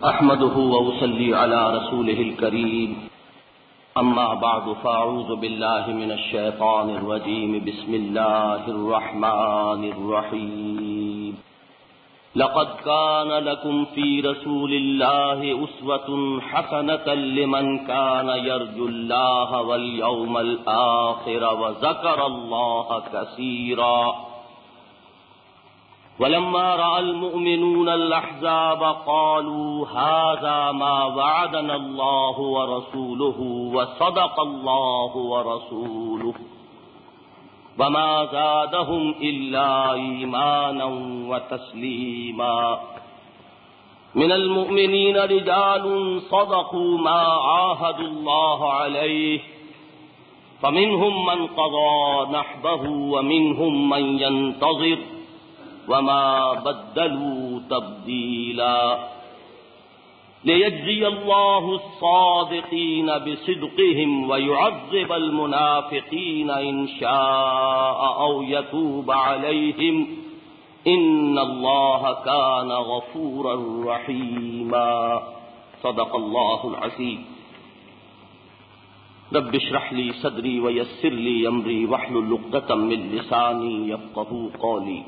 احمده واصلي على رسوله الكريم اما بعد فاعوذ بالله من الشيطان الرجيم بسم الله الرحمن الرحيم لقد كان لكم في رسول الله أسوة حسنة لمن كان يرجو الله واليوم الآخر وذكر الله كثيرا ولما رأى المؤمنون الأحزاب قالوا هذا ما وعدنا الله ورسوله وصدق الله ورسوله وما زادهم إلا إيمانا وتسليما من المؤمنين رجال صدقوا ما عاهدوا الله عليه فمنهم من قضى نحبه ومنهم من ينتظر وما بدلوا تبديلا ليجزي الله الصادقين بصدقهم ويعذب المنافقين إن شاء أو يتوب عليهم إن الله كان غفورا رحيما صدق الله العظيم رب اشرح لي صدري ويسر لي أمري واحلل عقدة من لساني يفقهوا قولي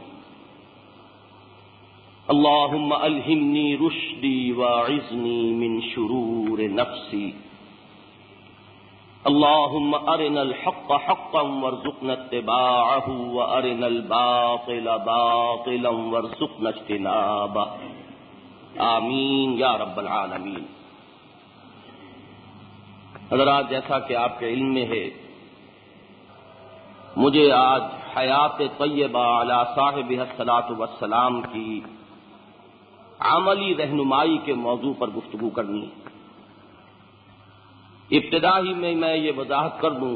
اللهم ألهمني رشدي واعذني من شرور نفسي اللهم أرنا الحق حقا وارزقنا اتباعه وأرنا الباطل باطلا وارزقنا اجتنابه آمین یا رب العالمین۔ حضرات، جیسا کہ آپ کے علم میں ہے، مجھے آج حیات طیبہ علی صاحبہ الصلاۃ والسلام کی عملی رہنمائی کے موضوع پر گفتگو کرنی ہے۔ ابتدا ہی میں یہ وضاحت کر دوں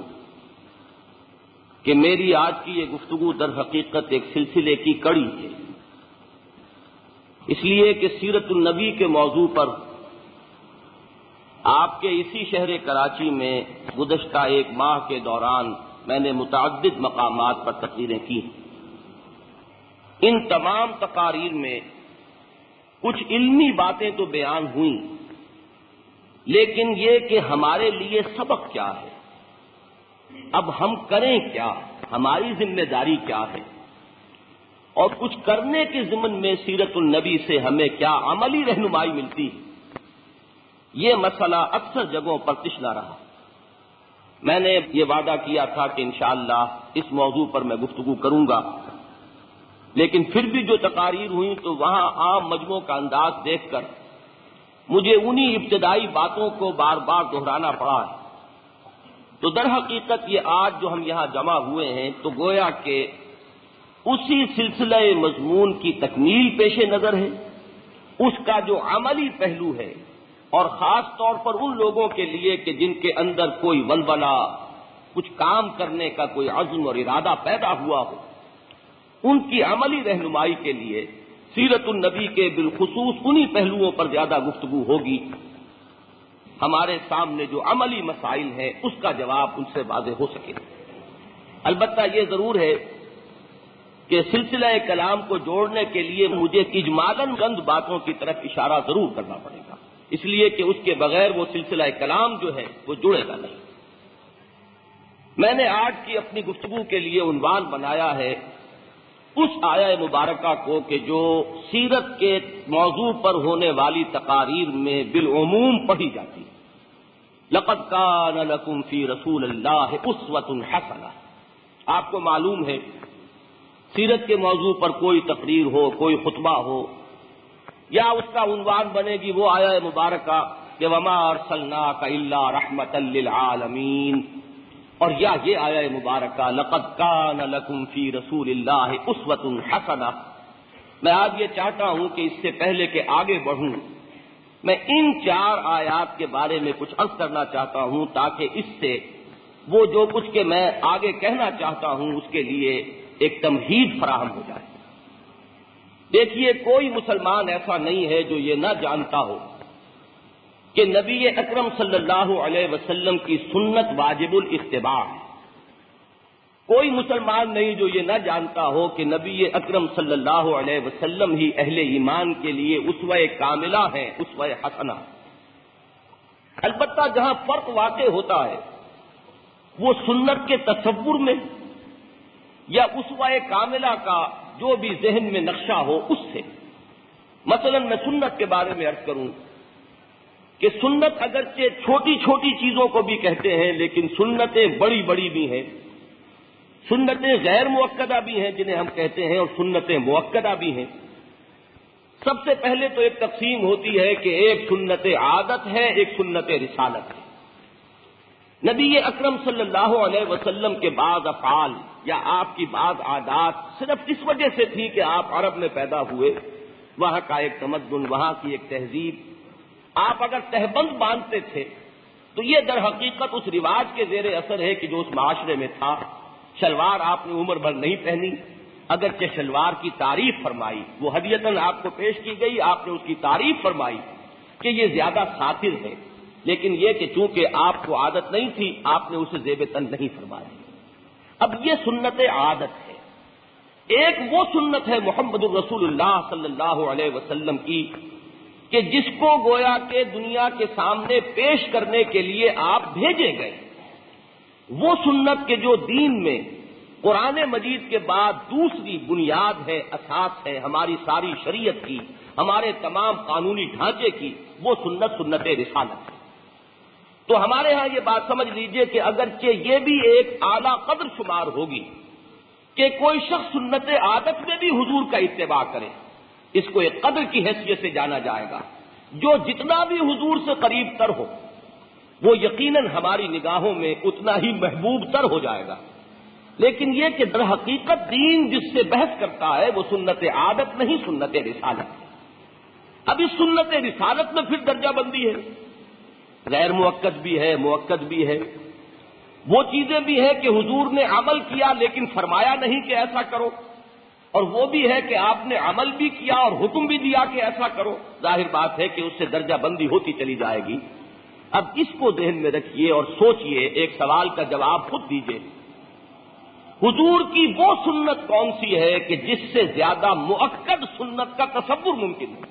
کہ میری آج کی یہ گفتگو در حقیقت ایک سلسلے کی کڑی ہے، اس لیے کہ سیرت النبی کے موضوع پر آپ کے اسی شہر کراچی میں گزشتہ ایک ماہ کے دوران میں نے متعدد مقامات پر تقریریں کی۔ ان تمام تقاریر میں کچھ علمی باتیں تو بیان ہوئیں، لیکن یہ کہ ہمارے لیے سبق کیا ہے، اب ہم کریں کیا، ہماری ذمہ داری کیا ہے، اور کچھ کرنے کے ضمن میں سیرت النبی سے ہمیں کیا عملی رہنمائی ملتی ہے، یہ مسئلہ اکثر جگہوں پر تشنا رہا۔ میں نے یہ وعدہ کیا تھا کہ انشاءاللہ اس موضوع پر میں گفتگو کروں گا، لیکن پھر بھی جو تقاریر ہوئیں تو وہاں عام مجموع کا انداز دیکھ کر مجھے انہی ابتدائی باتوں کو بار بار دہرانا پڑا ہے۔ تو در حقیقت یہ آج جو ہم یہاں جمع ہوئے ہیں تو گویا کہ اسی سلسلہ مضمون کی تکمیل پیش نظر ہے، اس کا جو عملی پہلو ہے، اور خاص طور پر ان لوگوں کے لیے کہ جن کے اندر کوئی ولولہ، کچھ کام کرنے کا کوئی عزم اور ارادہ پیدا ہوا ہو، ان کی عملی رہنمائی کے لیے سیرت النبی کے بالخصوص انہی پہلوؤں پر زیادہ گفتگو ہوگی۔ ہمارے سامنے جو عملی مسائل ہیں اس کا جواب ان سے واضح ہو سکے۔ البتہ یہ ضرور ہے کہ سلسلہ کلام کو جوڑنے کے لیے مجھے اجمالاً چند باتوں کی طرف اشارہ ضرور کرنا پڑے گا، اس لیے کہ اس کے بغیر وہ سلسلہ کلام جو ہے وہ جڑے گا نہیں۔ میں نے آج کی اپنی گفتگو کے لیے عنوان بنایا ہے اس آیہ مبارکہ کو کہ جو سیرت کے موضوع پر ہونے والی تقاریر میں بالعموم پڑھی جاتی ہے۔ لقد کان لکم فی رسول اللہ اسوۃ حسنہ۔ آپ کو معلوم ہے سیرت کے موضوع پر کوئی تقریر ہو، کوئی خطبہ ہو، یا اس کا عنوان بنے گی وہ آیہ مبارکہ کہ وما ارسلناک الا رحمۃ للعالمین، اور یا یہ آیہ مبارکہ لقد کان لکم فی رسول اللہ اسوۃ حسنہ۔ میں آج یہ چاہتا ہوں کہ اس سے پہلے کہ آگے بڑھوں میں ان چار آیات کے بارے میں کچھ عرض کرنا چاہتا ہوں، تاکہ اس سے وہ جو کچھ کہ میں آگے کہنا چاہتا ہوں اس کے لیے ایک تمہید فراہم ہو جائے۔ دیکھیے، کوئی مسلمان ایسا نہیں ہے جو یہ نہ جانتا ہو کہ نبی اکرم صلی اللہ علیہ وسلم کی سنت واجب الاتباع ہے۔ کوئی مسلمان نہیں جو یہ نہ جانتا ہو کہ نبی اکرم صلی اللہ علیہ وسلم ہی اہل ایمان کے لیے اسوہ کاملہ ہیں، اسوہ حسنہ۔ البتہ جہاں فرق واقع ہوتا ہے وہ سنت کے تصور میں یا اسوہ کاملہ کا جو بھی ذہن میں نقشہ ہو اس سے۔ مثلا میں سنت کے بارے میں عرض کروں کہ سنت اگرچہ چھوٹی چھوٹی چیزوں کو بھی کہتے ہیں لیکن سنتیں بڑی بڑی بھی ہیں، سنتیں غیر مؤکدہ بھی ہیں جنہیں ہم کہتے ہیں، اور سنتیں مؤکدہ بھی ہیں۔ سب سے پہلے تو ایک تقسیم ہوتی ہے کہ ایک سنت عادت ہے، ایک سنت رسالت ہے۔ نبی اکرم صلی اللہ علیہ وسلم کے بعض افعال یا آپ کی بعض عادات صرف اس وجہ سے تھی کہ آپ عرب میں پیدا ہوئے، وہاں کا ایک تمدن، وہاں کی ایک تہذیب، آپ اگر تہبند باندھتے تھے تو یہ در حقیقت اس رواج کے زیر اثر ہے کہ جو اس معاشرے میں تھا۔ شلوار آپ نے عمر بھر نہیں پہنی، اگرچہ شلوار کی تعریف فرمائی، وہ ہدیتاً آپ کو پیش کی گئی، آپ نے اس کی تعریف فرمائی کہ یہ زیادہ ساتر ہے، لیکن یہ کہ چونکہ آپ کو عادت نہیں تھی آپ نے اسے زیب تن نہیں فرمایا۔ اب یہ سنت عادت ہے۔ ایک وہ سنت ہے محمد الرسول اللہ صلی اللہ علیہ وسلم کی کہ جس کو گویا کہ دنیا کے سامنے پیش کرنے کے لیے آپ بھیجے گئے۔ وہ سنت کے جو دین میں قرآن مجید کے بعد دوسری بنیاد ہے، اساس ہے ہماری ساری شریعت کی، ہمارے تمام قانونی ڈھانچے کی، وہ سنت رسالت ہے۔ تو ہمارے ہاں یہ بات سمجھ لیجئے کہ اگرچہ یہ بھی ایک اعلیٰ قدر شمار ہوگی کہ کوئی شخص سنت عادت میں بھی حضور کا اتباع کرے، اس کو ایک قدر کی حیثیت سے جانا جائے گا۔ جو جتنا بھی حضور سے قریب تر ہو وہ یقیناً ہماری نگاہوں میں اتنا ہی محبوب تر ہو جائے گا۔ لیکن یہ کہ در حقیقت دین جس سے بحث کرتا ہے وہ سنت عادت نہیں، سنت رسالت ہے۔ اب اس سنت رسالت میں پھر درجہ بندی ہے، غیر مؤکد بھی ہے، مؤکد بھی ہے۔ وہ چیزیں بھی ہیں کہ حضور نے عمل کیا لیکن فرمایا نہیں کہ ایسا کرو، اور وہ بھی ہے کہ آپ نے عمل بھی کیا اور حکم بھی دیا کہ ایسا کرو۔ ظاہر بات ہے کہ اس سے درجہ بندی ہوتی چلی جائے گی۔ اب اس کو ذہن میں رکھیے اور سوچئے، ایک سوال کا جواب خود دیجئے، حضور کی وہ سنت کون سی ہے کہ جس سے زیادہ مؤکد سنت کا تصور ممکن ہے؟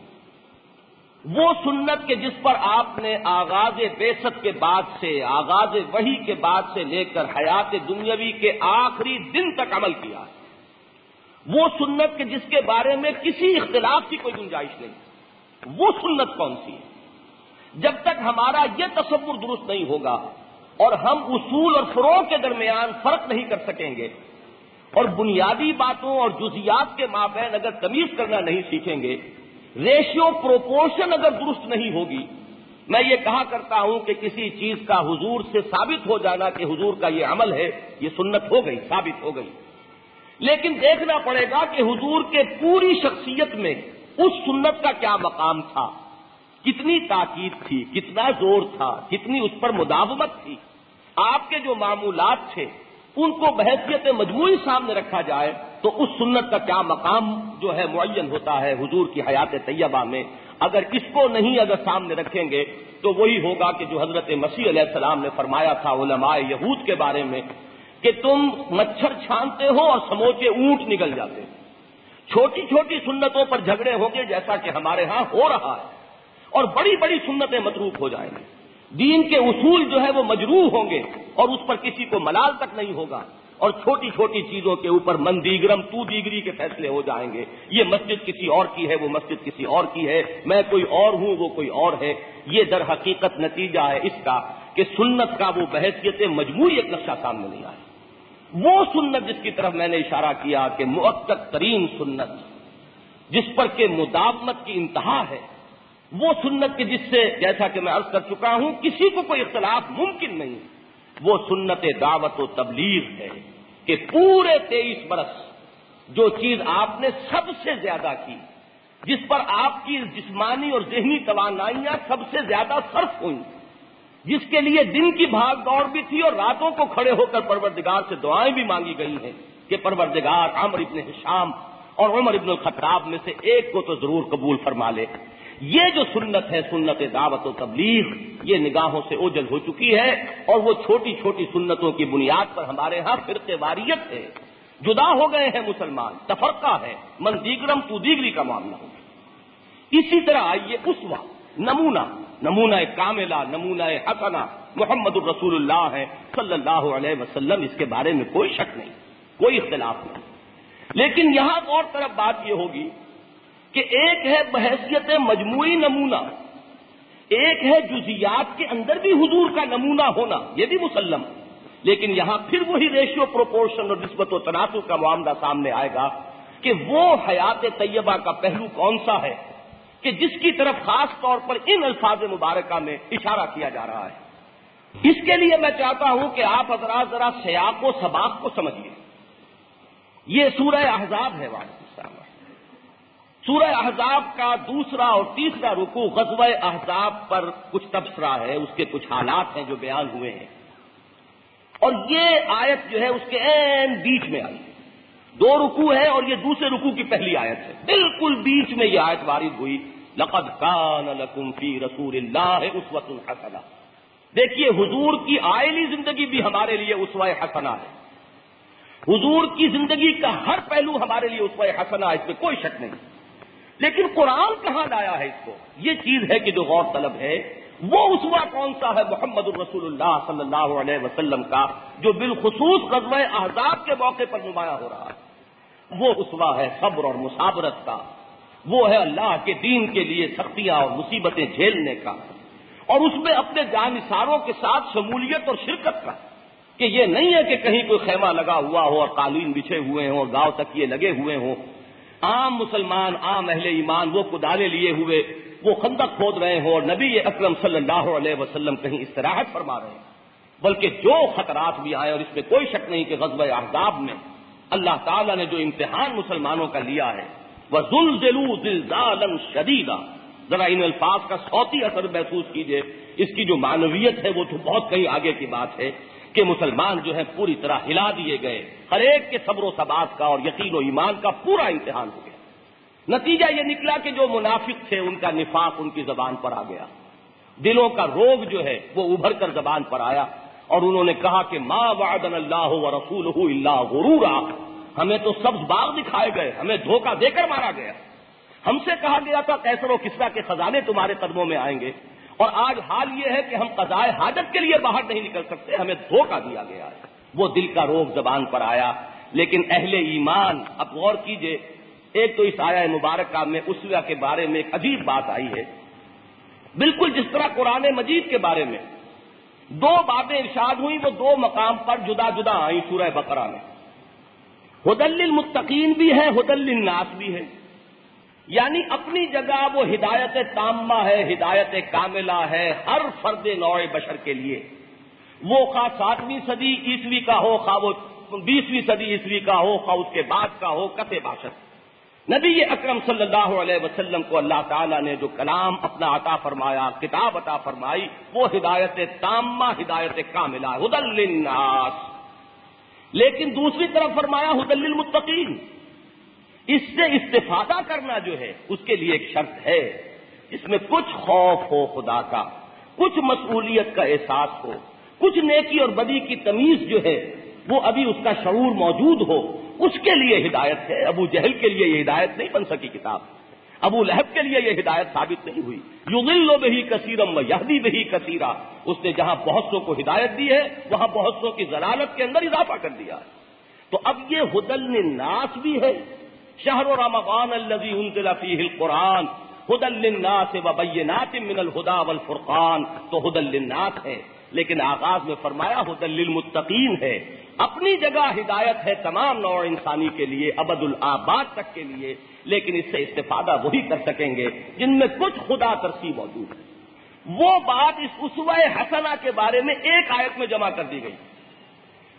وہ سنت کے جس پر آپ نے آغاز بعثت کے بعد سے، آغاز وحی کے بعد سے لے کر حیات دنیاوی کے آخری دن تک عمل کیا ہے۔ وہ سنت کے جس کے بارے میں کسی اختلاف کی کوئی گنجائش نہیں، وہ سنت کون سی ہے؟ جب تک ہمارا یہ تصور درست نہیں ہوگا اور ہم اصول اور فروع کے درمیان فرق نہیں کر سکیں گے اور بنیادی باتوں اور جزیات کے مابین اگر تمیز کرنا نہیں سیکھیں گے، ریشیو پروپورشن اگر درست نہیں ہوگی، میں یہ کہا کرتا ہوں کہ کسی چیز کا حضور سے ثابت ہو جانا کہ حضور کا یہ عمل ہے، یہ سنت ہو گئی، ثابت ہو گئی، لیکن دیکھنا پڑے گا کہ حضور کے پوری شخصیت میں اس سنت کا کیا مقام تھا، کتنی تاکید تھی، کتنا زور تھا، کتنی اس پر مداومت تھی۔ آپ کے جو معمولات تھے ان کو بحیثیت مجموعی سامنے رکھا جائے تو اس سنت کا کیا مقام جو ہے معین ہوتا ہے حضور کی حیات طیبہ میں۔ اگر اس کو نہیں سامنے رکھیں گے تو وہی ہوگا کہ جو حضرت مسیح علیہ السلام نے فرمایا تھا علماء یہود کے بارے میں کہ تم مچھر چھانتے ہو اور سموچے اونٹ نکل جاتے ہو۔ چھوٹی چھوٹی سنتوں پر جھگڑے ہوں گے جیسا کہ ہمارے ہاں ہو رہا ہے، اور بڑی بڑی سنتیں متروک ہو جائیں گی۔ دین کے اصول جو ہے وہ مجروح ہوں گے اور اس پر کسی کو ملال تک نہیں ہوگا، اور چھوٹی چھوٹی چیزوں کے اوپر من دیگرم تو دیگری کے فیصلے ہو جائیں گے۔ یہ مسجد کسی اور کی ہے، وہ مسجد کسی اور کی ہے، میں کوئی اور ہوں، وہ کوئی اور ہے۔ یہ در حقیقت نتیجہ ہے اس کا کہ سنت کا وہ بحیثیت مجموعی ایک نقشہ سامنے نہیں آیا۔ وہ سنت جس کی طرف میں نے اشارہ کیا کہ مؤکد ترین سنت جس پر کہ مداومت کی انتہا ہے، وہ سنت کے جس سے جیسا کہ میں عرض کر چکا ہوں کسی کو کوئی اختلاف ممکن نہیں، وہ سنت دعوت و تبلیغ ہے کہ پورے 23 برس جو چیز آپ نے سب سے زیادہ کی، جس پر آپ کی جسمانی اور ذہنی توانائیاں سب سے زیادہ صرف ہوئیں، جس کے لیے دن کی بھاگ دوڑ بھی تھی اور راتوں کو کھڑے ہو کر پروردگار سے دعائیں بھی مانگی گئی ہیں کہ پروردگار عمرو ابن ہشام اور عمر ابن الخطاب میں سے ایک کو تو ضرور قبول فرما لے۔ یہ جو سنت ہے، سنت دعوت و تبلیغ، یہ نگاہوں سے اوجل ہو چکی ہے، اور وہ چھوٹی چھوٹی سنتوں کی بنیاد پر ہمارے ہاں فرقے واریت ہے، جدا ہو گئے ہیں مسلمان، تفرقہ ہے، من دیگرم تو دیگری کا معاملہ ہو گیا۔ اسی طرح آئیے اسوہ، نمونہ کاملہ، نمونہ حسنہ محمد الرسول اللہ ہے صلی اللہ علیہ وسلم، اس کے بارے میں کوئی شک نہیں، کوئی اختلاف نہیں۔ لیکن یہاں اور طرف بات یہ ہوگی کہ ایک ہے بحیثیت مجموعی نمونہ، ایک ہے جزیات کے اندر بھی حضور کا نمونہ ہونا، یہ بھی مسلم، لیکن یہاں پھر وہی ریشیو، پروپورشن اور نسبت و تناسب کا معاملہ سامنے آئے گا کہ وہ حیات طیبہ کا پہلو کون سا ہے کہ جس کی طرف خاص طور پر ان الفاظ مبارکہ میں اشارہ کیا جا رہا ہے۔ اس کے لیے میں چاہتا ہوں کہ آپ حضرات ذرا سیاق و سباق کو سمجھیے۔ یہ سورہ احزاب ہے، وعلیکم السلام۔ سورہ احزاب کا دوسرا اور تیسرا رکوع غزوہ احزاب پر کچھ تبصرہ ہے، اس کے کچھ حالات ہیں جو بیان ہوئے ہیں، اور یہ آیت جو ہے اس کے عین بیچ میں آئی، دو رکوع ہے اور یہ دوسرے رکوع کی پہلی آیت ہے، بالکل بیچ میں یہ آیت وارد ہوئی، لقد کان لکم فی رسول اللہ اسوۃ حسنہ۔ دیکھیے حضور کی آئلی زندگی بھی ہمارے لیے اسوہ حسنہ ہے، حضور کی زندگی کا ہر پہلو ہمارے لیے اسوہ حسنہ ہے، اس میں کوئی شک نہیں۔ لیکن قرآن کہاں لایا ہے اس کو؟ یہ چیز ہے کہ جو غور طلب ہے، وہ اسوہ کون سا ہے محمد الرسول اللہ صلی اللہ علیہ وسلم کا، جو بالخصوص غزوہ احزاب کے موقع پر نمایاں ہو رہا ہے۔ وہ اسوہ ہے صبر اور مصابرت کا، وہ ہے اللہ کے دین کے لیے سختیاں اور مصیبتیں جھیلنے کا، اور اس میں اپنے جانثاروں کے ساتھ شمولیت اور شرکت کا، کہ یہ نہیں ہے کہ کہیں کوئی خیمہ لگا ہوا ہو اور قالین بچھے ہوئے ہوں اور گاؤں تکیے لگے ہوئے ہوں، عام مسلمان، عام اہل ایمان وہ کدالیں لیے ہوئے وہ خندق کھود رہے ہوں اور نبی اکرم صلی اللہ علیہ وسلم کہیں استراحت فرما رہے ہیں، بلکہ جو خطرات بھی آئے، اور اس میں کوئی شک نہیں کہ غزوہ احزاب میں اللہ تعالیٰ نے جو امتحان مسلمانوں کا لیا ہے، وَزُلْزِلُوا زِلْزَالًا شَدِيدًا، ذرا ان الفاظ کا صوتی اثر محسوس کیجئے، اس کی جو معنویت ہے وہ تو بہت کہیں آگے کی بات ہے کہ مسلمان جو ہے پوری طرح ہلا دیے گئے، ہر ایک کے صبر و ثبات کا اور یقین و ایمان کا پورا امتحان ہو گیا۔ نتیجہ یہ نکلا کہ جو منافق تھے ان کا نفاق ان کی زبان پر آ گیا، دلوں کا روگ جو ہے وہ ابھر کر زبان پر آیا، اور انہوں نے کہا کہ ما وعدنا اللہ ورسولہ الا غرورا، ہمیں تو سبز باغ دکھائے گئے، ہمیں دھوکہ دے کر مارا گیا، ہم سے کہا گیا تھا قیصر و کسریٰ کے خزانے تمہارے قدموں میں آئیں گے، اور آج حال یہ ہے کہ ہم قضائے حاجت کے لیے باہر نہیں نکل سکتے، ہمیں دھوکہ دیا گیا ہے۔ وہ دل کا روگ زبان پر آیا، لیکن اہل ایمان، اب غور کیجئے، ایک تو اس آیہ مبارکہ میں اسوہ کے بارے میں ایک عجیب بات آئی ہے، بالکل جس طرح قرآن مجید کے بارے میں دو باتیں ارشاد ہوئی، وہ دو مقام پر جدا جدا آئیں سورہ بقرہ میں۔ ھدی للمتقین بھی ہے، ھدی للناس بھی ہے، یعنی اپنی جگہ وہ ہدایت تامہ ہے، ہدایت کاملہ ہے ہر فرد نوع بشر کے لیے، وہ خواہ 7ویں صدی عیسوی کا ہو، خواہ وہ 20ویں صدی عیسوی کا ہو، خواہ اس کے بعد کا ہو، قطع باشد۔ نبی اکرم صلی اللہ علیہ وسلم کو اللہ تعالیٰ نے جو کلام اپنا عطا فرمایا، کتاب عطا فرمائی، وہ ہدایت تامہ، ہدایت کاملہ، ھدی للناس۔ لیکن دوسری طرف فرمایا ھدی للمتقین، اس سے استفادہ کرنا جو ہے اس کے لیے ایک شرط ہے، اس میں کچھ خوف ہو خدا کا، کچھ مسئولیت کا احساس ہو، کچھ نیکی اور بدی کی تمیز جو ہے وہ ابھی اس کا شعور موجود ہو، اس کے لیے ہدایت ہے۔ ابو جہل کے لیے یہ ہدایت نہیں بن سکی کتاب، ابو لہب کے لیے یہ ہدایت ثابت نہیں ہوئی۔ یضل بہ کثیرا ویہدی بہ کثیرا، اس نے جہاں بہت سو کو ہدایت دی ہے وہاں بہت سو کی ضلالت کے اندر اضافہ کر دیا ہے۔ تو اب یہ ھدی للناس بھی ہے، شہر رمضان الذی انزل فیہ القرآن ھدی للناس وبینات من الھدی والفرقان، تو ھدی للناس ہے، لیکن آغاز میں فرمایا ھدی للمتقین ہے۔ اپنی جگہ ہدایت ہے تمام نوع انسانی کے لیے، ابد الآباد تک کے لیے، لیکن اس سے استفادہ وہی کر سکیں گے جن میں کچھ خدا ترسی موجود ہے۔ وہ بات اس اسوہ حسنہ کے بارے میں ایک آیت میں جمع کر دی گئی،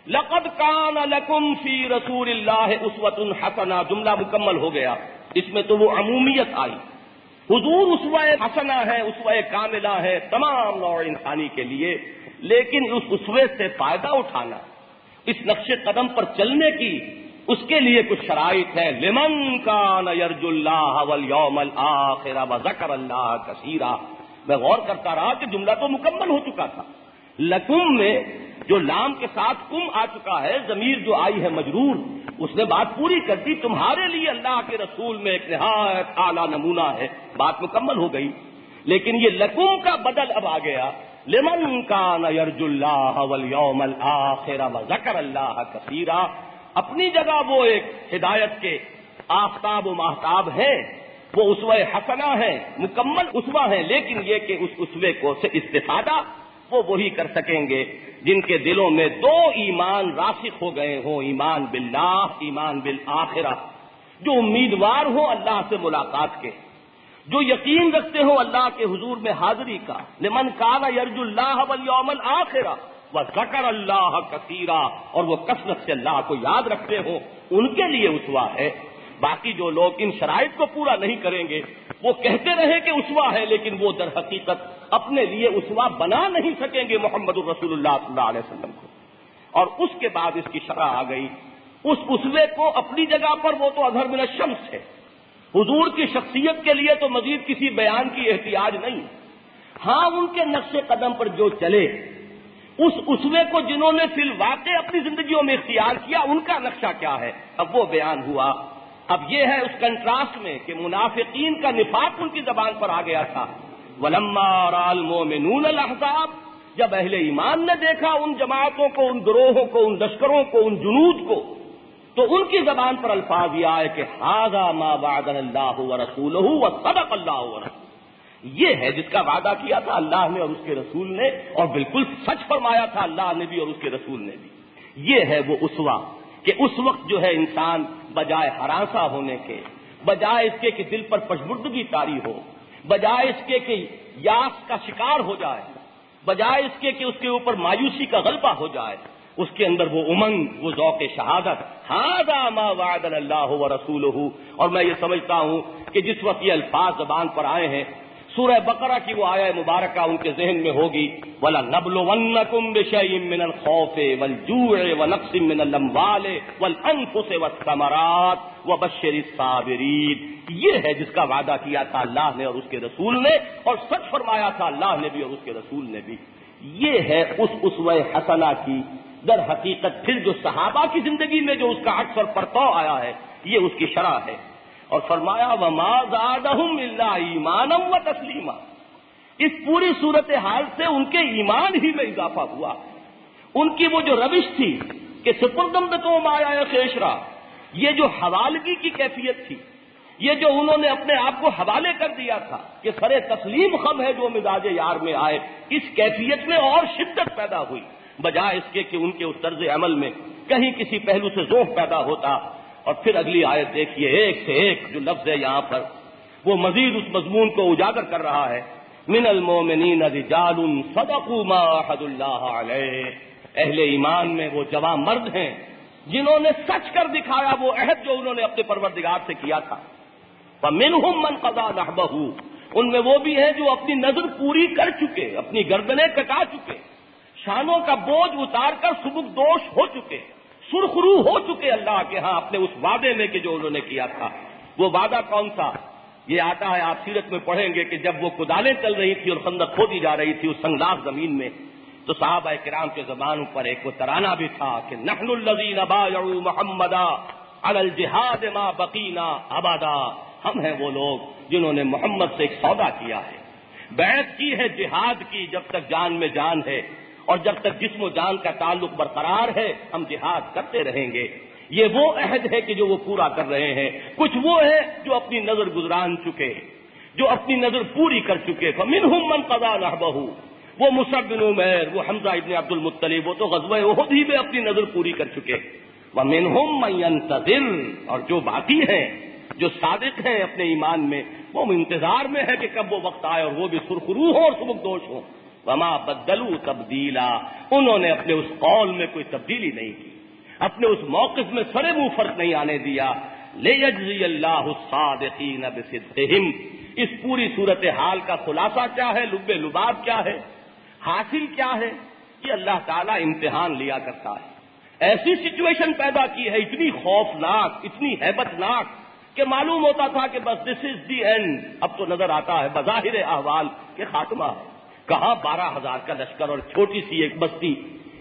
لقد کان لکم فی رسول اللہ اسوۃ حسنہ، جملہ مکمل ہو گیا، اس میں تو وہ عمومیت آئی، حضور اسوہ حسنہ ہے، اسوہ کاملہ ہے تمام نوع انسانی کے لیے، لیکن اس اسوے سے فائدہ اٹھانا، اس نقش قدم پر چلنے کی اس کے لیے کچھ شرائط ہیں. لمن کان یرجو اللہ والیوم الآخر وذکر اللہ کثیرا. میں غور کرتا رہا کہ جملہ تو مکمل ہو چکا تھا. لکم میں جو لام کے ساتھ کم آ چکا ہے، ضمیر جو آئی ہے مجرور، اس نے بات پوری کر دی. تمہارے لیے اللہ کے رسول میں ایک نہایت اعلیٰ نمونہ ہے، بات مکمل ہو گئی. لیکن یہ لکم کا بدل اب آ گیا. لمن کان یرجو اللہ والیوم الآخر وذکر اللہ کثیرا. اپنی جگہ وہ ایک ہدایت کے آفتاب و ماہتاب ہیں، وہ اسوہ حسنہ ہیں، مکمل اسوہ ہیں. لیکن یہ کہ اس اسوے کو سے استفادہ وہ وہی کر سکیں گے جن کے دلوں میں دو ایمان راسخ ہو گئے ہوں، ایمان باللہ، ایمان بالآخرہ، جو امیدوار ہوں اللہ سے ملاقات کے، جو یقین رکھتے ہوں اللہ کے حضور میں حاضری کا. لمن کان یرجو اللہ والیوم الآخر وذکر اللہ کثیرا، اور وہ کثرت سے اللہ کو یاد رکھتے ہوں، ان کے لیے اسوہ ہے. باقی جو لوگ ان شرائط کو پورا نہیں کریں گے، وہ کہتے رہے کہ اسوہ ہے، لیکن وہ در حقیقت اپنے لیے اسوہ بنا نہیں سکیں گے محمد الرسول اللہ صلی اللہ علیہ وسلم کو. اور اس کے بعد اس کی شرح آ گئی. اس اسوے کو اپنی جگہ پر وہ تو اظہر من الشمس ہے. حضور کی شخصیت کے لیے تو مزید کسی بیان کی احتیاج نہیں. ہاں ان کے نقش قدم پر جو چلے، اس اسوے کو جنہوں نے فی الواقع اپنی زندگیوں میں اختیار کیا، ان کا نقشہ کیا ہے، اب وہ بیان ہوا. اب یہ ہے اس کنٹراسٹ میں کہ منافقین کا نفاق ان کی زبان پر آ گیا تھا. وَلَمَّا رَأَى الْمُؤْمِنُونَ الْأَحْزَابَ، جب اہل ایمان نے دیکھا ان جماعتوں کو، ان گروہوں کو، ان لشکروں کو، ان جنود کو، تو ان کی زبان پر الفاظ یہ آئے کہ هَذَا مَا وَعَدَنَا اللَّهُ وَرَسُولُهُ وَصَدَقَ اللَّهُ وَرَسُولُهُ. یہ ہے جس کا وعدہ کیا تھا اللہ نے اور اس کے رسول نے، اور بالکل سچ فرمایا تھا اللہ نے بھی اور اس کے رسول نے بھی. یہ ہے وہ اسوہ کہ اس وقت جو ہے انسان بجائے ہراساں ہونے کے، بجائے اس کے کہ دل پر پشبردگی طاری ہو، بجائے اس کے کہ یاس کا شکار ہو جائے، بجائے اس کے کہ اس کے اوپر مایوسی کا غلبہ ہو جائے، اس کے اندر وہ امنگ، وہ ذوق شہادت، ھذا ما وعدنا اللہ ورسولہ. اور میں یہ سمجھتا ہوں کہ جس وقت یہ الفاظ زبان پر آئے ہیں، سورہ بقرہ کی وہ آیہ مبارکہ ان کے ذہن میں ہوگی. وَلَنَبْلُوَنَّكُمْ بِشَيْءٍ مِّنَ الْخَوْفِ وَالْجُوعِ وَنَقْصٍ مِّنَ الْأَمْوَالِ وَالْأَنفُسِ وَالثَّمَرَاتِ وَبَشِّرِ الصَّابِرِينَ. یہ ہے جس کا وعدہ کیا تھا اللہ نے اور اس کے رسول نے، اور سچ فرمایا تھا اللہ نے بھی اور اس کے رسول نے بھی. یہ ہے اس اسوہ حسنہ کی در حقیقت. پھر جو صحابہ کی زندگی میں جو اس کا عکس اور پرتو آیا ہے، یہ اس کی شرح ہے. اور فرمایا وَمَا زَادَهُمْ إِلَّا إِيمَانًا وَتَسْلِيمًا. اس پوری صورتحال سے ان کے ایمان ہی میں اضافہ ہوا. ان کی وہ جو روش تھی کہ سپردم بِکُم آیا خیشرا، یہ جو حوالگی کی کیفیت تھی، یہ جو انہوں نے اپنے آپ کو حوالے کر دیا تھا کہ سر تسلیم خم ہے جو مزاج یار میں آئے، اس کیفیت میں اور شدت پیدا ہوئی، بجائے اس کے کہ ان کے اس طرز عمل میں کہیں کسی پہلو سے ذوق پیدا ہوتا. اور پھر اگلی آیت دیکھیے، ایک سے ایک جو لفظ ہے یہاں پر، وہ مزید اس مضمون کو اجاگر کر رہا ہے. من المؤمنین رجال صدقوا ما عاهدوا اللہ علیہ. اہل ایمان میں وہ جوان مرد ہیں جنہوں نے سچ کر دکھایا وہ عہد جو انہوں نے اپنے پروردگار سے کیا تھا. فمنهم من قضى نحبه، ان میں وہ بھی ہیں جو اپنی نظر پوری کر چکے، اپنی گردنیں کٹا چکے، شانوں کا بوجھ اتار کر سبک دوش ہو چکے، سرخرو ہو چکے اللہ کے ہاں اپنے اس وعدے میں کہ جو انہوں نے کیا تھا. وہ وعدہ کون سا؟ یہ آتا ہے، آپ سیرت میں پڑھیں گے کہ جب وہ کدالیں چل رہی تھی اور خندق کھودی جا رہی تھی اس سنگلاخ زمین میں، تو صحابہ کرام کے زبانوں پر ایک وہ ترانہ بھی تھا کہ نحن الذین بایعوا محمدا علی الجہاد ما بقینا ابدا. ہم ہیں وہ لوگ جنہوں نے محمد سے ایک سودا کیا ہے، بیعت کی ہے جہاد کی جب تک جان میں جان ہے، اور جب تک جسم و جان کا تعلق برقرار ہے ہم جہاد کرتے رہیں گے. یہ وہ عہد ہے کہ جو وہ پورا کر رہے ہیں. کچھ وہ ہے جو اپنی نظر گزران چکے، جو اپنی نظر پوری کر چکے. فمنہم من قضى نحبہ، وہ مصعب بن عمیر، وہ حمزہ ابن عبد المطلب، وہ تو غزوہ احد ہی میں اپنی نظر پوری کر چکے. ومنہم من ينتظر، اور جو باقی ہیں، جو صادق ہیں اپنے ایمان میں، وہ انتظار میں ہے کہ کب وہ وقت آئے اور وہ بھی سرخرو ہوں اور سبک دوش ہوں. وما بدلوا تبدیلا، انہوں نے اپنے اس قول میں کوئی تبدیلی نہیں کی، اپنے اس موقف میں سرے منہ فرق نہیں آنے دیا. لیجزی اللہ الصادقین بصدقہم. اس پوری صورتحال کا خلاصہ کیا ہے، لب لباب کیا ہے، حاصل کیا ہے؟ کہ اللہ تعالیٰ امتحان لیا کرتا ہے. ایسی سچویشن پیدا کی ہے اتنی خوفناک، اتنی ہیبتناک کہ معلوم ہوتا تھا کہ بس دس از دی اینڈ. اب تو نظر آتا ہے بظاہر احوال کہ خاتمہ ہے. کہاں 12,000 کا لشکر اور چھوٹی سی ایک بستی،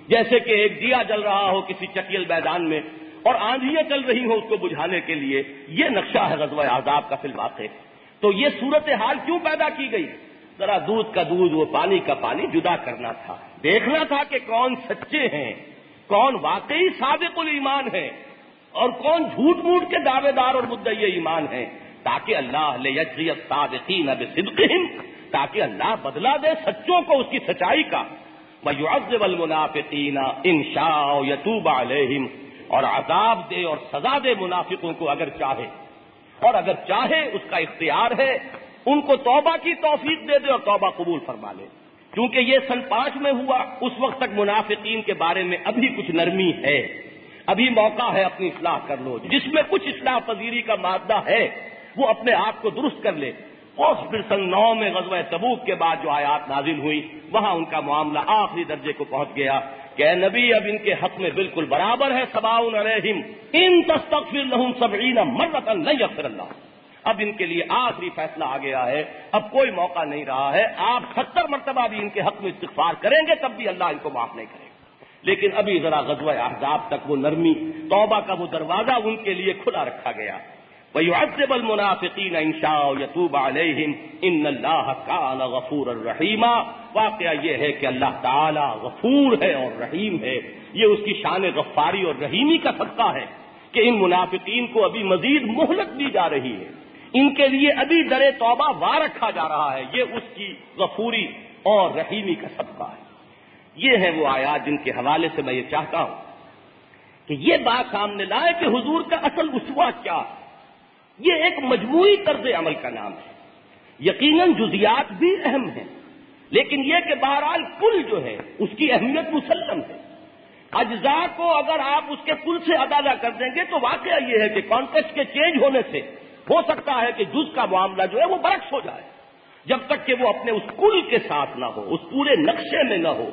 جیسے کہ ایک دیا جل رہا ہو کسی چکیل میدان میں اور آندھیاں چل رہی ہوں اس کو بجھانے کے لیے. یہ نقشہ ہے غزوہ احزاب کا فی الواقع. تو یہ صورتحال کیوں پیدا کی گئی؟ ذرا دودھ کا دودھ وہ پانی کا پانی جدا کرنا تھا، دیکھنا تھا کہ کون سچے ہیں، کون واقعی صادق الایمان ہے اور کون جھوٹ موٹ کے دعوے دار اور مدعی ایمان ہیں، تاکہ اللہ لیجزی الصادقین بصدقہم، تاکہ اللہ بدلہ دے سچوں کو اس کی سچائی کا. وَيُعَذِّبَ الْمُنَافِقِينَ إِن شَاءَ وَيَتُوبَ عَلَيْهِمْ، اور عذاب دے اور سزا دے منافقوں کو اگر چاہے، اور اگر چاہے اس کا اختیار ہے، ان کو توبہ کی توفیق دے دے اور توبہ قبول فرما لے. کیونکہ یہ سن 5 میں ہوا، اس وقت تک منافقین کے بارے میں ابھی کچھ نرمی ہے، ابھی موقع ہے اپنی اصلاح کر لو. جس میں کچھ اصلاح پذیری کا مادہ ہے وہ اپنے آپ کو درست کر لے. اور پھر سن 9 میں غزوہ تبوک کے بعد جو آیات نازل ہوئی، وہاں ان کا معاملہ آخری درجے کو پہنچ گیا کہ اے نبی اب ان کے حق میں بالکل برابر ہے، سواء علیہم ان تستغفر لهم 70 مرة لن یغفر اللہ. اب ان کے لیے آخری فیصلہ آ گیا ہے، اب کوئی موقع نہیں رہا ہے. آپ 70 مرتبہ بھی ان کے حق میں استغفار کریں گے تب بھی اللہ ان کو معاف نہیں کرے گا. لیکن ابھی ذرا غزوہ احزاب تک وہ نرمی، توبہ کا وہ دروازہ ان کے لیے کھلا رکھا گیا. وَيُعَذِّبَ الْمُنَافِقِينَ إِن شَاءَ وَيَتُوبَ عَلَيْهِمْ إِنَّ اللَّهَ كَانَ غَفُورًا رَحِيمًا. واقعہ یہ ہے کہ اللہ تعالی غفور ہے اور رحیم ہے. یہ اس کی شان غفاری اور رحیمی کا صدقہ ہے کہ ان منافقین کو ابھی مزید مہلت دی جا رہی ہے، ان کے لیے ابھی در توبہ وا رکھا جا رہا ہے. یہ اس کی غفوری اور رحیمی کا صدقہ ہے. یہ ہیں وہ آیات جن کے حوالے سے میں یہ چاہتا ہوں کہ یہ بات سامنے لائے کہ حضور کا اصل اسوہ کیا ہے. یہ ایک مجموعی طرز عمل کا نام ہے. یقیناً جزیات بھی اہم ہیں، لیکن یہ کہ بہرحال کل جو ہے اس کی اہمیت مسلم ہے. اجزاء کو اگر آپ اس کے کل سے اندازہ کر دیں گے تو واقعہ یہ ہے کہ کانٹیکسٹ کے چینج ہونے سے ہو سکتا ہے کہ جز کا معاملہ جو ہے وہ برعکس ہو جائے، جب تک کہ وہ اپنے اس کل کے ساتھ نہ ہو، اس پورے نقشے میں نہ ہو.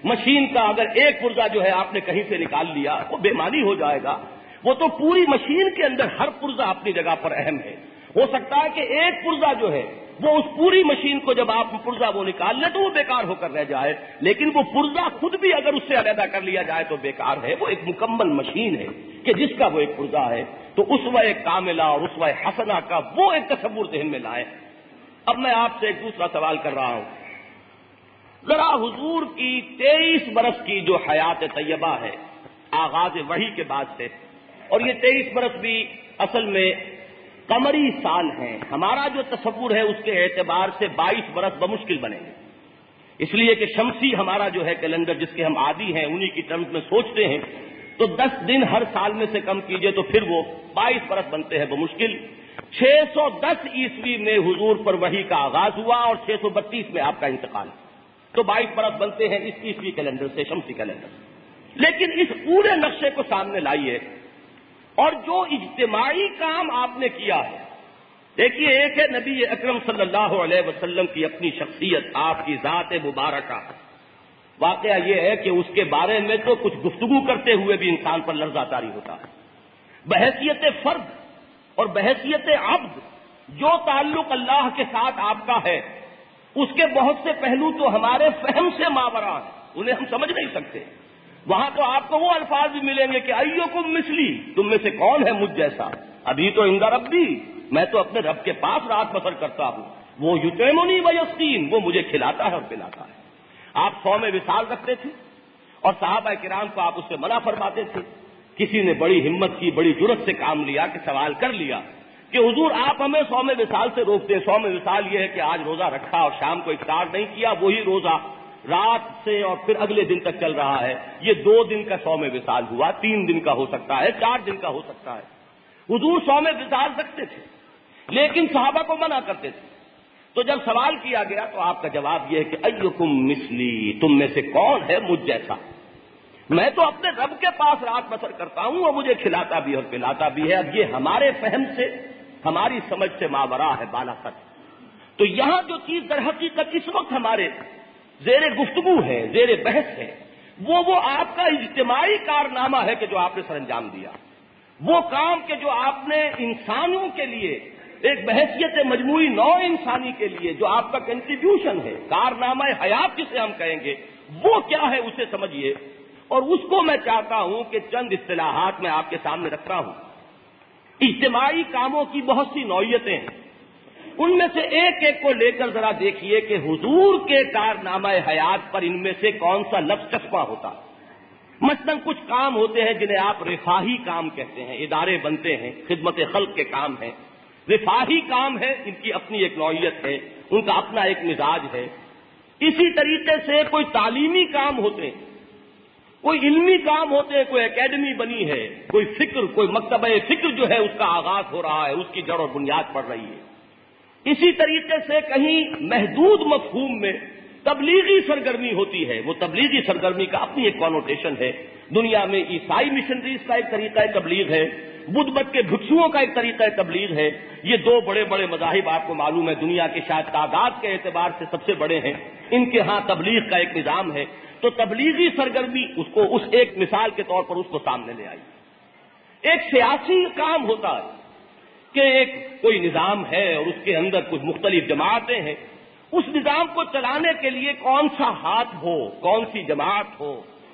مشین کا اگر ایک پرزہ جو ہے آپ نے کہیں سے نکال لیا وہ بے معنی ہو جائے گا. وہ تو پوری مشین کے اندر ہر پرزہ اپنی جگہ پر اہم ہے. ہو سکتا ہے کہ ایک پرزہ جو ہے وہ اس پوری مشین کو جب آپ پرزہ وہ نکال لیں تو وہ بیکار ہو کر رہ جائے، لیکن وہ پرزہ خود بھی اگر اس سے علیحدہ کر لیا جائے تو بیکار ہے. وہ ایک مکمل مشین ہے کہ جس کا وہ ایک پرزہ ہے. تو اسوہ کاملہ اور اسوہ حسنہ کا وہ ایک تصور ذہن میں لائیں. اب میں آپ سے ایک دوسرا سوال کر رہا ہوں. ذرا حضور کی 23 برس کی جو حیات طیبہ ہے آغاز وحی کے بعد سے، اور یہ 23 برس بھی اصل میں قمری سال ہیں. ہمارا جو تصور ہے اس کے اعتبار سے 22 برس بمشکل بنے گے، اس لیے کہ شمسی ہمارا جو ہے کیلنڈر جس کے ہم عادی ہیں انہی کی ٹرمز میں سوچتے ہیں، تو 10 دن ہر سال میں سے کم کیجئے تو پھر وہ 22 برس بنتے ہیں بمشکل. 610 عیسوی میں حضور پر وحی کا آغاز ہوا اور 632 میں آپ کا انتقال، تو 22 برس بنتے ہیں اس عیسوی کیلنڈر سے، شمسی کیلنڈر سے. لیکن اس پورے نقشے کو سامنے لائیے اور جو اجتماعی کام آپ نے کیا ہے. دیکھیے، ایک ہے نبی اکرم صلی اللہ علیہ وسلم کی اپنی شخصیت، آپ کی ذات مبارکہ. واقعہ یہ ہے کہ اس کے بارے میں تو کچھ گفتگو کرتے ہوئے بھی انسان پر لرزہ طاری ہوتا ہے. بحیثیت فرد اور بحیثیت عبد جو تعلق اللہ کے ساتھ آپ کا ہے، اس کے بہت سے پہلو تو ہمارے فہم سے ماورا ہیں، انہیں ہم سمجھ نہیں سکتے. وہاں تو آپ کو وہ الفاظ بھی ملیں گے کہ ایکم مثلی، تم میں سے کون ہے مجھ جیسا. ابھی تو عند ربی، میں تو اپنے رب کے پاس رات بسر کرتا ہوں. وہ یطعمنی ویسقین، وہ مجھے کھلاتا ہے اور پلاتا ہے. آپ 100 میں وصال رکھتے تھے اور صحابہ کرام کو آپ اس سے منع فرماتے تھے. کسی نے بڑی ہمت کی، بڑی جرت سے کام لیا کہ سوال کر لیا کہ حضور آپ ہمیں 100 میں وصال سے روکتے ہیں. 100 میں وصال یہ ہے کہ آج روزہ رکھا اور شام کو افطار نہیں کیا، وہی روزہ رات سے اور پھر اگلے دن تک چل رہا ہے. یہ 2 دن کا 100 میں وصال ہوا، 3 دن کا ہو سکتا ہے، 4 دن کا ہو سکتا ہے. حضور 100 میں وصال رکھتے تھے لیکن صحابہ کو منع کرتے تھے. تو جب سوال کیا گیا تو آپ کا جواب یہ ہے کہ ایکم مثلی، تم میں سے کون ہے مجھ جیسا. میں تو اپنے رب کے پاس رات بسر کرتا ہوں اور مجھے کھلاتا بھی اور پلاتا بھی ہے. اب یہ ہمارے فہم سے، ہماری سمجھ سے ماورا ہے، بالا خط. تو یہاں جو چیز در حقیقت اس وقت ہمارے زیر گفتگو ہے، زیر بحث ہے، وہ آپ کا اجتماعی کارنامہ ہے کہ جو آپ نے سر انجام دیا، وہ کام کہ جو آپ نے انسانوں کے لیے ایک بحیثیت مجموعی نوع انسانی کے لیے جو آپ کا کنٹریبیوشن ہے، کارنامہ حیات جسے ہم کہیں گے، وہ کیا ہے اسے سمجھیے، اور اس کو میں چاہتا ہوں کہ چند اصطلاحات میں آپ کے سامنے رکھ رہا ہوں۔ اجتماعی کاموں کی بہت سی نوعیتیں ہیں، ان میں سے ایک ایک کو لے کر ذرا دیکھیے کہ حضور کے کارنامہ حیات پر ان میں سے کون سا لفظ چسپاں ہوتا ہے۔ مثلاً کچھ کام ہوتے ہیں جنہیں آپ رفاہی کام کہتے ہیں، ادارے بنتے ہیں، خدمت خلق کے کام ہیں، رفاہی کام ہے، ان کی اپنی ایک نوعیت ہے، ان کا اپنا ایک مزاج ہے۔ اسی طریقے سے کوئی تعلیمی کام ہوتے ہیں، کوئی علمی کام ہوتے ہیں، کوئی اکیڈمی بنی ہے، کوئی فکر، کوئی مکتبہ فکر جو ہے اس کا آغاز ہو رہا ہے، اس کی جڑ اور بنیاد پڑ رہی ہے۔ اسی طریقے سے کہیں محدود مفہوم میں تبلیغی سرگرمی ہوتی ہے، وہ تبلیغی سرگرمی کا اپنی ایک کانوٹیشن ہے۔ دنیا میں عیسائی مشنریز کا ایک طریقہ تبلیغ ہے، بدھ مت کے بھکشوؤں کا ایک طریقہ تبلیغ ہے۔ یہ دو بڑے بڑے مذاہب آپ کو معلوم ہے، دنیا کے شاید تعداد کے اعتبار سے سب سے بڑے ہیں، ان کے ہاں تبلیغ کا ایک نظام ہے۔ تو تبلیغی سرگرمی اس کو اس ایک مثال کے طور پر اس کو سامنے لے آئی۔ ایک سیاسی کام ہوتا ہے کہ ایک کوئی نظام ہے اور اس کے اندر کچھ مختلف جماعتیں ہیں، اس نظام کو چلانے کے لیے کون سا ہاتھ ہو، کون سی جماعت ہو،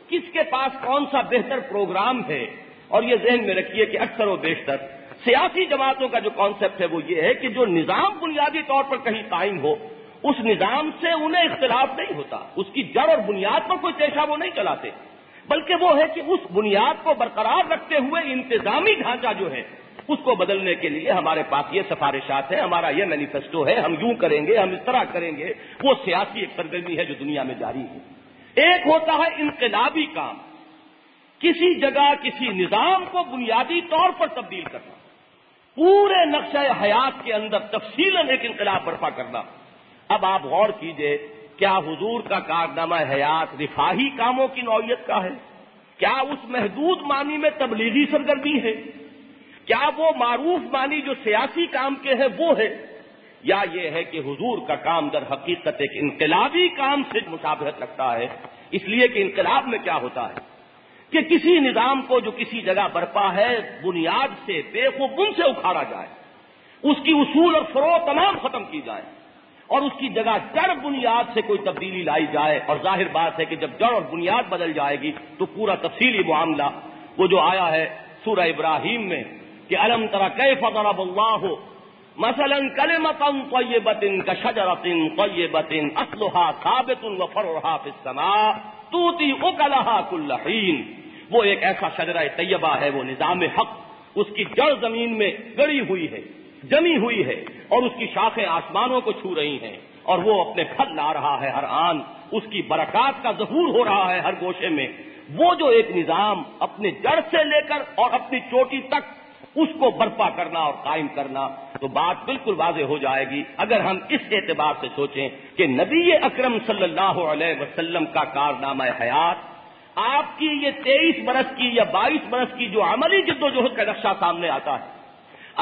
کس کے پاس کون سا بہتر پروگرام ہے۔ اور یہ ذہن میں رکھیے کہ اکثر و بیشتر سیاسی جماعتوں کا جو کانسیپٹ ہے وہ یہ ہے کہ جو نظام بنیادی طور پر کہیں قائم ہو، اس نظام سے انہیں اختلاف نہیں ہوتا، اس کی جڑ اور بنیاد پر کوئی پیشہ وہ نہیں چلاتے، بلکہ وہ ہے کہ اس بنیاد کو برقرار رکھتے ہوئے انتظامی ڈھانچہ جو ہے اس کو بدلنے کے لیے ہمارے پاس یہ سفارشات ہیں، ہمارا یہ مینیفیسٹو ہے، ہم یوں کریں گے، ہم اس طرح کریں گے۔ وہ سیاسی ایک سرگرمی ہے جو دنیا میں جاری ہے۔ ایک ہوتا ہے انقلابی کام، کسی جگہ کسی نظام کو بنیادی طور پر تبدیل کرنا، پورے نقشہ حیات کے اندر تفصیلاً ایک انقلاب برپا کرنا۔ اب آپ غور کیجئے، کیا حضور کا کارنامہ حیات رفاہی کاموں کی نوعیت کا ہے؟ کیا اس محدود معنی میں تبلیغی سرگرمی ہے؟ کیا وہ معروف معنی جو سیاسی کام کے ہے وہ ہے؟ یا یہ ہے کہ حضور کا کام در حقیقت ایک انقلابی کام سے مشابہت رکھتا ہے؟ اس لیے کہ انقلاب میں کیا ہوتا ہے کہ کسی نظام کو جو کسی جگہ برپا ہے بنیاد سے بے خوبن سے اکھاڑا جائے، اس کی اصول اور فروع تمام ختم کی جائے، اور اس کی جگہ جڑ بنیاد سے کوئی تبدیلی لائی جائے۔ اور ظاہر بات ہے کہ جب جڑ اور بنیاد بدل جائے گی تو پورا تفصیلی معاملہ وہ جو آیا ہے سورہ ابراہیم میں کہ الم تر کیف ضرب اللہ مثلا کلمۃ طیبۃ کشجرۃ طیبۃ اصلها ثابت وفرعها فی السماء تؤتی اکلها کل حین۔ وہ ایک ایسا شجرہ طیبہ ہے، وہ نظام حق، اس کی جڑ زمین میں گڑی ہوئی ہے، جمی ہوئی ہے، اور اس کی شاخیں آسمانوں کو چھو رہی ہیں، اور وہ اپنے پھل لا رہا ہے ہر آن، اس کی برکات کا ظہور ہو رہا ہے ہر گوشے میں۔ وہ جو ایک نظام اپنے جڑ سے لے کر اور اپنی چوٹی تک اس کو برپا کرنا اور قائم کرنا، تو بات بالکل واضح ہو جائے گی اگر ہم اس اعتبار سے سوچیں کہ نبی اکرم صلی اللہ علیہ وسلم کا کارنامہ حیات، آپ کی یہ 23 برس کی یا 22 برس کی جو عملی جد و جہد کا نقشہ سامنے آتا ہے،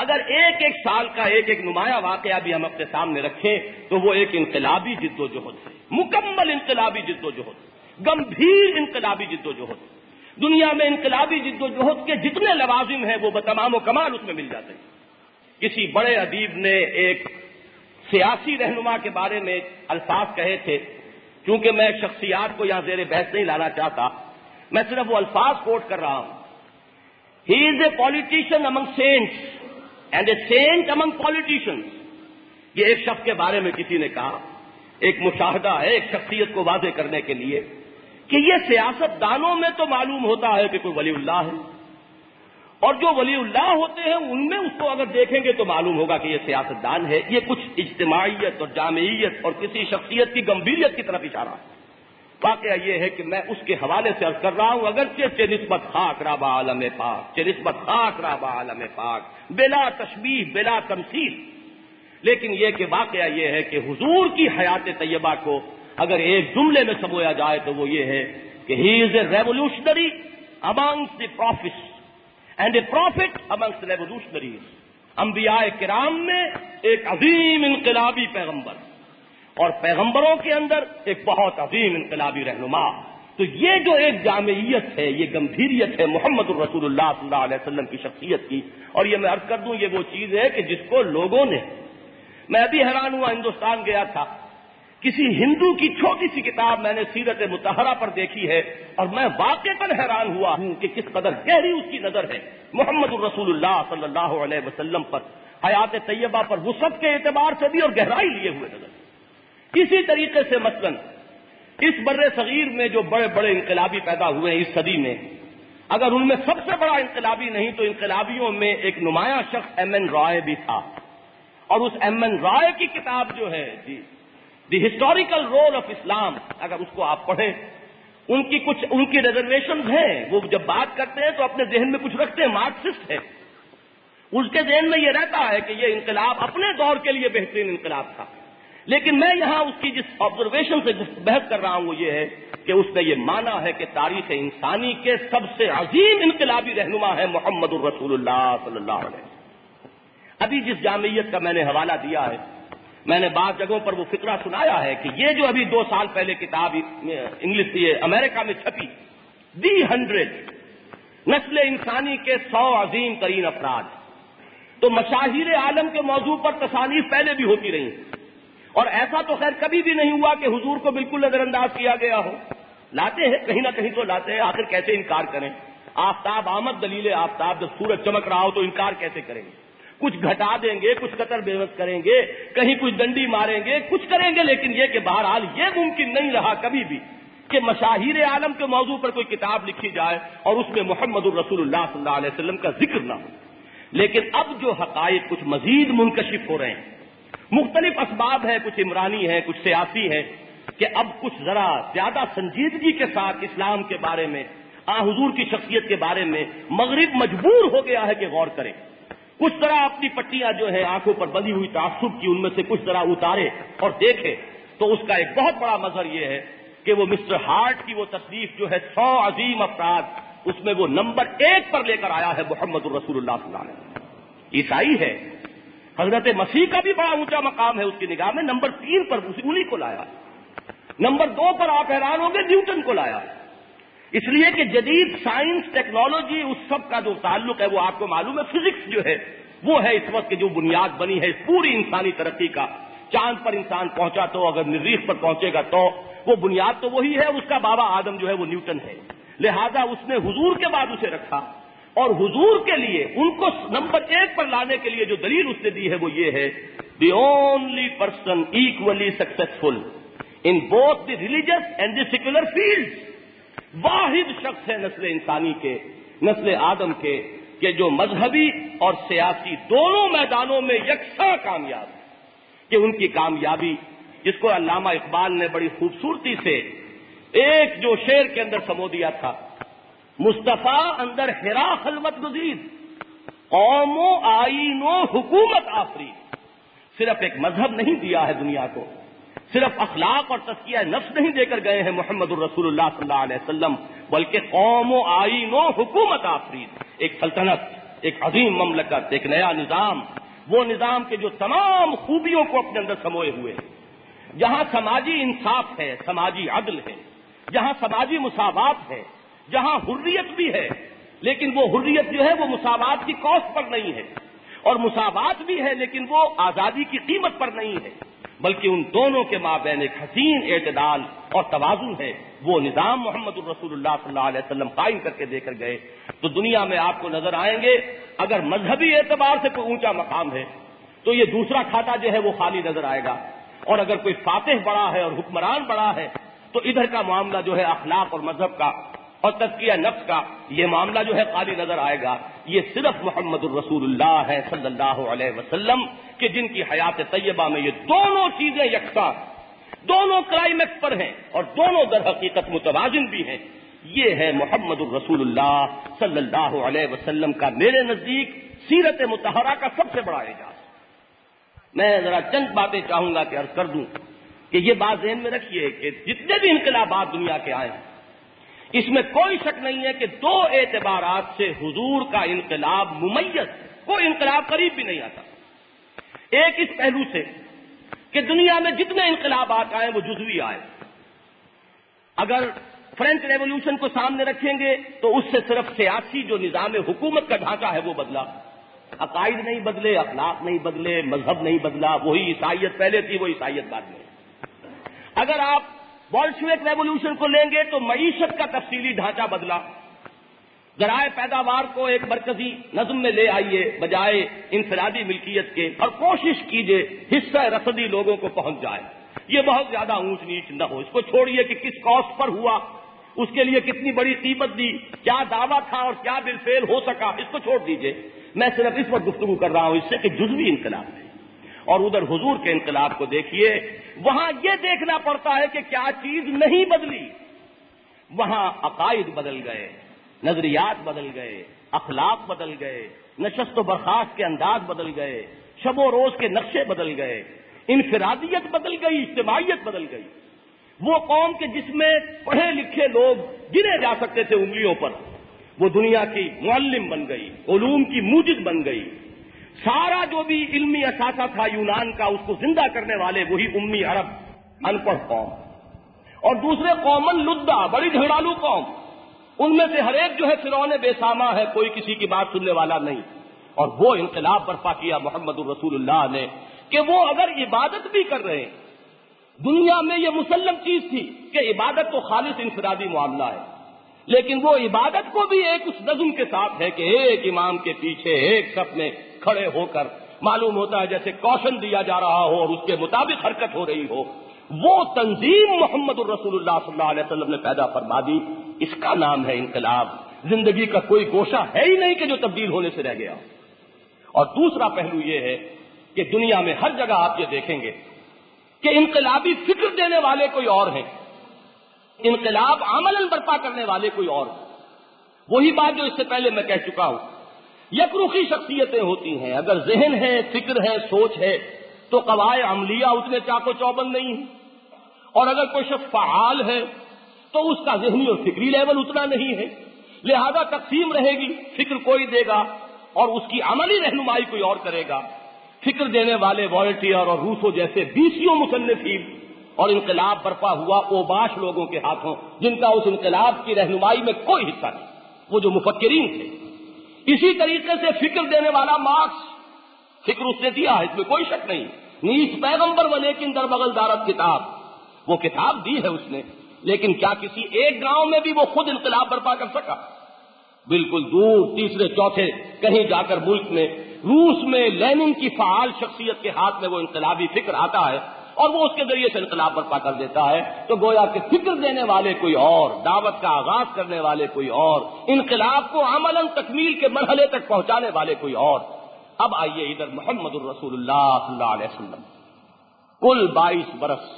اگر ایک ایک سال کا ایک ایک نمایاں واقعہ بھی ہم اپنے سامنے رکھیں تو وہ ایک انقلابی جد و جہد ہے، مکمل انقلابی جد و جہد، گمبھیر انقلابی جد و جہد۔ دنیا میں انقلابی جد و جہد کے جتنے لوازم ہیں وہ بتمام و کمال اس میں مل جاتے ہیں۔ کسی بڑے ادیب نے ایک سیاسی رہنما کے بارے میں الفاظ کہے تھے، کیونکہ میں شخصیات کو یہاں زیر بحث نہیں لانا چاہتا، میں صرف وہ الفاظ کوٹ کر رہا ہوں۔ He is a politician among saints and a saint among politicians۔ یہ ایک شخص کے بارے میں کسی نے کہا، ایک مشاہدہ ہے ایک شخصیت کو واضح کرنے کے لیے کہ یہ سیاست دانوں میں تو معلوم ہوتا ہے کہ کوئی ولی اللہ ہے، اور جو ولی اللہ ہوتے ہیں ان میں اس کو اگر دیکھیں گے تو معلوم ہوگا کہ یہ سیاست دان ہے۔ یہ کچھ اجتماعیت اور جامعیت اور کسی شخصیت کی گمبھیریت کی طرف اشارہ ہے۔ واقعہ یہ ہے کہ میں اس کے حوالے سے عرض کر رہا ہوں، اگرچہ نسبت خاک رابع عالم پاک، نسبت خاک رابع عالم پاک، بلا تشبیہ بلا تمثیل، لیکن یہ کہ واقعہ یہ ہے کہ حضور کی حیات طیبہ کو اگر ایک جملے میں سمویا جائے تو وہ یہ ہے کہ he is a revolutionary amongst the prophets and a prophet amongst revolutionaries. انبیاء کرام میں ایک عظیم انقلابی پیغمبر اور پیغمبروں کے اندر ایک بہت عظیم انقلابی رہنما۔ تو یہ جو ایک جامعیت ہے، یہ گمبھیریت ہے محمد الرسول اللہ صلی اللہ علیہ وسلم کی شخصیت کی. اور یہ میں عرض کر دوں، یہ وہ چیز ہے کہ جس کو لوگوں نے، میں ابھی حیران ہوا، ہندوستان گیا تھا، کسی ہندو کی چھوٹی سی کتاب میں نے سیرت مطہرہ پر دیکھی ہے، اور میں واقعتاً حیران ہوا ہوں کہ کس قدر گہری اس کی نظر ہے محمد الرسول اللہ صلی اللہ علیہ وسلم پر، حیات طیبہ پر، وسعت کے اعتبار سے بھی اور گہرائی لیے ہوئے نظر. اسی طریقے سے مثلاً اس بر صغیر میں جو بڑے بڑے انقلابی پیدا ہوئے ہیں اس صدی میں، اگر ان میں سب سے بڑا انقلابی نہیں تو انقلابیوں میں ایک نمایاں شخص ایم این رائے بھی تھا. اور اس ایم این رائے کی کتاب جو ہے دی ہسٹوریکل رول آف اسلام، اگر اس کو آپ پڑھیں، ان کی ریزرویشنز ہیں. وہ جب بات کرتے ہیں تو اپنے ذہن میں کچھ رکھتے ہیں، مارکسسٹ ہے. اس کے ذہن میں یہ رہتا ہے کہ یہ انقلاب اپنے دور کے لیے بہترین انقلاب تھا. لیکن میں یہاں اس کی جس آبزرویشن سے بحث کر رہا ہوں وہ یہ ہے کہ اس نے یہ مانا ہے کہ تاریخ انسانی کے سب سے عظیم انقلابی رہنما ہے محمد الرسول اللہ صلی اللہ علیہ وسلم. ابھی جس جامعیت کا میں نے حوالہ دیا ہے، میں نے بعض جگہوں پر وہ فقرہ سنایا ہے کہ یہ جو ابھی 2 سال پہلے کتاب انگلش امریکہ میں چھپی، دی 100 نسل انسانی کے 100 عظیم ترین افراد، تو مشاہیر عالم کے موضوع پر تصانیف پہلے بھی ہوتی رہی، اور ایسا تو خیر کبھی بھی نہیں ہوا کہ حضور کو بالکل نظر انداز کیا گیا ہو. لاتے ہیں کہیں نہ کہیں تو لاتے ہیں، آخر کیسے انکار کریں؟ آفتاب آمد دلیل آفتاب، جب سورج چمک رہا ہو تو انکار کیسے کریں گے؟ کچھ گھٹا دیں گے، کچھ قطر بےوس کریں گے، کہیں کچھ ڈنڈی ماریں گے، کچھ کریں گے، لیکن یہ کہ بہرحال یہ ممکن نہیں رہا کبھی بھی کہ مشاہیر عالم کے موضوع پر کوئی کتاب لکھی جائے اور اس میں محمد الرسول اللہ صلی اللہ علیہ وسلم کا ذکر نہ ہو. لیکن اب جو حقائق کچھ مزید منکشف ہو رہے ہیں، مختلف اسباب ہیں، کچھ عمرانی ہیں، کچھ سیاسی ہیں، کہ اب کچھ ذرا زیادہ سنجیدگی کے ساتھ اسلام کے بارے میں، حضور کی شخصیت کے بارے میں مغرب مجبور ہو گیا ہے کہ غور کرے. کچھ ذرا اپنی پٹیاں جو ہیں آنکھوں پر بندھی ہوئی تعصب کی، ان میں سے کچھ ذرا اتارے اور دیکھے. تو اس کا ایک بہت بڑا مظہر یہ ہے کہ وہ مسٹر ہارٹ کی وہ تصنیف جو ہے 100 عظیم افراد، اس میں وہ نمبر 1 پر لے کر آیا ہے محمد الرسول اللہ صلی اللہ علیہ وسلم. عیسائی ہے، حضرت مسیح کا بھی بڑا اونچا مقام ہے اس کی نگاہ میں، نمبر 3 پر انہی کو لایا. نمبر 2 پر آپ حیران ہوں گے، نیوٹن کو لایا. اس لیے کہ جدید سائنس، ٹیکنالوجی، اس سب کا جو تعلق ہے وہ آپ کو معلوم ہے، فزکس جو ہے وہ ہے اس وقت کی جو بنیاد بنی ہے اس پوری انسانی ترقی کا. چاند پر انسان پہنچا تو اگر مریخ پر پہنچے گا تو وہ بنیاد تو وہی ہے، اور اس کا بابا آدم جو ہے وہ نیوٹن ہے. لہذا اس نے حضور کے بعد اسے رکھا، اور حضور کے لیے ان کو نمبر 1 پر لانے کے لیے جو دلیل اس نے دی ہے وہ یہ ہے، the only person equally successful in both the religious and the secular field. واحد شخص ہے نسل انسانی کے، نسل آدم کے، کہ جو مذہبی اور سیاسی دونوں میدانوں میں یکساں کامیاب ہے. کہ ان کی کامیابی، جس کو علامہ اقبال نے بڑی خوبصورتی سے ایک جو شعر کے اندر سمو دیا تھا، مصطفیٰ اندر ہرا خلوت گزید، قوم و آئین و حکومت آفرید. صرف ایک مذہب نہیں دیا ہے دنیا کو، صرف اخلاق اور تزکیہ نفس نہیں دے کر گئے ہیں محمد الرسول اللہ صلی اللہ علیہ وسلم، بلکہ قوم و آئین و حکومت آفرید. ایک سلطنت، ایک عظیم مملکت، ایک نیا نظام، وہ نظام کے جو تمام خوبیوں کو اپنے اندر سموئے ہوئے ہیں، جہاں سماجی انصاف ہے، سماجی عدل ہے، جہاں سماجی مساوات ہے، جہاں حریت بھی ہے، لیکن وہ حریت جو ہے وہ مساوات کی کاسٹ پر نہیں ہے، اور مساوات بھی ہے لیکن وہ آزادی کی قیمت پر نہیں ہے، بلکہ ان دونوں کے مابین ایک حسین اعتدال اور توازن ہے. وہ نظام محمد الرسول اللہ صلی اللہ علیہ وسلم قائم کر کے دے کر گئے. تو دنیا میں آپ کو نظر آئیں گے، اگر مذہبی اعتبار سے کوئی اونچا مقام ہے تو یہ دوسرا کھاتا جو ہے وہ خالی نظر آئے گا، اور اگر کوئی فاتح بڑا ہے اور حکمران بڑا ہے تو ادھر کا معاملہ جو ہے اخلاق اور مذہب کا اور تزکیہ نفس کا، یہ معاملہ جو ہے خالی نظر آئے گا. یہ صرف محمد الرسول اللہ ہے صلی اللہ علیہ وسلم کہ جن کی حیات طیبہ میں یہ دونوں چیزیں یکساں، دونوں کلائمیکس پر ہیں اور دونوں در حقیقت متوازن بھی ہیں. یہ ہے محمد الرسول اللہ صلی اللہ علیہ وسلم کا میرے نزدیک سیرت مطہرہ کا سب سے بڑا اعجاز. میں ذرا چند باتیں چاہوں گا کہ عرض کر دوں کہ یہ بات ذہن میں رکھیے کہ جتنے بھی انقلابات دنیا کے آئے ہیں، اس میں کوئی شک نہیں ہے کہ 2 اعتبارات سے حضور کا انقلاب ممیز، کوئی انقلاب قریب بھی نہیں آتا. ایک اس پہلو سے کہ دنیا میں جتنے انقلابات آئے وہ جزوی آئے. اگر فرینچ ریولوشن کو سامنے رکھیں گے تو اس سے صرف سیاسی جو نظام حکومت کا ڈھانچہ ہے وہ بدلا، عقائد نہیں بدلے، اخلاق نہیں بدلے، مذہب نہیں بدلا، وہی عیسائیت پہلے تھی وہ عیسائیت بعد میں۔ اگر آپ بولشوک ریولوشن کو لیں گے تو معیشت کا تفصیلی ڈھانچہ بدلا، ذرائع پیداوار کو ایک مرکزی نظم میں لے آئیے بجائے انفرادی ملکیت کے، اور کوشش کیجئے حصہ رسدی لوگوں کو پہنچ جائے۔ یہ بہت زیادہ اونچ نیچ نہ ہو، اس کو چھوڑیے کہ کس کاسٹ پر ہوا، اس کے لیے کتنی بڑی قیمت دی، کیا دعویٰ تھا اور کیا بالفعل ہو سکا، اس کو چھوڑ دیجئے۔ میں صرف اس وقت گفتگو کر رہا ہوں اس سے کہ جزوی انقلاب ہے، اور ادھر حضور کے انقلاب کو دیکھیے، وہاں یہ دیکھنا پڑتا ہے کہ کیا چیز نہیں بدلی، وہاں عقائد بدل گئے، نظریات بدل گئے، اخلاق بدل گئے، نشست و برخاست کے انداز بدل گئے، شب و روز کے نقشے بدل گئے، انفرادیت بدل گئی، اجتماعیت بدل گئی۔ وہ قوم کے جس میں پڑھے لکھے لوگ گنے جا سکتے تھے انگلیوں پر، وہ دنیا کی معلم بن گئی، علوم کی موجد بن گئی۔ سارا جو بھی علمی اثاثہ تھا یونان کا، اس کو زندہ کرنے والے وہی امی عرب، ان پڑھ قوم، اور دوسرے قومن لدہ، بڑی جھگڑالو قوم، ان میں سے ہر ایک جو ہے فرعون بے ساما ہے، کوئی کسی کی بات سننے والا نہیں۔ اور وہ انقلاب برپا کیا محمد الرسول اللہ نے کہ وہ اگر عبادت بھی کر رہے ہیں، دنیا میں یہ مسلم چیز تھی کہ عبادت تو خالص انفرادی معاملہ ہے، لیکن وہ عبادت کو بھی ایک اس نظم کے ساتھ ہے کہ ایک امام کے پیچھے ایک صف میں کھڑے ہو کر معلوم ہوتا ہے جیسے کوشن دیا جا رہا ہو اور اس کے مطابق حرکت ہو رہی ہو۔ وہ تنظیم محمد الرسول اللہ صلی اللہ علیہ وسلم نے پیدا فرما دی، اس کا نام ہے انقلاب۔ زندگی کا کوئی گوشہ ہے ہی نہیں کہ جو تبدیل ہونے سے رہ گیا۔ اور دوسرا پہلو یہ ہے کہ دنیا میں ہر جگہ آپ یہ دیکھیں گے کہ انقلابی فکر دینے والے کوئی اور ہیں، انقلاب عملاً برپا کرنے والے کوئی اور ہیں۔ وہی بات جو اس سے پہلے میں کہہ چکا ہوں، یکرخی شخصیتیں ہوتی ہیں، اگر ذہن ہے، فکر ہے، سوچ ہے تو قواعد عملیہ اتنے چاق و چوبند نہیں ہیں، اور اگر کوئی شخص فعال ہے تو اس کا ذہنی اور فکری لیول اتنا نہیں ہے، لہذا تقسیم رہے گی، فکر کوئی دے گا اور اس کی عملی رہنمائی کوئی اور کرے گا۔ فکر دینے والے والنٹیئر اور روسو جیسے بیسیوں مصنفین، اور انقلاب برپا ہوا اوباش لوگوں کے ہاتھوں جن کا اس انقلاب کی رہنمائی میں کوئی حصہ نہیں، وہ جو مفکرین تھے۔ اسی طریقے سے فکر دینے والا مارکس، فکر اس نے دیا ہے، اس میں کوئی شک نہیں، نیز پیغمبر و لیکن در بغل دارت کتاب، وہ کتاب دی ہے اس نے، لیکن کیا کسی ایک گاؤں میں بھی وہ خود انقلاب برپا کر سکا؟ بالکل دور تیسرے چوتھے کہیں جا کر ملک میں، روس میں لینن کی فعال شخصیت کے ہاتھ میں وہ انقلابی فکر آتا ہے اور وہ اس کے ذریعے سے انقلاب برپا کر دیتا ہے، تو گویا کہ فکر دینے والے کوئی اور، دعوت کا آغاز کرنے والے کوئی اور، انقلاب کو عملاً تکمیل کے مرحلے تک پہنچانے والے کوئی اور۔ اب آئیے ادھر محمد الرسول اللہ صلی اللہ علیہ وسلم کل 22 برس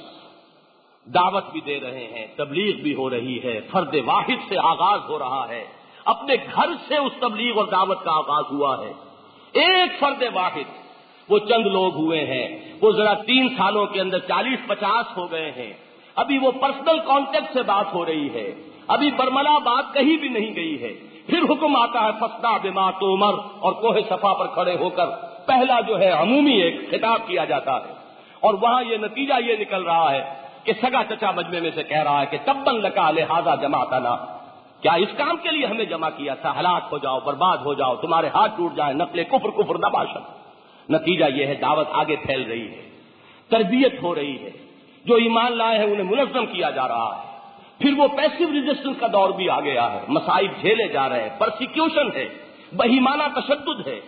دعوت بھی دے رہے ہیں، تبلیغ بھی ہو رہی ہے، فرد واحد سے آغاز ہو رہا ہے، اپنے گھر سے اس تبلیغ اور دعوت کا آغاز ہوا ہے۔ ایک فرد واحد، وہ چند لوگ ہوئے ہیں، وہ ذرا 3 سالوں کے اندر 40-50 ہو گئے ہیں، ابھی وہ پرسنل کانٹیکٹ سے بات ہو رہی ہے، ابھی برملا بات کہیں بھی نہیں گئی ہے۔ پھر حکم آتا ہے فاصدع بما تؤمر، اور کوہ صفا پر کھڑے ہو کر پہلا جو ہے عمومی ایک خطاب کیا جاتا ہے، اور وہاں یہ نتیجہ یہ نکل رہا ہے کہ سگا چچا مجمع میں سے کہہ رہا ہے کہ تبا لکا لہذا جمعتنا، کیا اس کام کے لیے ہمیں جمع کیا تھا؟ ہلاک ہو جاؤ، برباد ہو جاؤ، تمہارے ہاتھ ٹوٹ جائیں، نقل کفر نباشت۔ نتیجہ یہ ہے دعوت آگے پھیل رہی ہے، تربیت ہو رہی ہے، جو ایمان لائے ہیں انہیں منظم کیا جا رہا ہے۔ پھر وہ پیسو ریزسٹنس کا دور بھی آ گیا ہے، مسائل جھیلے جا رہے ہیں، پرسیکیوشن ہے، بہیمانہ تشدد ہے،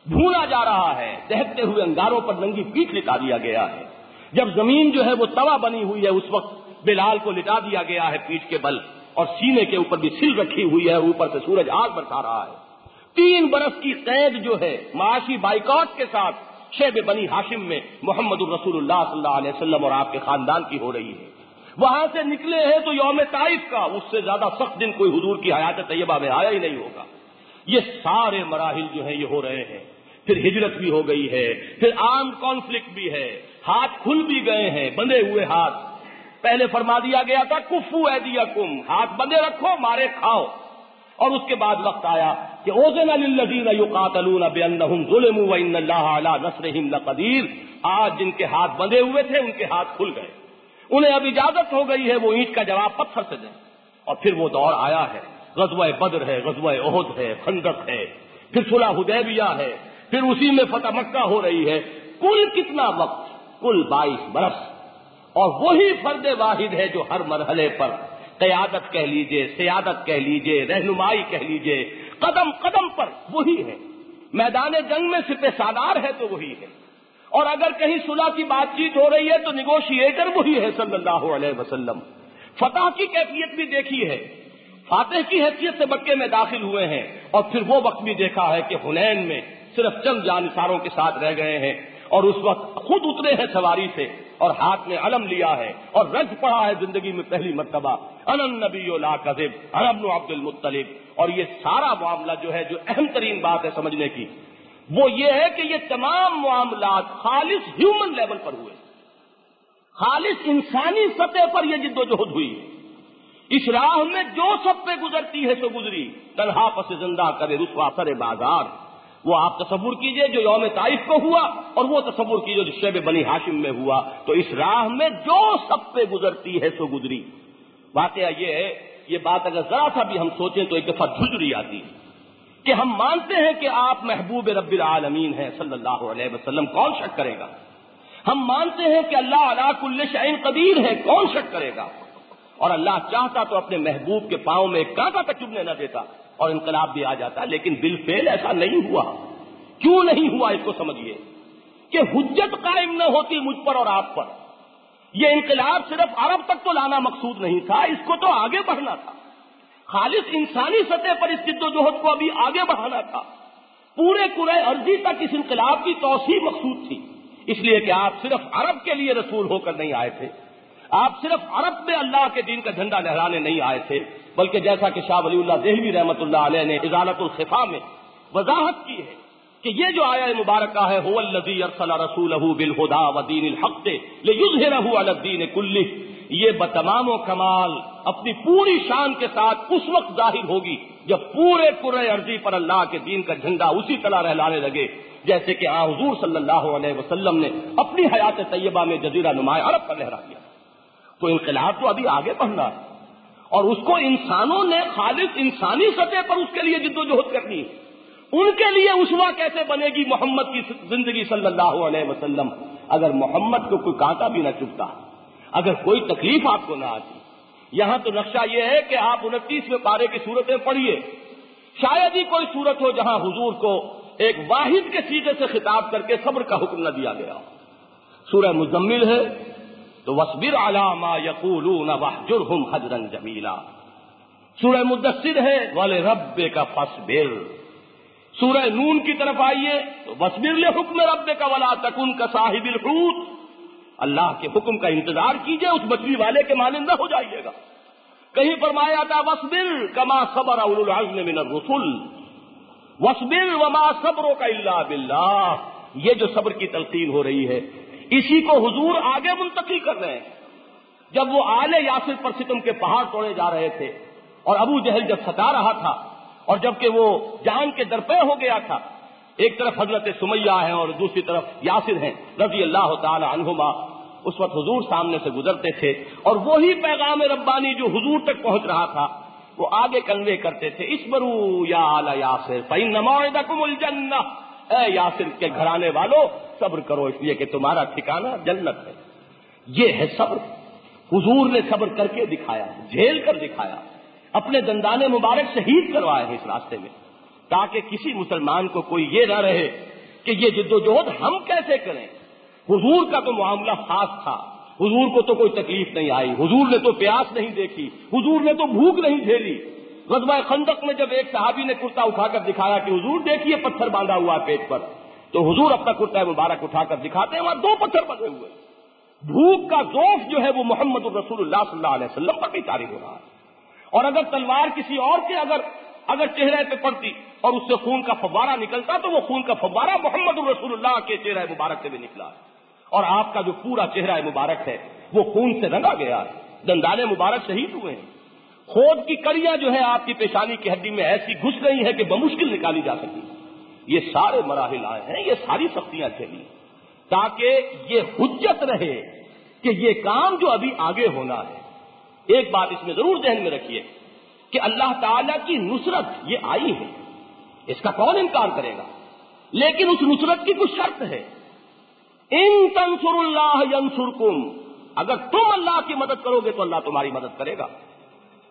ڈھونڈا جا رہا ہے، دہتے ہوئے انگاروں پر ننگی پیٹھ لٹا دیا گیا ہے۔ جب زمین جو ہے وہ توا بنی ہوئی ہے، اس وقت بلال کو لٹا دیا گیا ہے پیٹھ کے بل، اور سینے کے اوپر بھی سل رکھی ہوئی ہے، اوپر سے سورج آگ برسا رہا ہے۔ 3 برس کی قید جو ہے معاشی بائیکاٹ کے ساتھ شیب بنی ہاشم میں محمد الرسول اللہ صلی اللہ علیہ وسلم اور آپ کے خاندان کی ہو رہی ہے۔ وہاں سے نکلے ہیں تو یوم طائف کا اس سے زیادہ سخت دن کوئی حضور کی حیات طیبہ میں آیا ہی نہیں ہوگا۔ یہ سارے مراحل جو ہیں یہ ہو رہے ہیں، پھر ہجرت بھی ہو گئی ہے، پھر عام کانفلکٹ بھی ہے، ہاتھ کھل بھی گئے ہیں، بندھے ہوئے ہاتھ۔ پہلے فرما دیا گیا تھا کفو ایدیکم، ہاتھ بندے رکھو، مارے کھاؤ، اور اس کے بعد وقت آیا کہ اوذن للذین یقاتلون بانہم ظلموا وان اللہ علی نصرہم لقدیر۔ آج جن کے ہاتھ بندھے ہوئے تھے ان کے ہاتھ کھل گئے، انہیں اب اجازت ہو گئی ہے وہ اینٹ کا جواب پتھر سے دیں، اور پھر وہ دور آیا ہے، غزوہ بدر ہے، غزوہ احد ہے، خندق ہے، پھر صلح حدیبیہ ہے، پھر اسی میں فتح مکہ ہو رہی ہے. کل کتنا وقت؟ کل 22 برس. اور وہی فرد واحد ہے جو ہر مرحلے پر قیادت کہہ لیجئے، سیادت کہہ لیجئے، رہنمائی کہہ لیجئے، قدم قدم پر وہی ہے. میدان جنگ میں سپہ سالار ہے تو وہی ہے، اور اگر کہیں صلح کی بات چیت ہو رہی ہے تو نیگوشیٹر وہی ہے صلی اللہ علیہ وسلم. فتح کی کیفیت بھی دیکھی ہے، فاتح کی حیثیت سے مکے میں داخل ہوئے ہیں، اور پھر وہ وقت بھی دیکھا ہے کہ حنین میں صرف چند جانثاروں کے ساتھ رہ گئے ہیں، اور اس وقت خود اترے ہیں سواری سے اور ہاتھ میں علم لیا ہے اور رج پڑا ہے زندگی میں پہلی مرتبہ، انا النبی لا کذب انا ابن عبد المطلب. اور یہ سارا معاملہ جو ہے، جو اہم ترین بات ہے سمجھنے کی، وہ یہ ہے کہ یہ تمام معاملات خالص ہیومن لیول پر ہوئے، خالص انسانی سطح پر یہ جد و جہد ہوئی. اس راہ میں جو سب پہ گزرتی ہے سو گزری، تنہا پس زندہ کرے رسوا سر بازار. وہ آپ تصور کیجئے جو یوم طائف کو ہوا، اور وہ تصور کیجئے جو شیب بنی ہاشم میں ہوا. تو اس راہ میں جو سب پہ گزرتی ہے سو گزری. واقعہ یہ ہے، یہ بات اگر ذرا سا بھی ہم سوچیں تو ایک دفعہ جھجری آتی ہے کہ ہم مانتے ہیں کہ آپ محبوب رب العالمین ہیں صلی اللہ علیہ وسلم، کون شک کرے گا؟ ہم مانتے ہیں کہ اللہ علی کل شیء قدیر ہے، کون شک کرے گا؟ اور اللہ چاہتا تو اپنے محبوب کے پاؤں میں ایک کانٹا تک چبھنے نہ دیتا اور انقلاب بھی آ جاتا، لیکن بالفعل ایسا نہیں ہوا. کیوں نہیں ہوا اس کو سمجھیے کہ حجت قائم نہ ہوتی مجھ پر اور آپ پر. یہ انقلاب صرف عرب تک تو لانا مقصود نہیں تھا، اس کو تو آگے بڑھنا تھا. خالص انسانی سطح پر اس جد و جہد کو ابھی آگے بڑھانا تھا. پورے کرۂ ارضی تک اس انقلاب کی توسیع مقصود تھی، اس لیے کہ آپ صرف عرب کے لیے رسول ہو کر نہیں آئے تھے، آپ صرف عرب میں اللہ کے دین کا جھنڈا لہرانے نہیں آئے تھے، بلکہ جیسا کہ شاہ ولی اللہ دہلوی رحمۃ اللہ علیہ نے ازالۃ الخفا میں وضاحت کی ہے کہ یہ جو آیہ مبارکہ ہے هو الذی ارسل رسولہ بالہدی ودین الحق لیظہرہ علی الدین کلہ، یہ بتمام و کمال اپنی پوری شان کے ساتھ اس وقت ظاہر ہوگی جب پورے کرۂ ارضی پر اللہ کے دین کا جھنڈا اسی طرح لہرانے لگے جیسے کہ حضور صلی اللہ علیہ وسلم نے اپنی حیات طیبہ میں جزیرہ نماء عرب پر لہرا دیا. تو انقلاب تو ابھی آگے بڑھنا ہے، اور اس کو انسانوں نے خالص انسانی سطح پر اس کے لیے جد و جہد کرنی ہے. ان کے لیے اسوہ کیسے بنے گی محمد کی زندگی صلی اللہ علیہ وسلم اگر محمد کو کوئی کانٹا بھی نہ چبھتا، اگر کوئی تکلیف آپ کو نہ آتی. یہاں تو نقشہ یہ ہے کہ آپ 29ویں پارے کی صورتیں پڑھیے، شاید ہی کوئی صورت ہو جہاں حضور کو ایک واحد کے سیغے سے خطاب کر کے صبر کا حکم نہ دیا گیا. سورہ مزمل ہے تو وَاصْبِرْ عَلَىٰ مَا يَقُولُونَ وَاهْجُرْهُمْ هَجْرًا جَمِيلًا. سورہ مدثر ہے وَلِرَبِّكَ فَاصْبِرْ. سورہ نون کی طرف آئیے تو وَاصْبِرْ لِحُکْمِ رَبِّكَ وَلَا تَكُنْ كَصَاحِبِ الْحُوتِ. اللہ کے حکم کا انتظار کیجئے، اس مچھلی والے کے مانند نہ ہو جائیے گا. کہیں فرمایا تھا وَاصْبِرْ كَمَا صَبَرَ أُولُو الْعَزْمِ مِنَ الرُّسُلِ وَاصْبِرْ وَمَا صَبْرُكَ إِلَّا بِاللَّهِ. یہ جو صبر کی تلقین ہو رہی ہے اسی کو حضور آگے منتقل کر رہے ہیں. جب وہ آل یاسر پر ستم کے پہاڑ توڑے جا رہے تھے اور ابو جہل جب ستا رہا تھا اور جبکہ وہ جان کے درپے ہو گیا تھا، ایک طرف حضرت سمیہ ہیں اور دوسری طرف یاسر ہیں رضی اللہ تعالی عنہما، اس وقت حضور سامنے سے گزرتے تھے اور وہی پیغام ربانی جو حضور تک پہنچ رہا تھا وہ آگے کنوے کرتے تھے. اصبروا یا آل یاسر فإن موعدکم الجنہ. اے یاسر کے گھرانے والو صبر کرو، اس لیے کہ تمہارا ٹھکانہ جنت ہے. یہ ہے صبر. حضور نے صبر کر کے دکھایا، جھیل کر دکھایا، اپنے دندان مبارک شہید کروائے ہیں اس راستے میں، تاکہ کسی مسلمان کو کوئی یہ نہ رہے کہ یہ جد و جہد ہم کیسے کریں. حضور کا تو معاملہ خاص تھا، حضور کو تو کوئی تکلیف نہیں آئی، حضور نے تو پیاس نہیں دیکھی، حضور نے تو بھوک نہیں جھیلی. غزوہ خندق میں جب ایک صحابی نے کرتا اٹھا کر دکھایا کہ حضور دیکھیے پتھر باندھا ہوا پیٹ پر، تو حضور اپنا کرتا مبارک اٹھا کر دکھاتے ہیں وہاں 2 پتھر بندھے ہوئے. بھوک کا ذوق جو ہے وہ محمد الرسول اللہ صلی اللہ علیہ وسلم پر بھی طاری ہو رہا ہے. اور اگر تلوار کسی اور کے اگر چہرے پہ پڑتی اور اس سے خون کا فوارہ نکلتا تو وہ خون کا فوارہ محمد الرسول اللہ کے چہرہ مبارک سے بھی نکلا ہے. اور آپ کا جو پورا چہرہ مبارک ہے وہ خون سے رنگا گیا ہے، دندان مبارک شہید ہوئے ہیں. خود کی کڑیاں جو ہے آپ کی پیشانی کی ہڈی میں ایسی گھس گئی ہے کہ بمشکل نکالی جا سکی. یہ سارے مراحل آئے ہیں، یہ ساری سختیاں جھیلی تاکہ یہ حجت رہے کہ یہ کام جو ابھی آگے ہونا ہے ایک بات اس میں ضرور ذہن میں رکھیے کہ اللہ تعالیٰ کی نصرت یہ آئی ہے، اس کا کون انکار کرے گا، لیکن اس نصرت کی کچھ شرط ہے۔ ان تنصروا اللہ ینصرکم، اگر تم اللہ کی مدد کرو گے تو اللہ تمہاری مدد کرے گا۔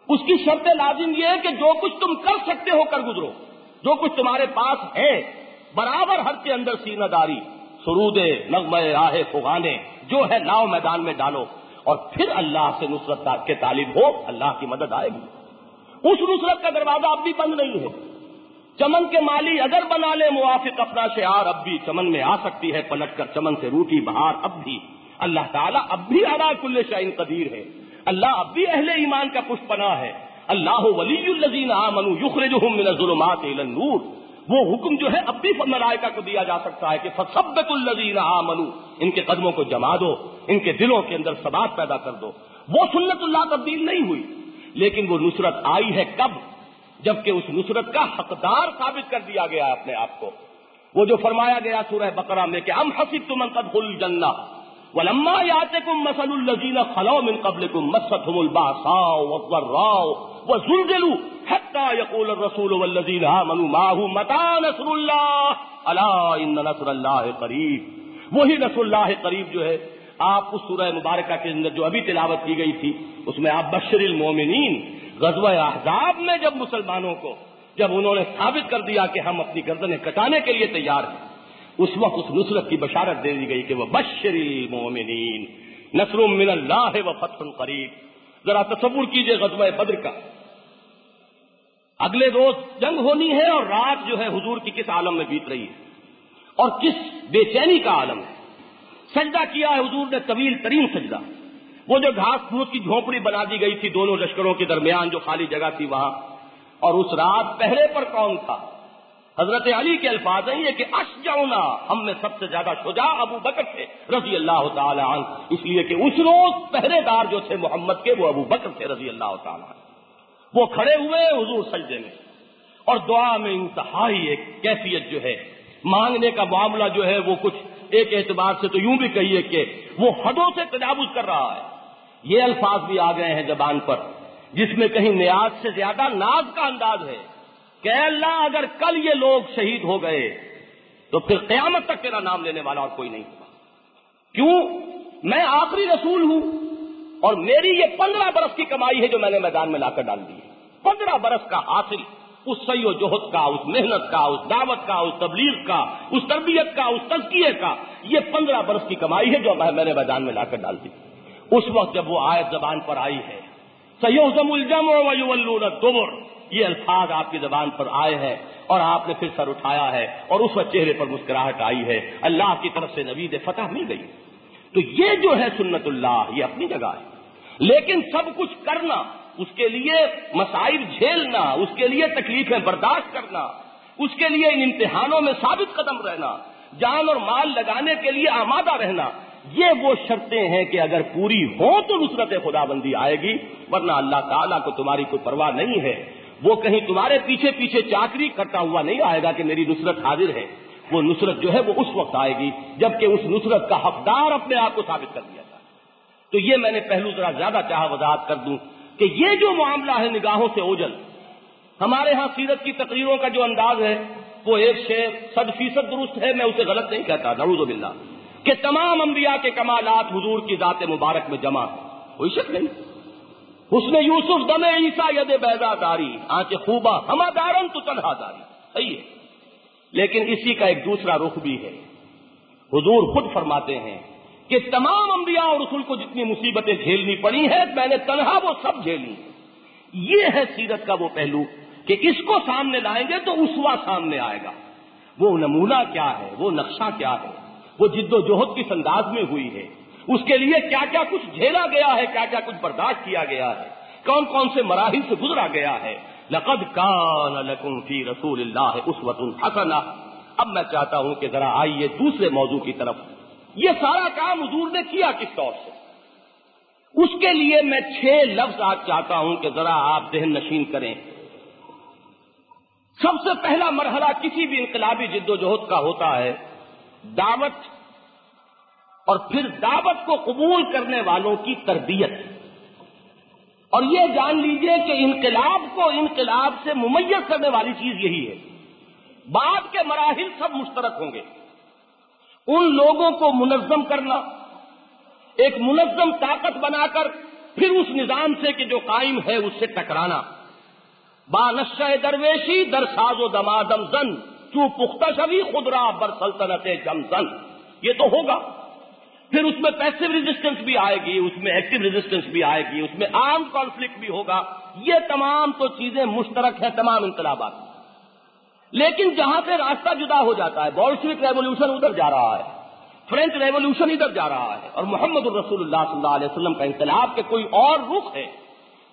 اس کی شرط لازم یہ ہے کہ جو کچھ تم کر سکتے ہو کر گزرو، جو کچھ تمہارے پاس ہے برابر ہر کے اندر سینہ داری، سرود نغمہ راہ فغانے جو ہے لاؤ میدان میں ڈالو، اور پھر اللہ سے نصرت کے طالب ہو، اللہ کی مدد آئے گی۔ اس نصرت کا دروازہ اب بھی بند نہیں ہے۔ چمن کے مالی اگر بنا لے موافق اپنا شعار، اب بھی چمن میں آ سکتی ہے پلٹ کر چمن سے روٹی بہار۔ اب بھی اللہ تعالیٰ اب بھی علی کل شیء قدیر ہے، اللہ اب بھی اہل ایمان کا پشت پناہ ہے۔ اللہ ولی الذین آمنوا یخرجہم من الظلمات الی النور، وہ حکم جو ہے اب بھی ملائکہ کو دیا جا سکتا ہے کہ فثبتوا الذین آمنوا، ان کے قدموں کو جما دو، ان کے دلوں کے اندر ثبات پیدا کر دو۔ وہ سنت اللہ تبدیل نہیں ہوئی، لیکن وہ نصرت آئی ہے کب؟ جبکہ اس نصرت کا حقدار ثابت کر دیا گیا اپنے آپ کو۔ وہ جو فرمایا گیا سورہ بقرہ میں کہ ام حسبتم ان تدخلوا الجنہ ولما یاتکم مثل الذین خلوا من قبلکم مستهم البأساء والضراء وزلزلوا حتى يقول الرسول والذین آمنوا معه متى نصر اللہ الا ان نصر اللہ قریب۔ وہی نصر اللہ قریب جو ہے آپ اس سورہ مبارکہ کے اندر جو ابھی تلاوت کی گئی تھی اس میں آپ بشر المومنین، غزوہ احزاب میں جب مسلمانوں کو جب انہوں نے ثابت کر دیا کہ ہم اپنی گردنیں کٹانے کے لیے تیار ہیں، اس وقت اس نصرت کی بشارت دے دی گئی کہ وہ بشر المومنین نصر من اللہ و فتح قریب۔ ذرا تصور کیجئے غزوہ بدر کا، اگلے روز جنگ ہونی ہے اور رات جو ہے حضور کی کس عالم میں بیت رہی ہے اور کس بے چینی کا عالم ہے۔ سجدہ کیا ہے حضور نے، طویل ترین سجدہ، وہ جو گھاس پھوس کی جھونپڑی بنا دی گئی تھی دونوں لشکروں کے درمیان جو خالی جگہ تھی وہاں، اور اس رات پہرے پر کون تھا؟ حضرت علی کے الفاظ ہیں یہ کہ اشجعنا، ہم میں سب سے زیادہ شجاع ابو بکر تھے رضی اللہ تعالی عنہ، اس لیے کہ اس روز پہرے دار جو تھے محمد کے وہ ابو بکر تھے رضی اللہ تعالی عنہ۔ وہ کھڑے ہوئے حضور سجدے میں اور دعا میں انتہائی ایک کیفیت جو ہے مانگنے کا معاملہ جو ہے وہ کچھ ایک اعتبار سے تو یوں بھی کہیے کہ وہ حدوں سے تجاوز کر رہا ہے۔ یہ الفاظ بھی آ گئے ہیں زبان پر جس میں کہیں نیاز سے زیادہ ناز کا انداز ہے کہ اے اللہ اگر کل یہ لوگ شہید ہو گئے تو پھر قیامت تک تیرا نام لینے والا اور کوئی نہیں ہوگا۔ کیوں؟ میں آخری رسول ہوں اور میری یہ 15 برس کی کمائی ہے جو میں نے میدان میں لا کر ڈال دی ہے، 15 برس کا حاصل، اس سعی و جہد کا، اس محنت کا، اس دعوت کا، اس تبلیغ کا، اس تربیت کا، اس تزکیے کا، یہ 15 برس کی کمائی ہے جو میں نے میدان میں لا کر ڈال دی۔ اس وقت جب وہ آیت زبان پر آئی ہے سَيُهْزَمُ الْجَمْعُ وَيُوَلُّونَ الدُّبُرَ، یہ الفاظ آپ کی زبان پر آئے ہیں اور آپ نے پھر سر اٹھایا ہے اور اس وقت چہرے پر مسکراہٹ آئی ہے، اللہ کی طرف سے نوید فتح مل گئی۔ تو یہ جو ہے سنت اللہ یہ اپنی جگہ ہے، لیکن سب کچھ کرنا، اس کے لیے مصائب جھیلنا، اس کے لیے تکلیفیں برداشت کرنا، اس کے لیے ان امتحانوں میں ثابت قدم رہنا، جان اور مال لگانے کے لیے آمادہ رہنا، یہ وہ شرطیں ہیں کہ اگر پوری ہوں تو نصرت خدا بندی آئے گی، ورنہ اللہ تعالیٰ کو تمہاری کوئی پرواہ نہیں ہے، وہ کہیں تمہارے پیچھے پیچھے چاکری کرتا ہوا نہیں آئے گا کہ میری نصرت حاضر ہے۔ وہ نصرت جو ہے وہ اس وقت آئے گی جبکہ اس نصرت کا حقدار اپنے آپ کو ثابت کر دیا جائے۔ تو یہ میں نے پہلو ذرا زیادہ چاہا وضاحت کر دوں کہ یہ جو معاملہ ہے نگاہوں سے اوجھل، ہمارے ہاں سیرت کی تقریروں کا جو انداز ہے وہ ایک شے 100% درست ہے، میں اسے غلط نہیں کہتا، نعوذ باللہ، کہ تمام انبیاء کے کمالات حضور کی ذات مبارک میں جمع، کوئی شک نہیں۔ حسن یوسف دم عیسیٰ ید بیضا داری، آنچ خوبہ ہما دارن تو تنہا داری، صحیح ہے، لیکن اسی کا ایک دوسرا رخ بھی ہے۔ حضور خود فرماتے ہیں کہ تمام انبیاء اور رسول کو جتنی مصیبتیں جھیلنی پڑی ہیں میں نے تنہا وہ سب جھیلی۔ یہ ہے سیرت کا وہ پہلو کہ اس کو سامنے لائیں گے تو اسوہ سامنے آئے گا، وہ نمونہ کیا ہے، وہ نقشہ کیا ہے، وہ جد و جہد کس انداز میں ہوئی ہے، اس کے لیے کیا کیا کچھ جھیلا گیا ہے، کیا کیا کچھ برداشت کیا گیا ہے، کون کون سے مراحل سے گزرا گیا ہے۔ لقد کان لکم فی رسول اللہ اسوۃ حسنہ۔ اب میں چاہتا ہوں کہ ذرا آئیے دوسرے موضوع کی طرف۔ یہ سارا کام حضور نے کیا کس طور سے، اس کے لیے میں 6 لفظ آج چاہتا ہوں کہ ذرا آپ ذہن نشین کریں۔ سب سے پہلا مرحلہ کسی بھی انقلابی جد و جہد کا ہوتا ہے دعوت، اور پھر دعوت کو قبول کرنے والوں کی تربیت۔ اور یہ جان لیجئے کہ انقلاب کو انقلاب سے ممیز کرنے والی چیز یہی ہے. بعد کے مراحل سب مشترک ہوں گے. ان لوگوں کو منظم کرنا، ایک منظم طاقت بنا کر پھر اس نظام سے کہ جو قائم ہے اس سے ٹکرانا. بانشہ درویشی در ساز و دمادم زن چوں پختہ شوی خود را بر سلطنت جم زن. یہ تو ہوگا. پھر اس میں پیسو ریزسٹنس بھی آئے گی، اس میں ایکٹیو ریزسٹنس بھی آئے گی، اس میں آرم کانفلکٹ بھی ہوگا. یہ تمام تو چیزیں مشترک ہیں تمام انقلابات. لیکن جہاں سے راستہ جدا ہو جاتا ہے، بولشوک ریولوشن ادھر جا رہا ہے، فرینچ ریولوشن ادھر جا رہا ہے، اور محمد الرسول اللہ صلی اللہ علیہ وسلم کا انقلاب کے کوئی اور رخ ہے.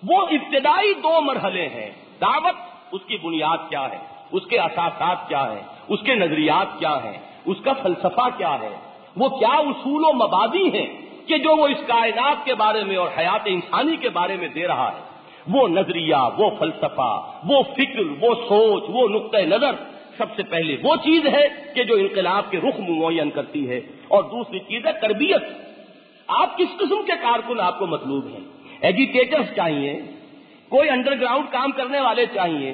وہ ابتدائی 2 مرحلے ہیں. دعوت، اس کی بنیاد کیا ہے، اس کے اساسات کیا ہیں، اس کے نظریات کیا ہیں، اس کا فلسفہ کیا ہے، وہ کیا اصول و مبادی ہیں کہ جو وہ اس کائنات کے بارے میں اور حیات انسانی کے بارے میں دے رہا ہے. وہ نظریہ، وہ فلسفہ، وہ فکر، وہ سوچ، وہ نقطہ نظر سب سے پہلے وہ چیز ہے کہ جو انقلاب کے رخ معین کرتی ہے. اور دوسری چیز ہے تربیت. آپ کس قسم کے کارکن آپ کو مطلوب ہیں؟ ایجیٹیٹرز چاہیے، کوئی انڈر گراؤنڈ کام کرنے والے چاہیے.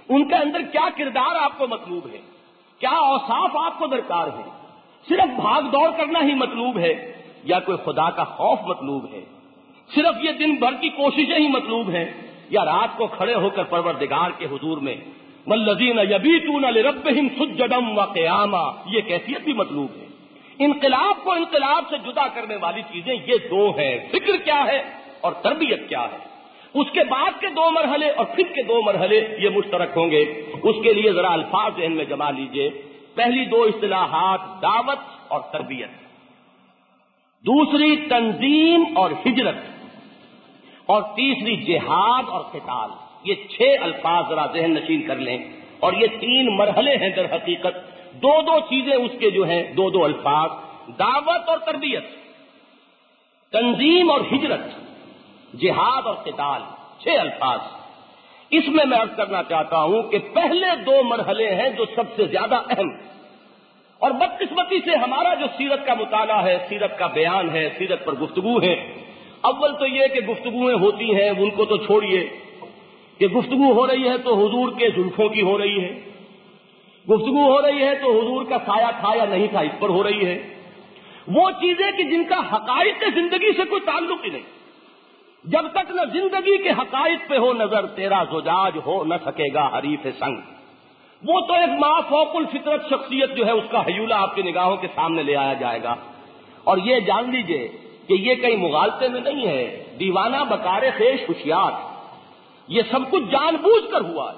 ان کے اندر کیا کردار آپ کو مطلوب ہے، کیا اوصاف آپ کو درکار ہے؟ صرف بھاگ دوڑ کرنا ہی مطلوب ہے یا کوئی خدا کا خوف مطلوب ہے؟ صرف یہ دن بھر کی کوششیں ہی مطلوب ہیں یا رات کو کھڑے ہو کر پروردگار کے حضور میں والذین یبیتون لربہم سجدا وقیاما، یہ کیفیت بھی مطلوب ہے. انقلاب کو انقلاب سے جدا کرنے والی چیزیں یہ 2 ہیں. فکر کیا ہے اور تربیت کیا ہے. اس کے بعد کے 2 مرحلے اور پھر کے 2 مرحلے یہ مشترک ہوں گے. اس کے لیے ذرا الفاظ ذہن میں جما لیجئے. پہلی 2 اصطلاحات دعوت اور تربیت، دوسری تنظیم اور ہجرت، اور تیسری جہاد اور قتال. یہ 6 الفاظ ذرا ذہن نشین کر لیں. اور یہ 3 مرحلے ہیں در حقیقت. 2 چیزیں اس کے جو ہیں 2 الفاظ، دعوت اور تربیت، تنظیم اور ہجرت، جہاد اور قتال. 6 الفاظ. اس میں عرض کرنا چاہتا ہوں کہ پہلے 2 مرحلے ہیں جو سب سے زیادہ اہم. اور بدقسمتی سے ہمارا جو سیرت کا مطالعہ ہے، سیرت کا بیان ہے، سیرت پر گفتگو ہے، اول تو یہ کہ گفتگویں ہوتی ہیں ان کو تو چھوڑیے کہ گفتگو ہو رہی ہے تو حضور کے زلفوں کی ہو رہی ہے، گفتگو ہو رہی ہے تو حضور کا سایہ تھا یا نہیں تھا اس پر ہو رہی ہے. وہ چیزیں کہ جن کا حقائق زندگی سے کوئی تعلق ہی نہیں. جب تک نہ زندگی کے حقائق پہ ہو نظر، تیرا زجاج ہو نہ سکے گا حریف سنگ. وہ تو ایک ما فوق الفطرت شخصیت جو ہے اس کا حیولہ آپ کی نگاہوں کے سامنے لے آیا جائے گا. اور یہ جان لیجئے کہ یہ کہیں مغالطے میں نہیں ہے. دیوانہ بکار خیش ہوشیار، یہ سب کچھ جان بوجھ کر ہوا ہے.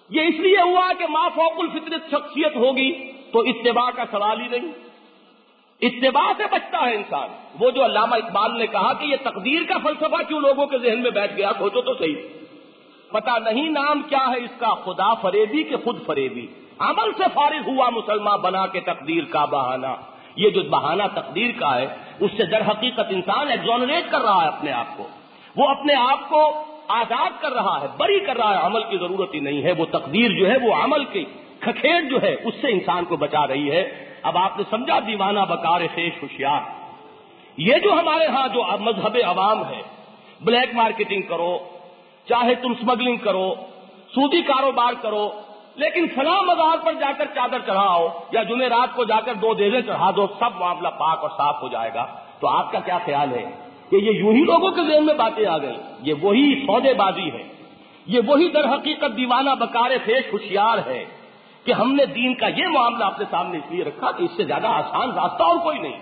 یہ اس لیے ہوا کہ ما فوق الفطرت شخصیت ہوگی تو اتباع کا سوال ہی نہیں. اتباع سے بچتا ہے انسان. وہ جو علامہ اقبال نے کہا کہ یہ تقدیر کا فلسفہ کیوں لوگوں کے ذہن میں بیٹھ گیا، سوچو تو صحیح. پتہ نہیں نام کیا ہے اس کا، خدا فریبی کہ خود فریبی. عمل سے فارغ ہوا مسلمان بنا کے تقدیر کا بہانہ. یہ جو بہانہ تقدیر کا ہے اس سے در حقیقت انسان ایگزونریٹ کر رہا ہے اپنے آپ کو. وہ اپنے آپ کو آزاد کر رہا ہے، بری کر رہا ہے. عمل کی ضرورت ہی نہیں ہے. وہ تقدیر جو ہے وہ عمل کی کھکھیڑ جو ہے اس سے انسان کو بچا رہی ہے. اب آپ نے سمجھا دیوانہ بکار خیش ہوشیار. یہ جو ہمارے ہاں جو مذہب عوام ہے، بلیک مارکیٹنگ کرو، چاہے تم سمگلنگ کرو، سودی کاروبار کرو، لیکن فلاں مزار پر جا کر چادر چڑھاؤ یا جمعرات کو جا کر 2 دیگیں چڑھا دو، سب معاملہ پاک اور صاف ہو جائے گا. تو آپ کا کیا خیال ہے کہ یہ یوں ہی لوگوں کے ذہن میں باتیں آ گئی؟ یہ وہی سودے بازی ہے، یہ وہی در حقیقت دیوانہ بکار خیش ہوشیار ہے کہ ہم نے دین کا یہ معاملہ اپنے سامنے اس لیے رکھا کہ اس سے زیادہ آسان راستہ اور کوئی نہیں.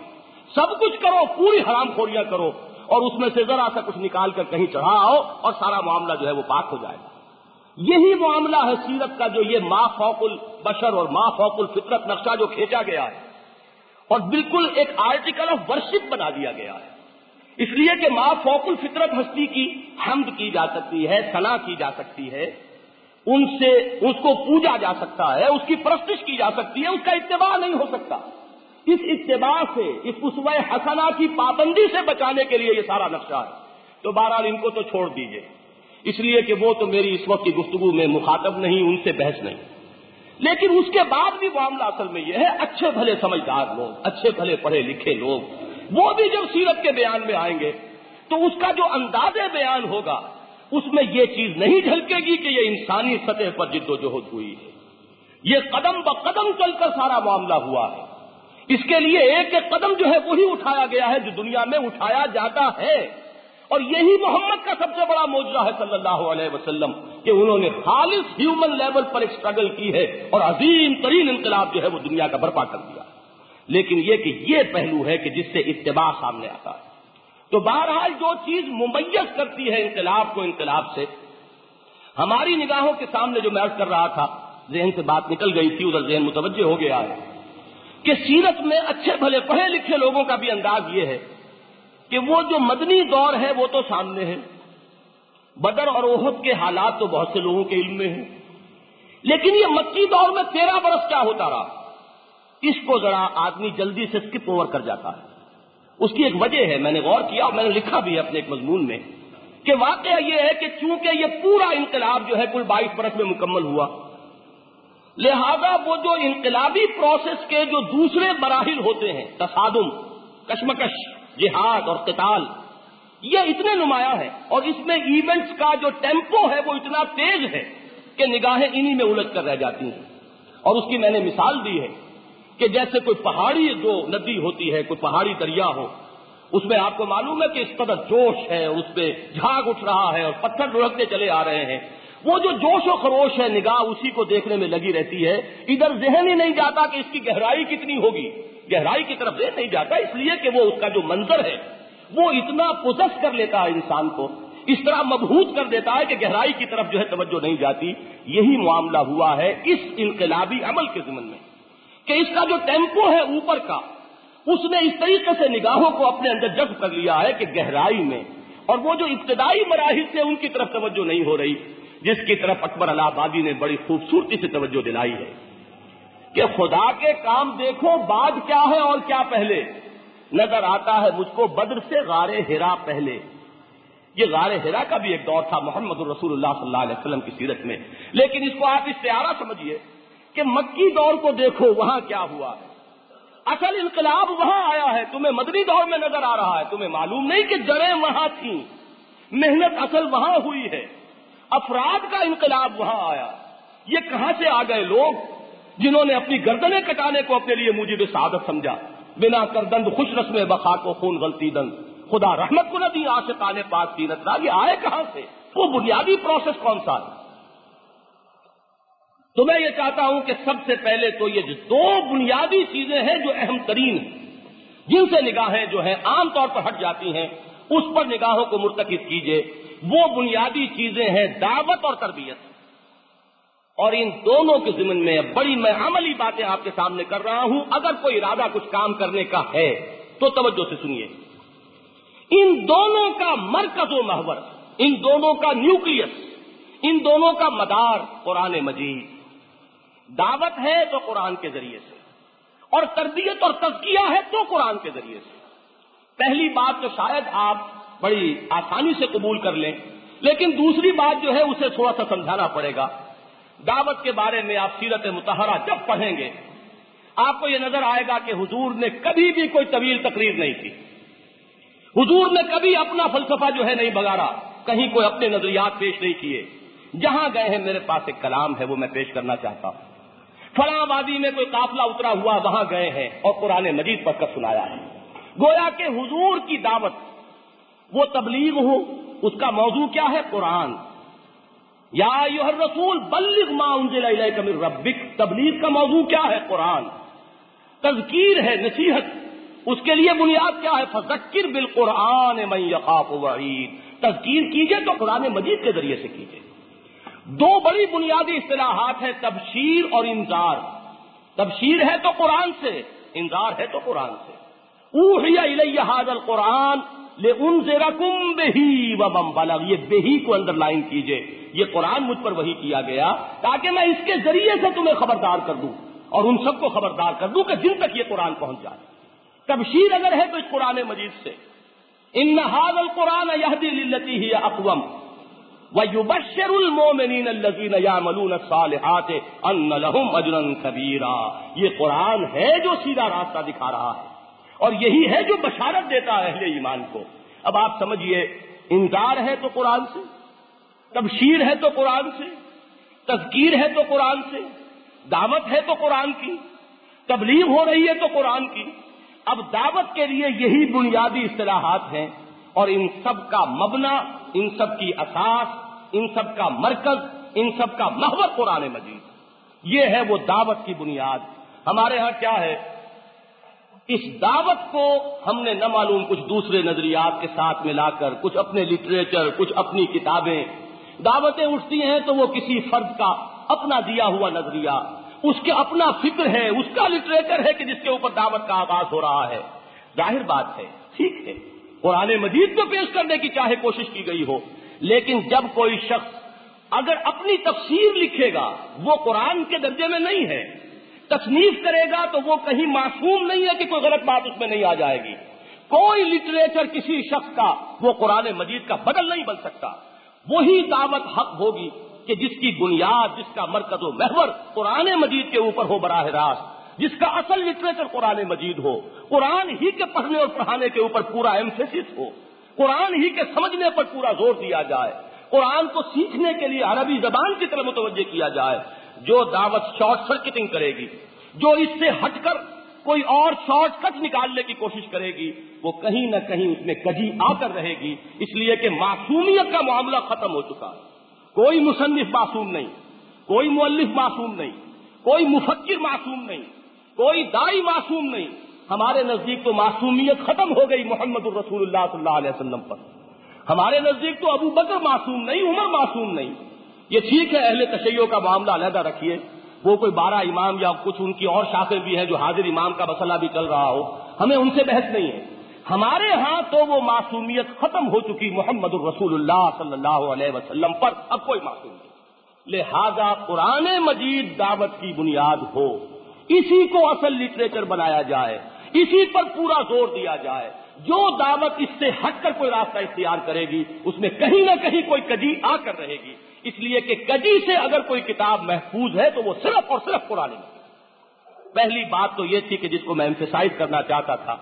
سب کچھ کرو، پوری حرام خوریاں کرو، اور اس میں سے ذرا سا کچھ نکال کر کہیں چڑھاؤ اور سارا معاملہ جو ہے وہ پاک ہو جائے گا. یہی معاملہ ہے سیرت کا، جو یہ ما فوق البشر اور ما فوق الفطرت نقشہ جو کھینچا گیا ہے اور بالکل ایک آرٹیکل آف ورشپ بنا دیا گیا ہے. اس لیے کہ ما فوق الفطرت ہستی کی حمد کی جا سکتی ہے، ثنا کی جا سکتی ہے، ان سے اس کو پوجا جا سکتا ہے، اس کی پرستش کی جا سکتی ہے، اس کا اتباع نہیں ہو سکتا. اس اتباع سے، اس اسوہ حسنہ کی پابندی سے بچانے کے لیے یہ سارا نقشہ ہے. تو بہرحال ان کو تو چھوڑ دیجئے، اس لیے کہ وہ تو میری اس وقت کی گفتگو میں مخاطب نہیں، ان سے بحث نہیں. لیکن اس کے بعد بھی معاملہ اصل میں یہ ہے، اچھے بھلے سمجھدار لوگ، اچھے بھلے پڑھے لکھے لوگ، وہ بھی جب سیرت کے بیان میں آئیں گے تو اس کا جو انداز بیان ہوگا اس میں یہ چیز نہیں جھلکے گی کہ یہ انسانی سطح پر جد و جہد ہوئی ہے، یہ قدم بقدم چل کر سارا معاملہ ہوا ہے۔ اس کے لیے ایک ایک قدم جو ہے وہی اٹھایا گیا ہے جو دنیا میں اٹھایا جاتا ہے، اور یہی محمد کا سب سے بڑا معجزہ ہے صلی اللہ علیہ وسلم کہ انہوں نے خالص ہیومن لیول پر ایک سٹرگل کی ہے اور عظیم ترین انقلاب جو ہے وہ دنیا کا برپا کر دیا۔ لیکن یہ کہ یہ پہلو ہے کہ جس سے اتباع سامنے آتا ہے۔ تو بہرحال جو چیز ممیز کرتی ہے انقلاب کو انقلاب سے، ہماری نگاہوں کے سامنے جو میں عرض کر رہا تھا، ذہن سے بات نکل گئی تھی، ادھر ذہن متوجہ ہو گیا ہے کہ سیرت میں اچھے بھلے پڑھے لکھے لوگوں کا بھی انداز یہ ہے کہ وہ جو مدنی دور ہے وہ تو سامنے ہے، بدر اور احد کے حالات تو بہت سے لوگوں کے علم میں ہیں، لیکن یہ مکی دور میں 13 برس کیا ہوتا رہا، اس کو ذرا آدمی جلدی سے سکپ اوور کر جاتا ہے۔ اس کی ایک وجہ ہے، میں نے غور کیا اور میں نے لکھا بھی ہے اپنے ایک مضمون میں، کہ واقعہ یہ ہے کہ چونکہ یہ پورا انقلاب جو ہے کل 22 برس میں مکمل ہوا، لہذا وہ جو انقلابی پروسیس کے جو دوسرے مراحل ہوتے ہیں، تصادم، کشمکش، جہاد اور قتال، یہ اتنے نمایاں ہیں اور اس میں ایونٹس کا جو ٹیمپو ہے وہ اتنا تیز ہے کہ نگاہیں انہی میں الجھ کر رہ جاتی ہیں۔ اور اس کی میں نے مثال دی ہے کہ جیسے کوئی پہاڑی جو ندی ہوتی ہے، کوئی پہاڑی دریا ہو، اس میں آپ کو معلوم ہے کہ اس قدر جوش ہے اور اس پہ جھاگ اٹھ رہا ہے اور پتھر لڑکتے چلے آ رہے ہیں، وہ جو جوش و خروش ہے نگاہ اسی کو دیکھنے میں لگی رہتی ہے، ادھر ذہن ہی نہیں جاتا کہ اس کی گہرائی کتنی ہوگی، گہرائی کی طرف ذہن نہیں جاتا، اس لیے کہ وہ اس کا جو منظر ہے وہ اتنا پوزس کر لیتا ہے انسان کو، اس طرح مبہوت کر دیتا ہے کہ گہرائی کی طرف جو ہے توجہ نہیں جاتی۔ یہی معاملہ ہوا ہے اس انقلابی عمل کے ضمن میں کہ اس کا جو ٹیمپو ہے اوپر کا، اس نے اس طریقے سے نگاہوں کو اپنے اندر جذب کر لیا ہے کہ گہرائی میں، اور وہ جو ابتدائی مراحل سے ان کی طرف توجہ نہیں ہو رہی، جس کی طرف اکبر الہ آبادی نے بڑی خوبصورتی سے توجہ دلائی ہے کہ خدا کے کام دیکھو بعد کیا ہے اور کیا پہلے، نظر آتا ہے مجھ کو بدر سے غار حرا پہلے۔ یہ غار حرا کا بھی ایک دور تھا محمد الرسول اللہ صلی اللہ علیہ وسلم کی سیرت میں، لیکن اس کو آپ استعارہ سمجھیے کہ مکی دور کو دیکھو وہاں کیا ہوا ہے، اصل انقلاب وہاں آیا ہے، تمہیں مدنی دور میں نظر آ رہا ہے، تمہیں معلوم نہیں کہ جڑیں وہاں تھیں، محنت اصل وہاں ہوئی ہے، افراد کا انقلاب وہاں آیا۔ یہ کہاں سے آ گئے لوگ جنہوں نے اپنی گردنیں کٹانے کو اپنے لیے موجب سعادت سمجھا، بنا کردند خوش رسم بخا کو خون غلطی دند، خدا رحمت کو نہ دی عاشقان پاک سینت را، یہ آئے کہاں سے، وہ بنیادی پروسیس کون سا ہے؟ تو میں یہ چاہتا ہوں کہ سب سے پہلے تو یہ دو بنیادی چیزیں ہیں جو اہم ترین ہیں، جن سے نگاہیں جو ہیں عام طور پر ہٹ جاتی ہیں، اس پر نگاہوں کو مرتکز کیجئے۔ وہ بنیادی چیزیں ہیں دعوت اور تربیت، اور ان دونوں کے ضمن میں بڑی میں عملی باتیں آپ کے سامنے کر رہا ہوں۔ اگر کوئی ارادہ کچھ کام کرنے کا ہے تو توجہ سے سنیے۔ ان دونوں کا مرکز و محور، ان دونوں کا نیوکلیس، ان دونوں کا مدار قرآن مجید۔ دعوت ہے تو قرآن کے ذریعے سے، اور تربیت اور تزکیہ ہے تو قرآن کے ذریعے سے۔ پہلی بات تو شاید آپ بڑی آسانی سے قبول کر لیں، لیکن دوسری بات جو ہے اسے تھوڑا سا سمجھانا پڑے گا۔ دعوت کے بارے میں آپ سیرت مطہرہ جب پڑھیں گے آپ کو یہ نظر آئے گا کہ حضور نے کبھی بھی کوئی طویل تقریر نہیں کی، حضور نے کبھی اپنا فلسفہ جو ہے نہیں بگاڑا، کہیں کوئی اپنے نظریات پیش نہیں کیے۔ جہاں گئے ہیں میرے پاس ایک کلام ہے وہ میں پیش کرنا چاہتا ہوں، فلاں وادی میں کوئی قافلہ اترا ہوا وہاں گئے ہیں اور قرآن مجید پڑھ کر سنایا ہے۔ گویا کہ حضور کی دعوت وہ تبلیغ ہو، اس کا موضوع کیا ہے؟ قرآن۔ یا ایھا الرسول بلغ ما انزل الیک من ربک، تبلیغ کا موضوع کیا ہے؟ قرآن۔ تذکیر ہے، نصیحت، اس کے لیے بنیاد کیا ہے؟ فذکر بالقرآن من یخاف وعید، تذکیر کیجئے تو قرآن مجید کے ذریعے سے کیجئے۔ دو بڑی بنیادی اصطلاحات ہیں، تبشیر اور انذار۔ تبشیر ہے تو قرآن سے، انذار ہے تو قرآن سے۔ اوحی الی ھذا القرآن لانذرکم بہ ومن بلغ، یہ بہی کو انڈر لائن کیجئے، یہ قرآن مجھ پر وحی کیا گیا تاکہ میں اس کے ذریعے سے تمہیں خبردار کر دوں اور ان سب کو خبردار کر دوں کہ جن تک یہ قرآن پہنچ جائے۔ تبشیر اگر ہے تو اس قرآن مجید سے، ان ھذا القرآن یہدی للتی ہی اقوم وَيُبَشِّرُ الْمُؤْمِنِينَ الَّذِينَ يَعْمَلُونَ الصَّالِحَاتِ أَنَّ لَهُمْ أَجْرًا كَبِيرًا، یہ قرآن ہے جو سیدھا راستہ دکھا رہا ہے، اور یہی ہے جو بشارت دیتا ہے اہل ایمان کو اب آپ سمجھیے، انذار ہے تو قرآن سے، تبشیر ہے تو قرآن سے، تذکیر ہے تو قرآن سے، دعوت ہے تو قرآن کی، تبلیغ ہو رہی ہے تو قرآن کی۔ اب دعوت کے لیے یہی بنیادی اصطلاحات ہیں، اور ان سب کا مبنا، ان سب کی اساس، ان سب کا مرکز، ان سب کا محور قرآن مجید۔ یہ ہے وہ دعوت کی بنیاد۔ ہمارے ہاں کیا ہے، اس دعوت کو ہم نے نہ معلوم کچھ دوسرے نظریات کے ساتھ ملا کر، کچھ اپنے لٹریچر، کچھ اپنی کتابیں، دعوتیں اٹھتی ہیں تو وہ کسی فرد کا اپنا دیا ہوا نظریہ، اس کے اپنا فکر ہے، اس کا لٹریچر ہے کہ جس کے اوپر دعوت کا آغاز ہو رہا ہے۔ ظاہر بات ہے، ٹھیک ہے، قرآن مجید کو پیش کرنے کی چاہے کوشش کی گئی ہو، لیکن جب کوئی شخص اگر اپنی تفسیر لکھے گا، وہ قرآن کے درجے میں نہیں ہے، تصنیف کرے گا تو وہ کہیں معصوم نہیں ہے کہ کوئی غلط بات اس میں نہیں آ جائے گی۔ کوئی لٹریچر کسی شخص کا وہ قرآن مجید کا بدل نہیں بن سکتا۔ وہی دعوت حق ہوگی کہ جس کی بنیاد، جس کا مرکز و محور قرآن مجید کے اوپر ہو براہ راست، جس کا اصل لٹریچر قرآن مجید ہو، قرآن ہی کے پڑھنے اور پڑھانے کے اوپر پورا ایمفیسس ہو، قرآن ہی کے سمجھنے پر پورا زور دیا جائے، قرآن کو سیکھنے کے لیے عربی زبان کی طرف متوجہ کیا جائے۔ جو دعوت شارٹ سرکٹنگ کرے گی، جو اس سے ہٹ کر کوئی اور شارٹ کٹ نکالنے کی کوشش کرے گی، وہ کہیں نہ کہیں اس میں کجی آ کر رہے گی، اس لیے کہ معصومیت کا معاملہ ختم ہو چکا ہے۔ کوئی مصنف معصوم نہیں، کوئی مؤلف معصوم نہیں، کوئی مفکر معصوم نہیں، کوئی داعی معصوم نہیں۔ ہمارے نزدیک تو معصومیت ختم ہو گئی محمد الرسول اللہ صلی اللہ علیہ وسلم پر۔ ہمارے نزدیک تو ابو بکر معصوم نہیں، عمر معصوم نہیں۔ یہ ٹھیک ہے، اہل تشیع کا معاملہ علیحدہ رکھیے، وہ کوئی 12 امام یا کچھ ان کی اور شاخیں بھی ہیں جو حاضر امام کا مسئلہ بھی چل رہا ہو، ہمیں ان سے بحث نہیں ہے۔ ہمارے ہاں تو وہ معصومیت ختم ہو چکی محمد الرسول اللہ صلی اللہ علیہ وسلم پر، اب کوئی معصوم نہیں۔ لہذا قرآن مجید دعوت کی بنیاد ہو، اسی کو اصل لٹریچر بنایا جائے، اسی پر پورا زور دیا جائے۔ جو دعوت اس سے ہٹ کر کوئی راستہ اختیار کرے گی، اس میں کہیں نہ کہیں کوئی کجی آ کر رہے گی، اس لیے کہ کجی سے اگر کوئی کتاب محفوظ ہے تو وہ صرف اور صرف قرآن مجید۔ پہلی بات تو یہ تھی کہ جس کو میں ایمفیسائز کرنا چاہتا تھا،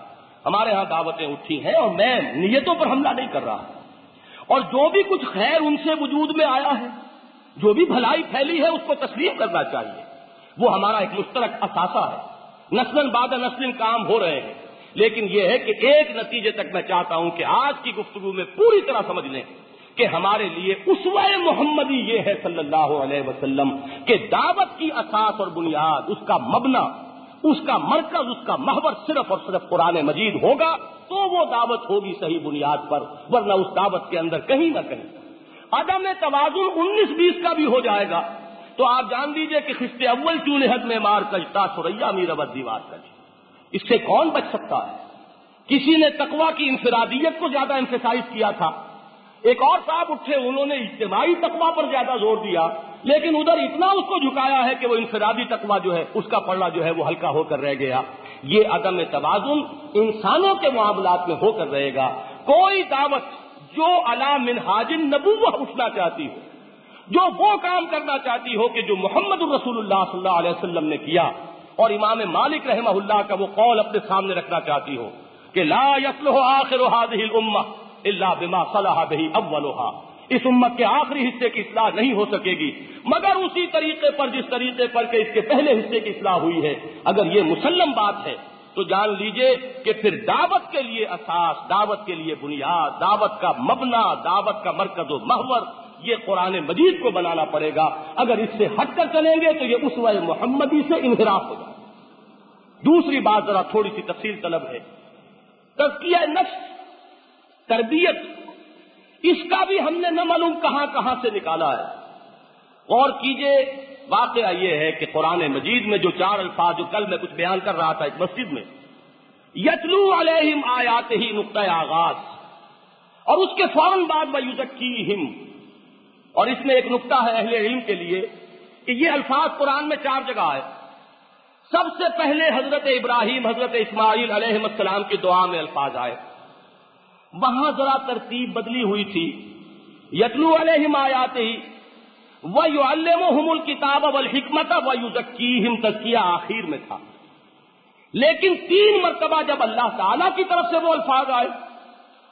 ہمارے ہاں دعوتیں اٹھی ہیں اور میں نیتوں پر حملہ نہیں کر رہا، اور جو بھی کچھ خیر ان سے وجود میں آیا ہے، جو بھی بھلائی پھیلی ہے، اس کو تسلیم کرنا چاہیے۔ وہ ہمارا ایک مشترک اثاثہ ہے، نسل بعد نسل کام ہو رہے ہیں، لیکن یہ ہے کہ ایک نتیجے تک میں چاہتا ہوں کہ آج کی گفتگو میں پوری طرح سمجھ لیں کہ ہمارے لیے اسوہ محمدی یہ ہے صلی اللہ علیہ وسلم کہ دعوت کی اساس اور بنیاد، اس کا مبنا، اس کا مرکز، اس کا محور صرف اور صرف قرآن مجید ہوگا تو وہ دعوت ہوگی صحیح بنیاد پر، ورنہ اس دعوت کے اندر کہیں نہ کہیں عدم توازن 19-20 کا بھی ہو جائے گا تو آپ جان دیجئے کہ خشت اول چولہد میں مار کجتا سریا میرا دیوار کج۔ اس سے کون بچ سکتا ہے؟ کسی نے تقویٰ کی انفرادیت کو زیادہ ایمفیسائز کیا تھا، ایک اور صاحب اٹھے، انہوں نے اجتماعی تقویٰ پر زیادہ زور دیا، لیکن ادھر اتنا اس کو جھکایا ہے کہ وہ انفرادی تقویٰ جو ہے اس کا پلڑا جو ہے وہ ہلکا ہو کر رہ گیا۔ یہ عدم توازن انسانوں کے معاملات میں ہو کر رہے گا۔ کوئی دعوت جو علی منہاج النبوہ اٹھنا چاہتی ہو، جو وہ کام کرنا چاہتی ہو کہ جو محمد الرسول اللہ صلی اللہ علیہ وسلم نے کیا، اور امام مالک رحمہ اللہ کا وہ قول اپنے سامنے رکھنا چاہتی ہو کہ لا یصلح آخر هذه الامہ الا بما صلح به اولها، اس امت کے آخری حصے کی اصلاح نہیں ہو سکے گی مگر اسی طریقے پر جس طریقے پر کہ اس کے پہلے حصے کی اصلاح ہوئی ہے۔ اگر یہ مسلم بات ہے تو جان لیجئے کہ پھر دعوت کے لیے اساس، دعوت کے لیے بنیاد، دعوت کا مبنا، دعوت کا مرکز و محور یہ قرآن مجید کو بنانا پڑے گا۔ اگر اس سے ہٹ کر چلیں گے تو یہ اسوہ محمدی سے انحراف ہو جائے۔ دوسری بات ذرا تھوڑی سی تفصیل طلب ہے، تزکیہ نفس، تربیت، اس کا بھی ہم نے نہ معلوم کہاں کہاں سے نکالا ہے۔ غور کیجئے، واقعہ یہ ہے کہ قرآن مجید میں جو 4 الفاظ جو کل میں کچھ بیان کر رہا تھا ایک مسجد میں، یتلو علیہم آیاتہ نقطہ آغاز، اور اس کے فوراً بعد ویزکیہم، اور اس میں ایک نقطہ ہے اہل علم کے لیے کہ یہ الفاظ قرآن میں 4 جگہ آئے۔ سب سے پہلے حضرت ابراہیم، حضرت اسماعیل علیہ السلام کی دعا میں الفاظ آئے، وہاں ذرا ترتیب بدلی ہوئی تھی، یتلو علیہم آیاتہ وَيُعَلِّمُهُمُ الْكِتَابَ وَالْحِكْمَةَ وَيُزَكِّيهِمْ، تزکیہ آخر میں تھا۔ لیکن 3 مرتبہ جب اللہ تعالیٰ کی طرف سے وہ الفاظ آئے،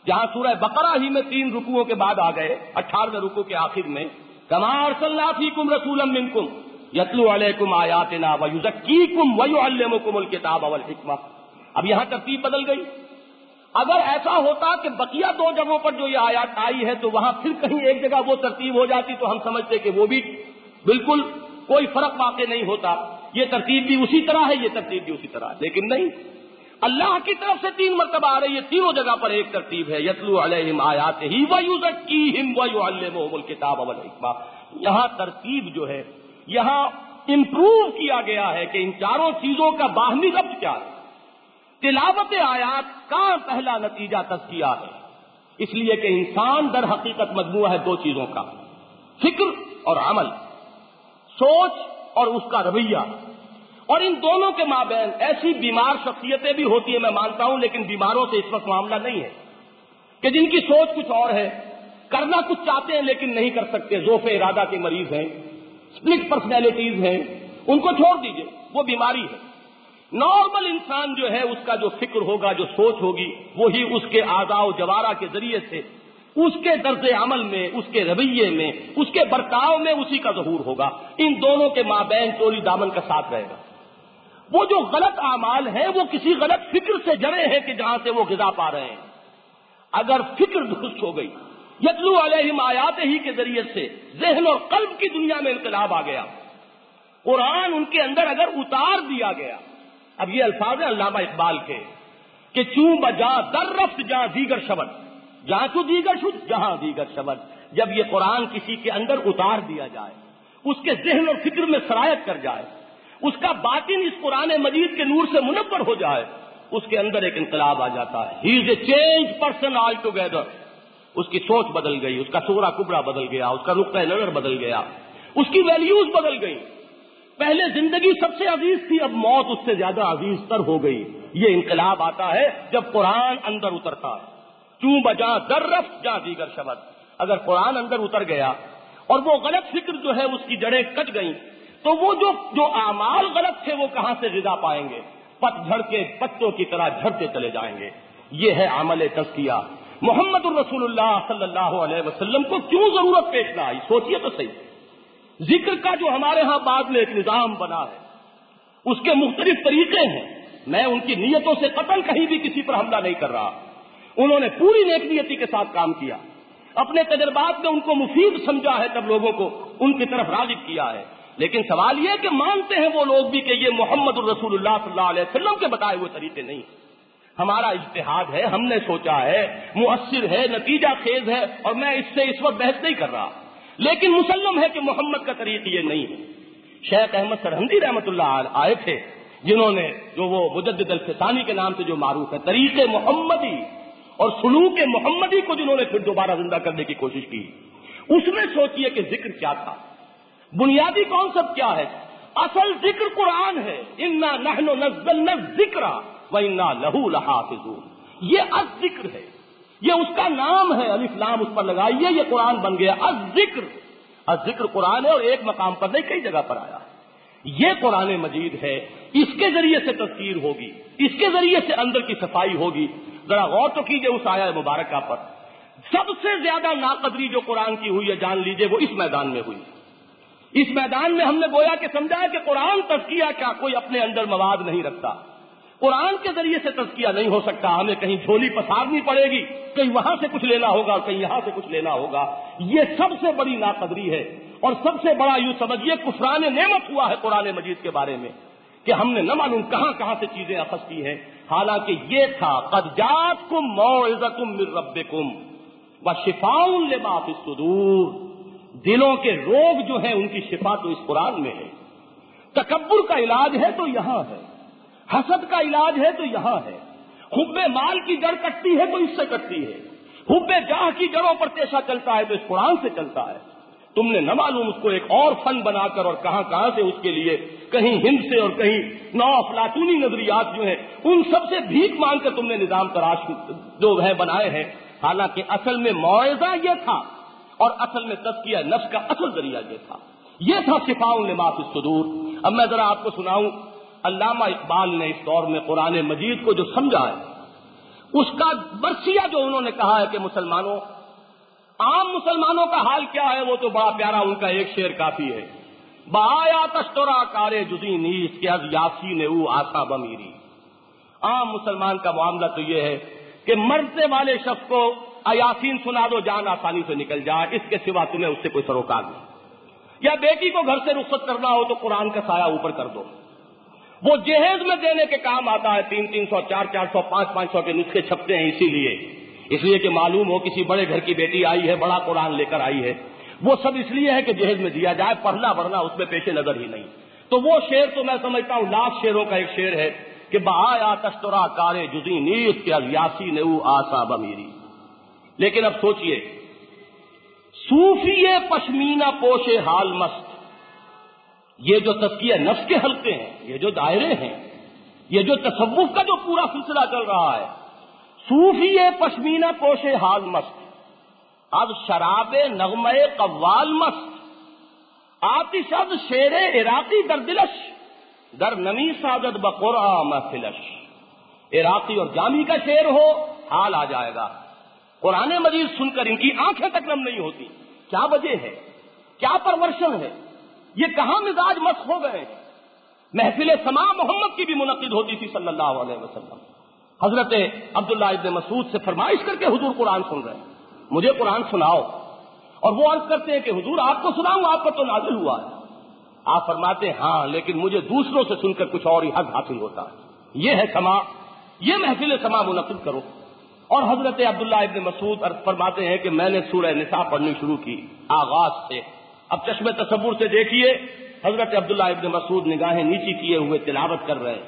جہاں سورہ بقرہ ہی میں 3 رکوعوں کے بعد آ گئے 18ویں رکوع کے آخر میں کما ارسلنا فیکم رسولا منکم یتلو علیکم آیاتنا ویزکیکم ویعلمکم الکتاب والحکمہ. اب یہاں ترتیب بدل گئی. اگر ایسا ہوتا کہ بقیہ 2 جگہوں پر جو یہ آیات آئی ہے تو وہاں پھر کہیں ایک جگہ وہ ترتیب ہو جاتی تو ہم سمجھتے کہ وہ بھی بالکل کوئی فرق واقع نہیں ہوتا. یہ ترتیب بھی اسی طرح ہے, یہ ترتیب بھی اسی طرح ہے. لیکن نہیں, اللہ کی طرف سے 3 مرتبہ آ رہی ہے, تینوں جگہ پر ایک ترتیب ہے, یتلو علیہم آیاتہ ویزکیہم ویعلمہم الکتاب والحکمہ. یہاں ترتیب جو ہے یہاں امپروو کیا گیا ہے کہ ان 4 چیزوں کا باہمی ربط کیا ہے. تلاوت آیات کا پہلا نتیجہ تزکیہ ہے, اس لیے کہ انسان در حقیقت مجموعہ ہے 2 چیزوں کا, فکر اور عمل, سوچ اور اس کا رویہ. اور ان دونوں کے مابین ایسی بیمار شخصیتیں بھی ہوتی ہیں, میں مانتا ہوں, لیکن بیماروں سے اس وقت معاملہ نہیں ہے, کہ جن کی سوچ کچھ اور ہے, کرنا کچھ چاہتے ہیں لیکن نہیں کر سکتے, ضعف ارادہ کے مریض ہیں, اسپلٹ پرسنالٹیز ہیں, ان کو چھوڑ دیجئے, وہ بیماری ہے. نارمل انسان جو ہے اس کا جو فکر ہوگا, جو سوچ ہوگی, وہی اس کے اعضاء و جوارح کے ذریعے سے اس کے طرز عمل میں, اس کے رویے میں, اس کے برتاؤ میں اسی کا ظہور ہوگا. ان دونوں کے مابین چولی دامن کا ساتھ رہے گا. وہ جو غلط اعمال ہیں وہ کسی غلط فکر سے جڑے ہیں کہ جہاں سے وہ غذا پا رہے ہیں. اگر فکر درست ہو گئی, یتلو علیہم آیات ہی کے ذریعے سے ذہن اور قلب کی دنیا میں انقلاب آ گیا, قرآن ان کے اندر اگر اتار دیا گیا. اب یہ الفاظ ہیں علامہ اقبال کے کہ چوں بجا در رفت جہاں دیگر شبد, جہاں تو دیگر شد جہاں دیگر شبد. جب یہ قرآن کسی کے اندر اتار دیا جائے, اس کے ذہن اور فکر میں سرایت کر جائے, اس کا باطن اس قرآن مجید کے نور سے منور ہو جائے, اس کے اندر ایک انقلاب آ جاتا ہے. He is a change person altogether. اس کی سوچ بدل گئی, اس کا صغرا کبرا بدل گیا, اس کا نقطہ نظر بدل گیا, اس کی ویلیوز بدل گئی. پہلے زندگی سب سے عزیز تھی, اب موت اس سے زیادہ عزیز تر ہو گئی. یہ انقلاب آتا ہے جب قرآن اندر اترتا ہے. چوں بجا در رفت جہاں دیگر شبد. اگر قرآن اندر اتر گیا اور وہ غلط فکر جو ہے اس کی جڑیں کٹ گئیں تو وہ جو اعمال غلط تھے وہ کہاں سے غذا پائیں گے؟ پت جھڑ کے پتوں کی طرح جھڑتے چلے جائیں گے. یہ ہے عمل تزکیہ. محمد الرسول اللہ صلی اللہ علیہ وسلم کو کیوں ضرورت پیش نہ آئی؟ سوچئے تو صحیح. ذکر کا جو ہمارے ہاں بعد میں ایک نظام بنا ہے, اس کے مختلف طریقے ہیں. میں ان کی نیتوں سے قطعاً کہیں بھی کسی پر حملہ نہیں کر رہا. انہوں نے پوری نیک نیتی کے ساتھ کام کیا, اپنے تجربات میں ان کو مفید سمجھا ہے, تب لوگوں کو ان کی طرف راغب کیا ہے. لیکن سوال یہ کہ مانتے ہیں وہ لوگ بھی کہ یہ محمد الرسول اللہ صلی اللہ علیہ وسلم کے بتائے ہوئے طریقے نہیں. ہمارا اجتہاد ہے, ہم نے سوچا ہے, مؤثر ہے, نتیجہ خیز ہے, اور میں اس سے اس وقت بحث نہیں کر رہا. لیکن مسلم ہے کہ محمد کا طریق یہ نہیں ہے. شیخ احمد سرہندی رحمۃ اللہ آئے تھے, جنہوں نے جو وہ مجدد الفسانی کے نام سے جو معروف ہے, طریق محمدی اور سلوک محمدی کو جنہوں نے پھر دوبارہ زندہ کرنے کی کوشش کی. اس میں سوچئے کہ ذکر کیا تھا, بنیادی کانسیپٹ کیا ہے؟ اصل ذکر قرآن ہے. انا نحن نزلنا الذکر وانا لہ لحافظون. یہ الذکر ہے, یہ اس کا نام ہے, الف لام اس پر لگائیے, یہ قرآن بن گیا الذکر. الذکر قرآن ہے, اور ایک مقام پر نہیں کئی جگہ پر آیا. یہ قرآن مجید ہے, اس کے ذریعے سے تذکیر ہوگی, اس کے ذریعے سے اندر کی صفائی ہوگی. ذرا غور تو کیجئے اس آیہ مبارکہ پر. سب سے زیادہ ناقدری جو قرآن کی ہوئی ہے, جان لیجئے وہ اس میدان میں ہوئی. اس میدان میں ہم نے گویا کہ سمجھا کہ قرآن تزکیہ کیا کوئی اپنے اندر مواد نہیں رکھتا, قرآن کے ذریعے سے تزکیہ نہیں ہو سکتا. ہمیں کہیں جھولی پسارنی پڑے گی, کہیں وہاں سے کچھ لینا ہوگا, کہیں یہاں سے کچھ لینا ہوگا. یہ سب سے بڑی ناقدری ہے, اور سب سے بڑا یوں سمجھیے کفران نعمت ہوا ہے قرآن مجید کے بارے میں, کہ ہم نے نہ معلوم کہاں کہاں سے چیزیں اخذ کی ہیں. حالانکہ یہ تھا قد جاءتکم موعظۃ من ربکم وشفاء لما فی الصدور. دلوں کے روگ جو ہیں ان کی شفا تو اس قرآن میں ہے. تکبر کا علاج ہے تو یہاں ہے, حسد کا علاج ہے تو یہاں ہے, حب مال کی جڑ کٹتی ہے تو اس سے کٹتی ہے, حب جاہ کی جڑوں پر پیشہ چلتا ہے تو اس قرآن سے چلتا ہے. تم نے نہ معلوم اس کو ایک اور فن بنا کر اور کہاں کہاں سے اس کے لیے کہیں ہند سے اور کہیں نو افلاطونی نظریات جو ہیں ان سب سے بھیک مانگ کر تم نے نظام تراش جو ہے بنائے ہیں. حالانکہ اصل میں موعظہ یہ تھا, اور اصل میں تزکیہ نفس کا اصل ذریعہ یہ تھا. یہ تھا شفاء لما فی الصدور. اب میں ذرا آپ کو سناؤں, علامہ اقبال نے اس دور میں قرآن مجید کو جو سمجھا ہے اس کا برسیہ جو انہوں نے کہا ہے کہ مسلمانوں، عام مسلمانوں کا حال کیا ہے وہ تو بڑا پیارا ان کا ایک شعر کافی ہے، بآیا تشترا کارے جزی نیس کہ از یاسین او آسا بمیری۔ عام مسلمان کا معاملہ تو یہ ہے کہ مرنے والے شخص کو یاسین سنا دو، جان آسانی سے نکل جائے، اس کے سوا تمہیں اس سے کوئی سروکار نہیں۔ یا بیٹی کو گھر سے رخصت کرنا ہو تو قرآن کا سایہ اوپر کر دو، وہ جہیز میں دینے کے کام آتا ہے، 300 400 500 کے نسخے چھپتے ہیں اس لیے کہ معلوم ہو کسی بڑے گھر کی بیٹی آئی ہے، بڑا قرآن لے کر آئی ہے، وہ سب اس لیے ہے کہ جہیز میں دیا جائے، پڑھنا ورنہ اس میں پیش نظر ہی نہیں۔ تو وہ شعر تو میں سمجھتا ہوں لاکھ شعروں کا ایک شعر ہے کہ بآیا تشترا کارے جزی نیس کہ از یاسین او آسا بمیری۔ لیکن اب سوچئے، صوفی پشمینہ پوش حال مست، یہ جو تزکیہ نفس کے حلقے ہیں، یہ جو دائرے ہیں، یہ جو تصوف کا جو پورا سلسلہ چل رہا ہے، صوفی پشمینہ پوش حال مست، از شراب نغمہ قوال مست، آتش از شیر عراقی در دلش، در نمی سعادت بقرآ محفلش۔ عراقی اور جامی کا شعر ہو، حال آ جائے گا۔ قرآن مجید سن کر ان کی آنکھیں تک نم نہیں ہوتی، کیا وجہ ہے، کیا پرورشن ہے، یہ کہاں مزاج مست ہو گئے ہیں۔ محفل سماع محمد کی بھی منعقد ہوتی تھی صلی اللہ علیہ وسلم، حضرت عبداللہ ابن مسعود سے فرمائش کر کے حضور قرآن سن رہے ہیں، مجھے قرآن سناؤ، اور وہ عرض کرتے ہیں کہ حضور آپ کو سناؤں، آپ پر تو نازل ہوا ہے۔ آپ فرماتے ہیں ہاں، لیکن مجھے دوسروں سے سن کر کچھ اور ہی حق حاصل ہوتا ہے، یہ ہے سماع، یہ محفل سماع منعقد کرو۔ اور حضرت عبداللہ ابن مسعود فرماتے ہیں کہ میں نے سورہ نساء پڑھنی شروع کی آغاز سے۔ اب چشم تصور سے دیکھیے، حضرت عبداللہ ابن مسعود نگاہیں نیچی کیے ہوئے تلاوت کر رہے ہیں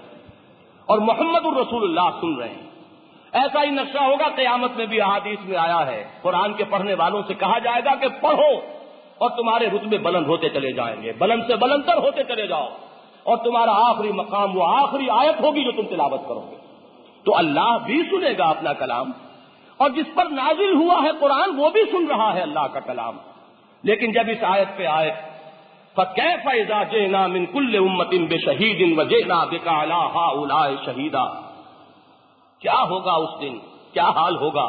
اور محمد الرسول اللہ سن رہے ہیں۔ ایسا ہی نقشہ ہوگا قیامت میں بھی، احادیث میں آیا ہے، قرآن کے پڑھنے والوں سے کہا جائے گا کہ پڑھو اور تمہارے رتبے بلند ہوتے چلے جائیں گے، بلند سے بلندتر ہوتے چلے جاؤ، اور تمہارا آخری مقام وہ آخری آیت ہوگی جو تم تلاوت کرو گے۔ تو اللہ بھی سنے گا اپنا کلام، اور جس پر نازل ہوا ہے قرآن وہ بھی سن رہا ہے اللہ کا کلام۔ لیکن جب اس آیت پہ آئے فَكَيْفَ إِذَا جِئْنَا مِن كُلِّ أُمَّةٍ بِشَهِيدٍ وَجِئْنَا بِكَ عَلَىٰ هَٰؤُلَاءِ شَهِيدًا، کیا ہوگا اس دن، کیا حال ہوگا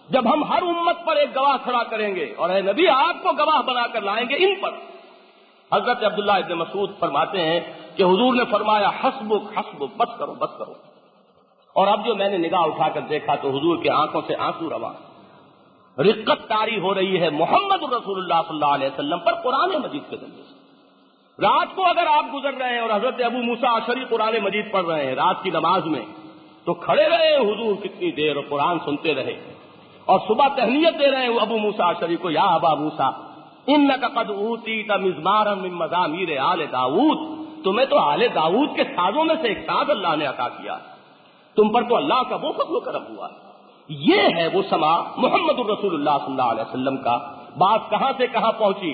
جب ہم ہر امت پر ایک گواہ کھڑا کریں گے، اور اے نبی آپ کو گواہ بنا کر لائیں گے ان پر۔ حضرت عبداللہ ابن مسعود فرماتے ہیں کہ حضور نے فرمایا حسبک حسبک، بس کرو بس کرو۔ اور اب جو میں نے نگاہ اٹھا کر دیکھا تو حضور کے آنکھوں سے آنسو رواں، رقت طاری ہو رہی ہے محمد الرسول اللہ صلی اللہ علیہ وسلم پر قرآن مجید کے ذریعے سے۔ رات کو اگر آپ گزر رہے ہیں اور حضرت ابو موسیٰ اشعری قرآن مجید پڑھ رہے ہیں رات کی نماز میں، تو کھڑے رہے حضور کتنی دیر اور قرآن سنتے رہے، اور صبح تہنیت دے رہے ہیں ابو موسیٰ اشعری کو، یا ابا موسیٰ انک قد اوتیت مزمارا من مزامیر آل داؤد، تمہیں تو آل داؤد کے سازوں میں سے ایک ساز اللہ نے عطا کیا، تم پر تو اللہ کا وہ فضل و کرم ہوا ہے۔ یہ ہے وہ سماع محمد الرسول اللہ صلی اللہ علیہ وسلم کا۔ بات کہاں سے کہاں پہنچی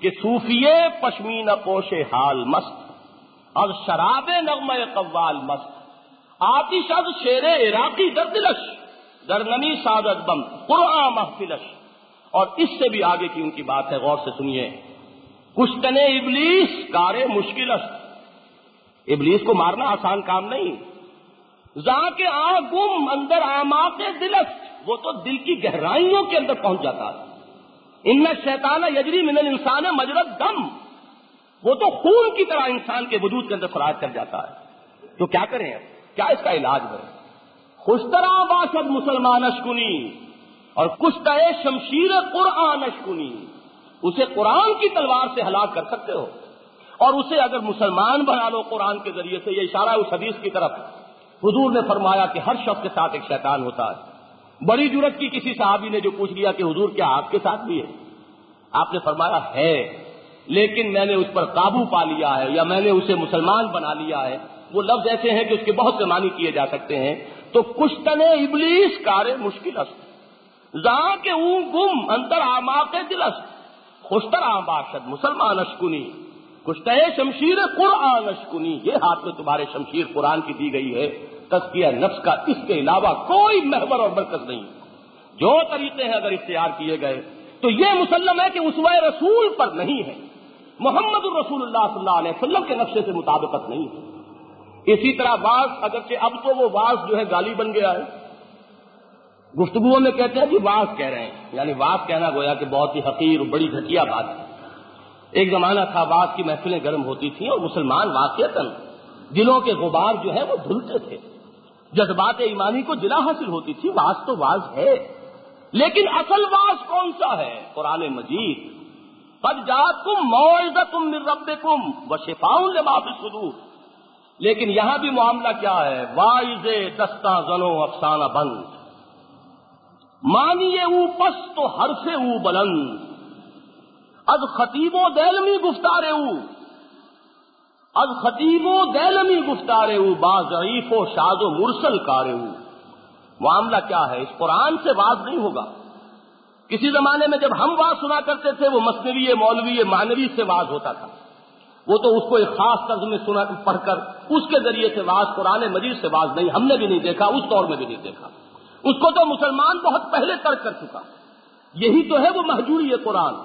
کہ صوفیے پشمینہ پوش حال مست، از شراب نغمہ قوال مست، آتش از شیر عراقی در دلش، در نمی سعادت بم قرآن محفلش۔ اور اس سے بھی آگے کی ان کی بات ہے، غور سے سنیے، کشتن ابلیس کار مشکل است، ابلیس کو مارنا آسان کام نہیں، ذا کے گم اندر آماق دلست، وہ تو دل کی گہرائیوں کے اندر پہنچ جاتا ہے، ان الشیطان یجری من الانسان مجری الدم، وہ تو خون کی طرح انسان کے وجود کے اندر سرایت کر جاتا ہے۔ تو کیا کریں، کیا اس کا علاج ہے؟ خوشترا باشد مسلمان اشکنی، اور کشتہ شمشیر قرآن اشکنی، اسے قرآن کی تلوار سے ہلاک کر سکتے ہو، اور اسے اگر مسلمان بنا لو قرآن کے ذریعے سے۔ یہ اشارہ ہے اس حدیث کی طرف، حضور نے فرمایا کہ ہر شخص کے ساتھ ایک شیطان ہوتا ہے۔ بڑی جرت کی کسی صحابی نے جو پوچھ لیا کہ حضور کیا آپ کے ساتھ بھی ہے؟ آپ نے فرمایا ہے، لیکن میں نے اس پر قابو پا لیا ہے، یا میں نے اسے مسلمان بنا لیا ہے۔ وہ لفظ ایسے ہیں کہ اس کے بہت سے معنی کیے جا سکتے ہیں۔ تو کشتن ابلیس کار مشکل است، ذا کے اون گم اندر آماق دلست، خوشتر باشد مسلمان اشکنی، کشتہ شمشیر قرآن اشکنی، یہ ہاتھ میں تمہارے شمشیر قرآن کی دی گئی ہے۔ تزکیہ نفس کا اس کے علاوہ کوئی محور اور مرکز نہیں۔ جو طریقے ہیں اگر اختیار کیے گئے تو یہ مسلم ہے کہ اسوہ رسول پر نہیں ہے، محمد الرسول اللہ صلی اللہ علیہ وسلم کے نقشے سے مطابقت نہیں ہے۔ اسی طرح بعض، اگرچہ اب تو وہ بعض جو ہے گالی بن گیا ہے، گفتگو میں کہتے ہیں کہ واز کہہ رہے ہیں، یعنی واز کہنا گویا کہ بہت ہی حقیر اور بڑی گھٹیا بات ہے۔ ایک زمانہ تھا واز کی محفلیں گرم ہوتی تھیں اور مسلمان واقعتاً دلوں کے غبار جو ہے وہ دھلتے تھے، جذبات ایمانی کو جلا حاصل ہوتی تھی۔ واز تو واز ہے، لیکن اصل واز کون سا ہے؟ قرآن مجید۔ قد جاءتکم موعظۃ من ربکم وشفاء لما فی الصدور۔ لیکن یہاں بھی معاملہ کیا ہے؟ واعظ دستاں زنو افسانہ بند، مانیے او پس تو حرف او بلند، از خطیب و دیلمی گفتارے او، از خطیب و دیلمی گفتارے او، با ضعیف و شاذ و مرسل کارے او۔ معاملہ کیا ہے؟ اس قرآن سے واز نہیں ہوگا۔ کسی زمانے میں جب ہم واز سنا کرتے تھے وہ مثنوی مولوی معنوی سے واز ہوتا تھا، وہ تو اس کو ایک خاص طرز میں سنا پڑھ کر اس کے ذریعے سے واز، قرآن مجید سے واز نہیں، ہم نے بھی نہیں دیکھا، اس دور میں بھی نہیں دیکھا، اس کو تو مسلمان بہت پہلے ترک کر چکا۔ یہی تو ہے وہ مہجوری قرآن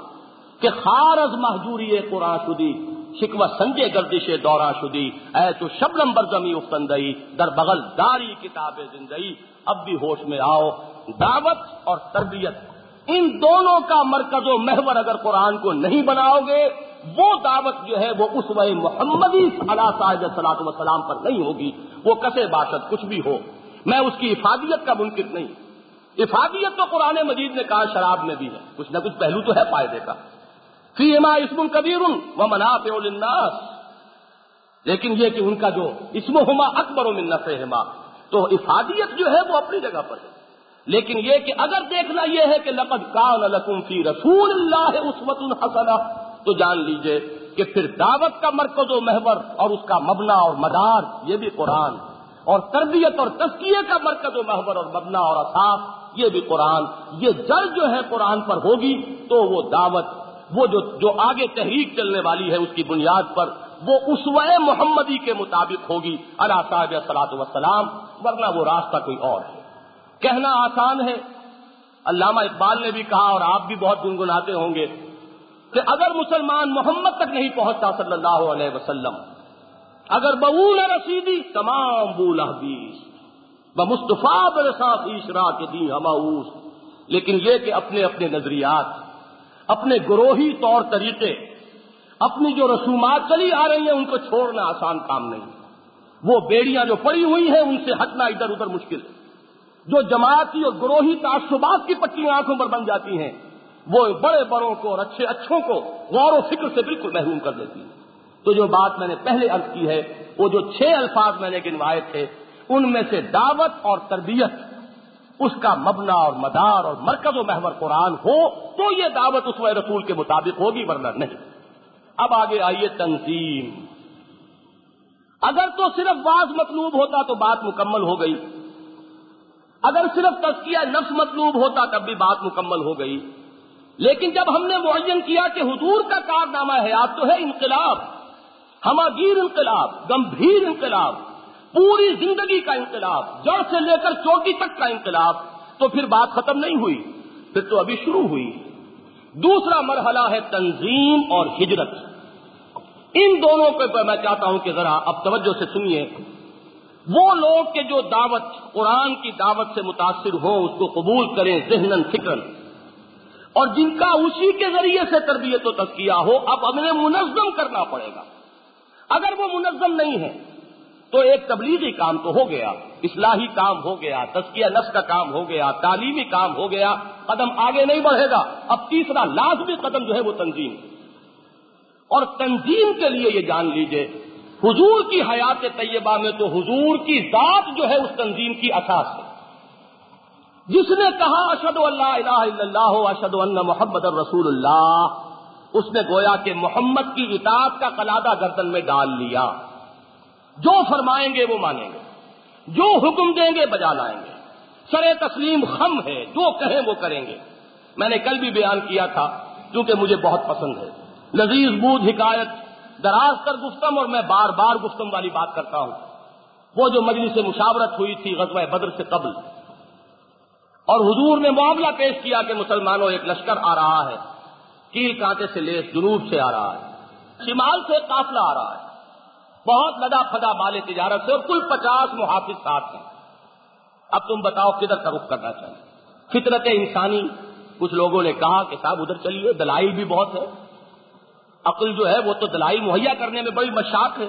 کہ خار از مہجوری قرآن شدی، شکوہ سنجے گردش دورہ شدی، اے تو شبنم برزمی افتندئی، در بغل داری کتاب زندگی۔ اب بھی ہوش میں آؤ، دعوت اور تربیت ان دونوں کا مرکز و محور اگر قرآن کو نہیں بناؤ گے، وہ دعوت جو ہے وہ اسوہ محمدی علیہ صاحب الصلاۃ والسلام پر نہیں ہوگی۔ وہ کسے باشد کچھ بھی ہو، میں اس کی افادیت کا منکر نہیں۔ افادیت تو قرآن مجید نے کہا شراب میں بھی ہے، کچھ نہ کچھ پہلو تو ہے فائدے کا۔ فیہما اسم کبیر ومنافع للناس، لیکن یہ کہ ان کا جو اسمہما اکبر من نفعہما، تو افادیت جو ہے وہ اپنی جگہ پر ہے۔ لیکن یہ کہ اگر دیکھنا یہ ہے کہ لقد کان لکم فی رسول اللہ اسوۃ حسنہ، تو جان لیجئے کہ پھر دعوت کا مرکز و محور اور اس کا مبنا اور مدار یہ بھی قرآن، اور تربیت اور تزکیے کا مرکز و محور اور مبنا اور اساس یہ بھی قرآن۔ یہ جڑ جو ہے قرآن پر ہوگی تو وہ دعوت، وہ جو آگے تحریک چلنے والی ہے اس کی بنیاد پر وہ اسوہ محمدی کے مطابق ہوگی علیہ صاحب الصلاۃ والسلام، ورنہ وہ راستہ کوئی اور ہے۔ کہنا آسان ہے، علامہ اقبال نے بھی کہا اور آپ بھی بہت گنگناتے ہوں گے کہ اگر مسلمان محمد تک نہیں پہنچتا صلی اللہ علیہ وسلم، اگر بول رسیدی تمام بول حدیث بمصطفیٰ برسا فیشرا کے دی ہماؤس۔ لیکن یہ کہ اپنے اپنے نظریات، اپنے گروہی طور طریقے، اپنی جو رسومات چلی آ رہی ہیں ان کو چھوڑنا آسان کام نہیں۔ وہ بیڑیاں جو پڑی ہوئی ہیں ان سے ہٹنا ادھر ادھر مشکل ہے۔ جو جماعتی اور گروہی تعصبات کی پٹیاں آنکھوں پر بن جاتی ہیں وہ بڑے بڑوں کو اور اچھے اچھوں کو غور و فکر سے بالکل محروم کر دیتی ہیں۔ تو جو بات میں نے پہلے عرض کی ہے، وہ جو 6 الفاظ میں نے گنوائے تھے ان میں سے دعوت اور تربیت اس کا مبنا اور مدار اور مرکز و محور قرآن ہو تو یہ دعوت اسوہ رسول کے مطابق ہوگی، ورنہ نہیں۔ اب آگے آئیے تنظیم۔ اگر تو صرف واز مطلوب ہوتا تو بات مکمل ہو گئی، اگر صرف تزکیہ نفس مطلوب ہوتا تب بھی بات مکمل ہو گئی، لیکن جب ہم نے معین کیا کہ حضور کا کارنامہ حیات تو ہے انقلاب، ہماگیر انقلاب، گمبھیر انقلاب، پوری زندگی کا انقلاب، جڑ سے لے کر چوٹی تک کا انقلاب، تو پھر بات ختم نہیں ہوئی، پھر تو ابھی شروع ہوئی۔ دوسرا مرحلہ ہے تنظیم اور ہجرت۔ ان دونوں کو میں چاہتا ہوں کہ ذرا اب توجہ سے سنیے۔ وہ لوگ کہ جو دعوت، قرآن کی دعوت سے متاثر ہوں، اس کو قبول کریں ذہناً فکراً، اور جن کا اسی کے ذریعے سے تربیت و تزکیہ ہو، اب ہمیں منظم کرنا پڑے گا۔ اگر وہ منظم نہیں ہے تو ایک تبلیغی کام تو ہو گیا، اصلاحی کام ہو گیا، تزکیہ نفس کا کام ہو گیا، تعلیمی کام ہو گیا، قدم آگے نہیں بڑھے گا۔ اب تیسرا لازمی قدم جو ہے وہ تنظیم، اور تنظیم کے لیے یہ جان لیجئے حضور کی حیات طیبہ میں تو حضور کی ذات جو ہے اس تنظیم کی اساس ہے۔ جس نے کہا اشہد ان لا الہ الا اللہ اشہد ان محمد الرسول اللہ، اس نے گویا کہ محمد کی اطاعت کا قلادہ گردن میں ڈال لیا۔ جو فرمائیں گے وہ مانیں گے، جو حکم دیں گے بجا لائیں گے، سر تسلیم خم ہے، جو کہیں وہ کریں گے۔ میں نے کل بھی بیان کیا تھا کیونکہ مجھے بہت پسند ہے، لذیذ بود حکایت دراز تر گفتم، اور میں بار بار گفتم والی بات کرتا ہوں۔ وہ جو مجلس مشاورت ہوئی تھی غزوہ بدر سے قبل، اور حضور نے معاملہ پیش کیا کہ مسلمانوں ایک لشکر آ رہا ہے، کیل کانٹے سے لیس جنوب سے آ رہا ہے، شمال سے قافلہ آ رہا ہے، بہت لدا پھدا مال تجارت سے، اور کل 50 محافظ ساتھ ہیں۔ اب تم بتاؤ کدھر کا رخ کرنا چاہیے؟ فطرت انسانی. کچھ لوگوں نے کہا کہ صاحب ادھر چلیے، دلائل بھی بہت ہے، عقل جو ہے وہ تو دلائل مہیا کرنے میں بڑی مشاق ہے.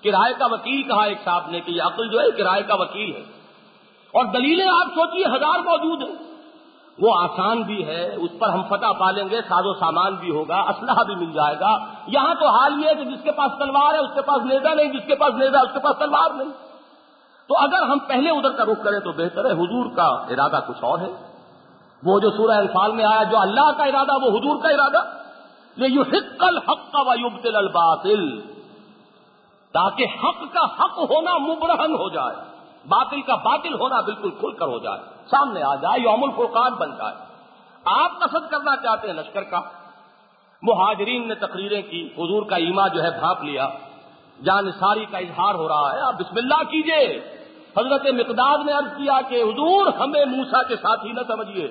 کرائے کا وکیل کہا ایک صاحب نے کہ یہ عقل جو ہے کرائے کا وکیل ہے، اور دلیلیں آپ سوچیے 1000 موجود ہیں. وہ آسان بھی ہے، اس پر ہم فتح پالیں گے، ساز و سامان بھی ہوگا، اسلحہ بھی مل جائے گا. یہاں تو حال یہ ہے کہ جس کے پاس تلوار ہے اس کے پاس نیزہ نہیں، جس کے پاس نیزہ اس کے پاس تلوار نہیں. تو اگر ہم پہلے ادھر کا رخ کریں تو بہتر ہے. حضور کا ارادہ کچھ اور ہے. وہ جو سورہ انفال میں آیا، جو اللہ کا ارادہ وہ حضور کا ارادہ، لِيُحِقَّ الْحَقَّ وَيُبْطِلَ الْبَاطِلَ، تاکہ حق کا حق ہونا مبرہن ہو جائے، باطل کا باطل ہونا بالکل کھل کر ہو جائے، سامنے آ جائے، یوم الفرقان بن جائے. آپ قصد کرنا چاہتے ہیں لشکر کا. مہاجرین نے تقریریں کی، حضور کا ایما جو ہے بھانپ لیا، جانثاری کا اظہار ہو رہا ہے، آپ بسم اللہ کیجئے. حضرت مقداد نے عرض کیا کہ حضور ہمیں موسیٰ کے ساتھی نہ سمجھیے،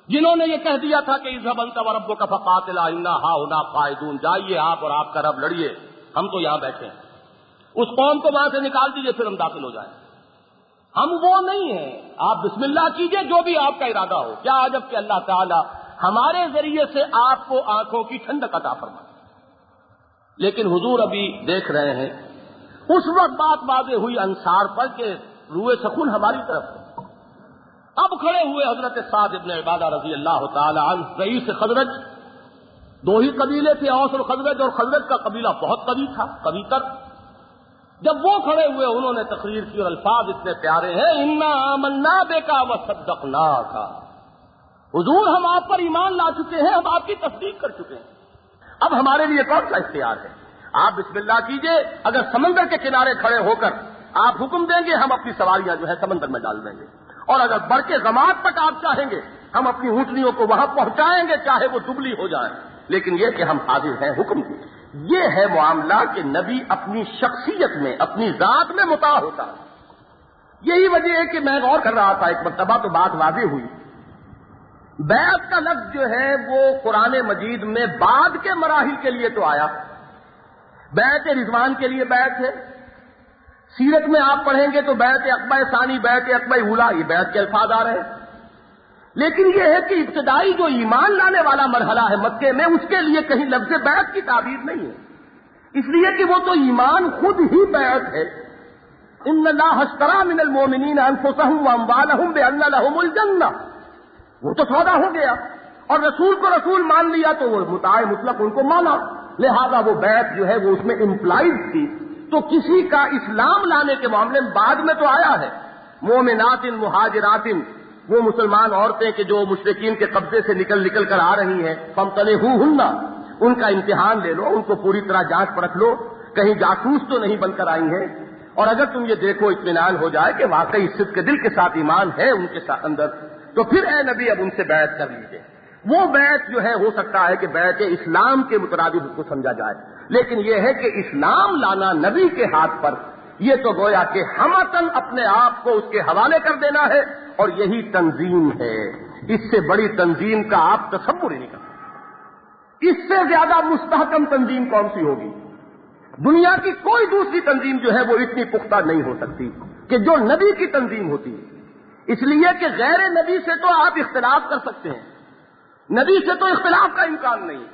جنہوں نے یہ کہہ دیا تھا کہ اذهب انت وربک فقاتلا انا ہاہنا قاعدون، جائیے آپ اور آپ کا رب لڑیے، ہم تو یہاں بیٹھے ہیں. اس قوم کو وہاں سے نکال دیجئے پھر ہم داخل ہو جائیں. ہم وہ نہیں ہیں، آپ بسم اللہ کیجئے جو بھی آپ کا ارادہ ہو. کیا عجب کہ اللہ تعالی ہمارے ذریعے سے آپ کو آنکھوں کی ٹھنڈک عطا فرمائے. لیکن حضور ابھی دیکھ رہے ہیں، اس وقت بات واضح ہوئی انصار پر کہ روئے سخن ہماری طرف ہے. اب کھڑے ہوئے حضرت سعد ابن عبادہ رضی اللہ تعالی عنہ، رئیس خزرج. 2 ہی قبیلے تھے، اوس اور خزرج، اور خزرج کا قبیلہ بہت قوی تھا، قوی تر. جب وہ کھڑے ہوئے انہوں نے تقریر کی اور الفاظ اتنے پیارے ہیں، انا آمنا بک وصدقناک، حضور ہم آپ پر ایمان لا چکے ہیں، ہم آپ کی تصدیق کر چکے ہیں، اب ہمارے لیے کون سا اختیار ہے؟ آپ بسم اللہ کیجئے. اگر سمندر کے کنارے کھڑے ہو کر آپ حکم دیں گے ہم اپنی سواریاں جو ہے سمندر میں ڈال دیں گے، اور اگر بڑھ کے غمات تک آپ چاہیں گے ہم اپنی اونٹنیوں کو وہاں پہنچائیں گے، چاہے وہ دبلی ہو جائیں، لیکن یہ کہ ہم حاضر ہیں حکم کی. یہ ہے معاملہ کہ نبی اپنی شخصیت میں، اپنی ذات میں مطاع ہوتا ہے. یہی وجہ ہے کہ میں غور کر رہا تھا ایک مرتبہ تو بات واضح ہوئی. بیعت کا لفظ جو ہے وہ قرآن مجید میں بعد کے مراحل کے لیے تو آیا، بیعت رضوان کے لیے بیعت ہے. سیرت میں آپ پڑھیں گے تو بیعت عقبہ ثانی، بیعت عقبہ اولا، یہ بیعت کے الفاظ آ رہے ہیں. لیکن یہ ہے کہ ابتدائی جو ایمان لانے والا مرحلہ ہے مکے میں، اس کے لیے کہیں لفظ بیعت کی تعبیر نہیں ہے، اس لیے کہ وہ تو ایمان خود ہی بیعت ہے. ان اللہ اشتری من المؤمنین انفسهم واموالهم بان لهم الجنہ، وہ تو سودا ہو گیا، اور رسول کو رسول مان لیا تو وہ مطاع مطلق ان کو مانا، لہذا وہ بیعت جو ہے وہ اس میں امپلائڈ تھی. تو کسی کا اسلام لانے کے معاملے میں بعد میں تو آیا ہے. مومنات مہاجرات، وہ مسلمان عورتیں کہ جو مشرکین کے قبضے سے نکل کر آ رہی ہیں، فامتنعوہن، ان کا امتحان لے لو، ان کو پوری طرح جانچ پرکھ لو، کہیں جاسوس تو نہیں بن کر آئی ہیں. اور اگر تم یہ دیکھو اطمینان ہو جائے کہ واقعی صدق کے دل کے ساتھ ایمان ہے ان کے ساتھ اندر، تو پھر اے نبی اب ان سے بیعت کر لیجیے. وہ بیعت جو ہے ہو سکتا ہے کہ بیعت اسلام کے مترادف اس کو سمجھا جائے، لیکن یہ ہے کہ اسلام لانا نبی کے ہاتھ پر، یہ تو گویا کہ ہمتن اپنے آپ کو اس کے حوالے کر دینا ہے، اور یہی تنظیم ہے. اس سے بڑی تنظیم کا آپ تصور ہی نہیں کر سکتے. اس سے زیادہ مستحکم تنظیم کون سی ہوگی؟ دنیا کی کوئی دوسری تنظیم جو ہے وہ اتنی پختہ نہیں ہو سکتی کہ جو نبی کی تنظیم ہوتی ہے. اس لیے کہ غیر نبی سے تو آپ اختلاف کر سکتے ہیں، نبی سے تو اختلاف کا امکان نہیں.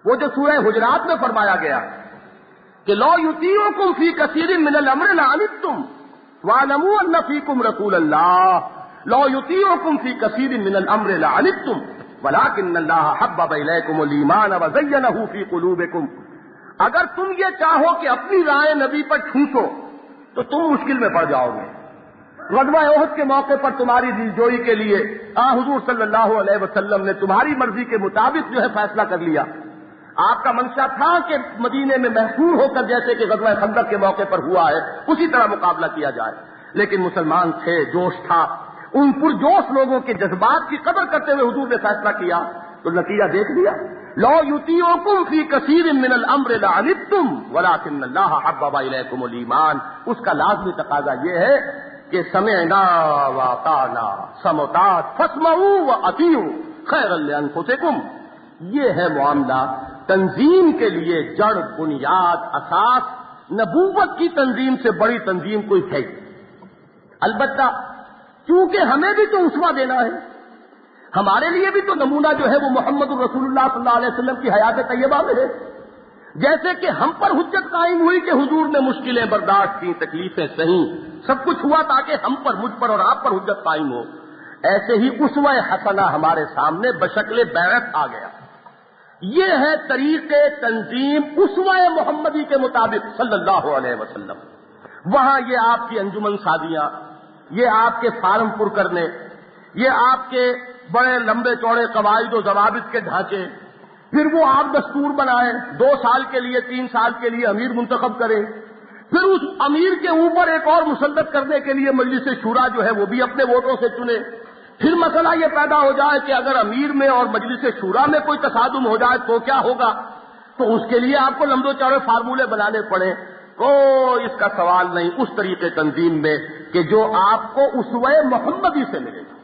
وہ جو سورہ حجرات میں فرمایا گیا کہ لو یطیعکم فی کثیر من الامر لعنتم واعلموا ان فیکم رسول اللہ لو یطیعکم فی کثیر من الامر لعنتم ولکن اللہ حبب الیکم الایمان وزینہ فی قلوبکم. اگر تم یہ چاہو کہ اپنی رائے نبی پر ٹھوسو تو تم مشکل میں پڑ جاؤ گے. غزوہ احد کے موقع پر تمہاری دلجوئی کے لیے حضور صلی اللہ علیہ وسلم نے تمہاری مرضی کے مطابق جو ہے فیصلہ کر لیا. آپ کا منشا تھا کہ مدینے میں محفوظ ہو کر جیسے کہ غزوہ خندق کے موقع پر ہوا ہے اسی طرح مقابلہ کیا جائے، لیکن مسلمان تھے، جوش تھا. ان پرجوش لوگوں کے جذبات کی قدر کرتے ہوئے حضور نے فیصلہ کیا تو نتیجہ دیکھ لیا. لو یطیعکم فی کثیر من الامر لعنتم ولکن اللہ حبب الیکم الایمان. اس کا لازمی تقاضا یہ ہے کہ سمعنا واطعنا، سمعت فاسمعوا واطیعوا خیرا لانفسکم. یہ ہے معاملہ. تنظیم کے لیے جڑ، بنیاد، اساس نبوت کی تنظیم سے بڑی تنظیم کوئی ہے. البتہ چونکہ ہمیں بھی تو اسوہ دینا ہے، ہمارے لیے بھی تو نمونہ جو ہے وہ محمد الرسول اللہ صلی اللہ علیہ وسلم کی حیات طیبہ میں ہے۔ جیسے کہ ہم پر حجت قائم ہوئی کہ حضور نے مشکلیں برداشت کی، تکلیفیں سہیں، سب کچھ ہوا تاکہ ہم پر، مجھ پر اور آپ پر حجت قائم ہو، ایسے ہی اسوہ حسنہ ہمارے سامنے بشکل بیعت آ گیا۔ یہ ہے طریق تنظیم اسوہ محمدی کے مطابق صلی اللہ علیہ وسلم۔ وہاں یہ آپ کی انجمن سازیاں، یہ آپ کے فارم پر کرنے، یہ آپ کے بڑے لمبے چوڑے قواعد و ضوابط کے ڈھانچے، پھر وہ آپ دستور بنائیں، 2 سال کے لیے 3 سال کے لیے امیر منتخب کریں، پھر اس امیر کے اوپر ایک اور مسلط کرنے کے لیے مجلس شورا جو ہے وہ بھی اپنے ووٹوں سے چنے، پھر مسئلہ یہ پیدا ہو جائے کہ اگر امیر میں اور مجلس شورا میں کوئی تصادم ہو جائے تو کیا ہوگا، تو اس کے لیے آپ کو لمبے چوڑے فارمولے بنانے پڑیں۔ کوئی اس کا سوال نہیں اس طریقے تنظیم میں کہ جو آپ کو اسوہ محمدی سے ملے گا،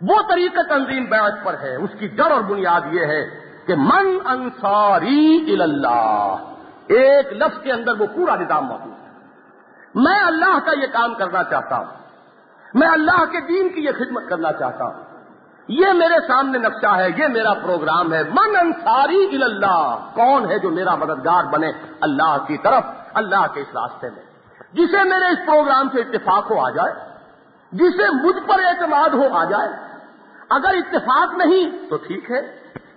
وہ طریقہ تنظیم بیعت پر ہے۔ اس کی جڑ اور بنیاد یہ ہے کہ من انصاری الی اللہ، ایک لفظ کے اندر وہ پورا نظام موجود ہے۔ میں اللہ کا یہ کام کرنا چاہتا ہوں، میں اللہ کے دین کی یہ خدمت کرنا چاہتا ہوں، یہ میرے سامنے نقشہ ہے، یہ میرا پروگرام ہے۔ من انصاری الی اللہ، کون ہے جو میرا مددگار بنے اللہ کی طرف، اللہ کے اس راستے میں، جسے میرے اس پروگرام سے اتفاق ہو آ جائے، جسے مجھ پر اعتماد ہو آ جائے۔ اگر اتفاق نہیں تو ٹھیک ہے،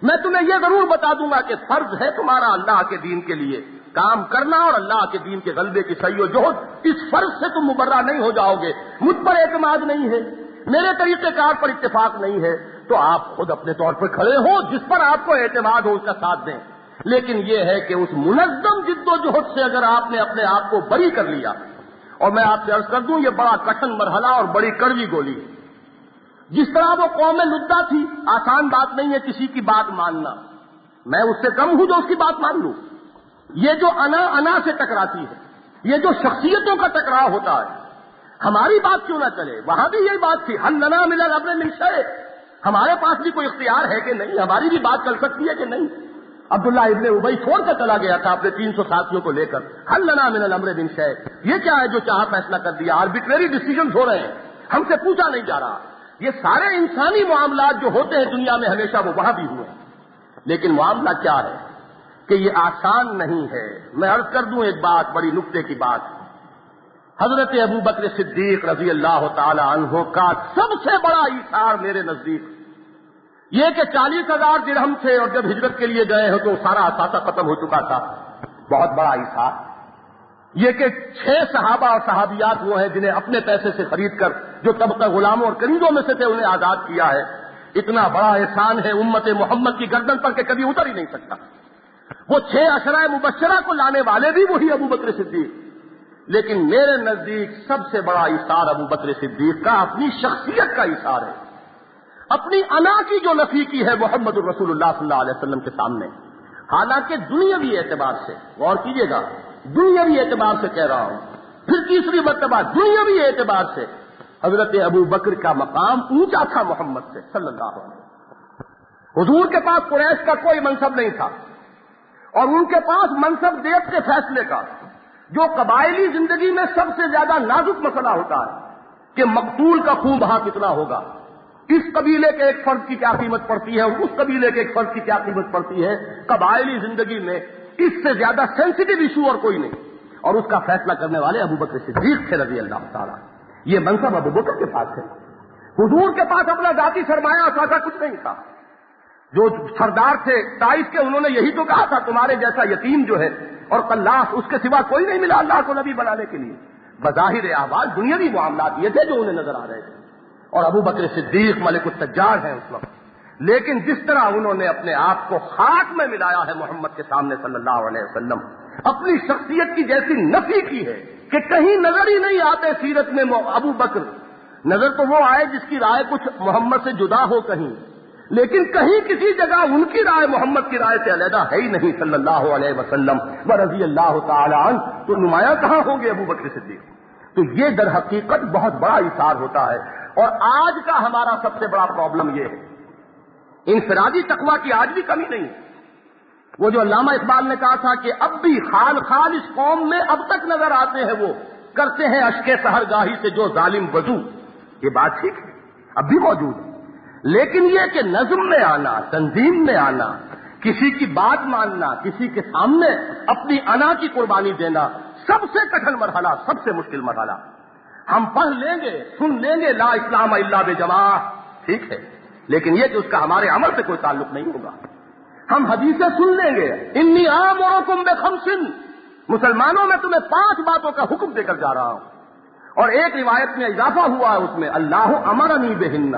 میں تمہیں یہ ضرور بتا دوں گا کہ فرض ہے تمہارا اللہ کے دین کے لیے کام کرنا اور اللہ کے دین کے غلبے کی سعی و جہد، اس فرض سے تم مبرہ نہیں ہو جاؤ گے۔ مجھ پر اعتماد نہیں ہے، میرے طریقہ کار پر اتفاق نہیں ہے، تو آپ خود اپنے طور پر کھڑے ہو، جس پر آپ کو اعتماد ہو اس کا ساتھ دیں۔ لیکن یہ ہے کہ اس منظم جد و جہد سے اگر آپ نے اپنے آپ کو بری کر لیا، اور میں آپ سے عرض کر دوں یہ بڑا کٹھن مرحلہ اور بڑی کڑوی گولی ہے۔ جس طرح وہ قوم لدہ تھی، آسان بات نہیں ہے کسی کی بات ماننا، میں اس سے کم ہوں جو اس کی بات مان لوں۔ یہ جو انا سے ٹکراتی ہے، یہ جو شخصیتوں کا ٹکراؤ ہوتا ہے، ہماری بات کیوں نہ چلے؟ وہاں بھی یہی بات تھی، حل لنا من الامر من شیء، ہمارے پاس بھی کوئی اختیار ہے کہ نہیں، ہماری بھی بات چل سکتی ہے کہ نہیں۔ عبداللہ ابن ابی چھوڑ کر چلا گیا تھا اپنے 300 ساتھیوں کو لے کر، حل لنا من الامر من شیء، یہ کیا ہے جو چاہا فیصلہ کر دیا، آربیٹری ڈیسیژنز ہو رہے ہیں، ہم سے پوچھا نہیں جا رہا۔ یہ سارے انسانی معاملات جو ہوتے ہیں دنیا میں ہمیشہ وہ وہاں بھی ہوئے ہیں، لیکن معاملہ کیا ہے کہ یہ آسان نہیں ہے۔ میں عرض کر دوں ایک بات، بڑی نکتے کی بات، حضرت ابوبکر صدیق رضی اللہ تعالی عنہ کا سب سے بڑا ایثار میرے نزدیک یہ کہ 40,000 درہم تھے، اور جب ہجرت کے لیے گئے ہو تو سارا اثاثہ ختم ہو چکا تھا، بہت بڑا ایثار یہ کہ 6 صحابہ اور صحابیات وہ ہیں جنہیں اپنے پیسے سے خرید کر، جو طبقہ غلاموں اور قریدوں میں سے تھے، انہیں آزاد کیا ہے۔ اتنا بڑا احسان ہے امت محمد کی گردن پر کہ کبھی اتر ہی نہیں سکتا۔ وہ 6 عشرہ مبشرہ کو لانے والے بھی وہی ابوبکر صدیق، لیکن میرے نزدیک سب سے بڑا ایثار ابوبکر صدیق کا اپنی شخصیت کا ایثار ہے، اپنی انا کی جو نفی کی ہے محمد الرسول اللہ صلی اللہ علیہ وسلم کے سامنے۔ حالانکہ دنیاوی اعتبار سے، غور کیجیے گا، دنیاوی اعتبار سے کہہ رہا ہوں، پھر تیسری مرتبہ دنیاوی اعتبار سے حضرت ابوبکر کا مقام اونچا تھا محمد سے صلی اللہ علیہ وسلم۔ حضور کے پاس قریش کا کوئی منصب نہیں تھا، اور ان کے پاس منصب دیت کے فیصلے کا، جو قبائلی زندگی میں سب سے زیادہ نازک مسئلہ ہوتا ہے کہ مقتول کا خون بہا کتنا ہوگا، اس قبیلے کے ایک فرد کی کیا قیمت پڑتی ہے اور اس قبیلے کے ایک فرد کی کیا قیمت پڑتی ہے، قبائلی زندگی میں اس سے زیادہ سینسٹیو ایشو اور کوئی نہیں، اور اس کا فیصلہ کرنے والے ابوبکر صدیق تھے رضی اللہ تعالیٰ۔ یہ منصب ابوبکر کے پاس ہے۔ حضور کے پاس اپنا ذاتی سرمایہ اثاثہ کچھ نہیں تھا۔ جو سردار تھے طائف کے، انہوں نے یہی تو کہا تھا تمہارے جیسا یتیم جو ہے اور قلاس، اس کے سوا کوئی نہیں ملا اللہ کو نبی بنانے کے لیے۔ بظاہر احوال دنیاوی معاملات یہ تھے جو انہیں نظر آ رہے تھے، اور ابوبکر صدیق ملک التجار ہیں اس وقت۔ لیکن جس طرح انہوں نے اپنے آپ کو خاک میں ملایا ہے محمد کے سامنے صلی اللہ علیہ وسلم، اپنی شخصیت کی جیسی نفی کی ہے کہ کہیں نظر ہی نہیں آتے سیرت میں ابوبکر، نظر تو وہ آئے جس کی رائے کچھ محمد سے جدا ہو کہیں، لیکن کہیں کسی جگہ ان کی رائے محمد کی رائے سے علیحدہ ہے ہی نہیں صلی اللہ علیہ وسلم ورضی اللہ تعالی عنہ، تو نمایاں کہاں ہوں گے ابوبکر صدیق؟ تو یہ در حقیقت بہت بڑا ایثار ہوتا ہے۔ اور آج کا ہمارا سب سے بڑا پرابلم یہ ہے، انفرادی تقویٰ کی آج بھی کمی نہیں ہے۔ وہ جو علامہ اقبال نے کہا تھا کہ اب بھی خال خال اس قوم میں اب تک نظر آتے ہیں، وہ کرتے ہیں اشک سحرگاہی سے جو ظالم وضو، یہ بات ٹھیک ہے، اب بھی موجود ہے، لیکن یہ کہ نظم میں آنا، تنظیم میں آنا، کسی کی بات ماننا، کسی کے سامنے اپنی انا کی قربانی دینا، سب سے کٹھن مرحلہ، سب سے مشکل مرحلہ۔ ہم پڑھ لیں گے، سن لیں گے لا اسلام الا بجماع، ٹھیک ہے، لیکن یہ کہ اس کا ہمارے عمل سے کوئی تعلق نہیں ہوگا۔ ہم حدیثیں سن لیں گے، انی آمرکم بخمس، مسلمانوں میں تمہیں 5 باتوں کا حکم دے کر جا رہا ہوں، اور ایک روایت میں اضافہ ہوا ہے اس میں اللہ امرنی بہن،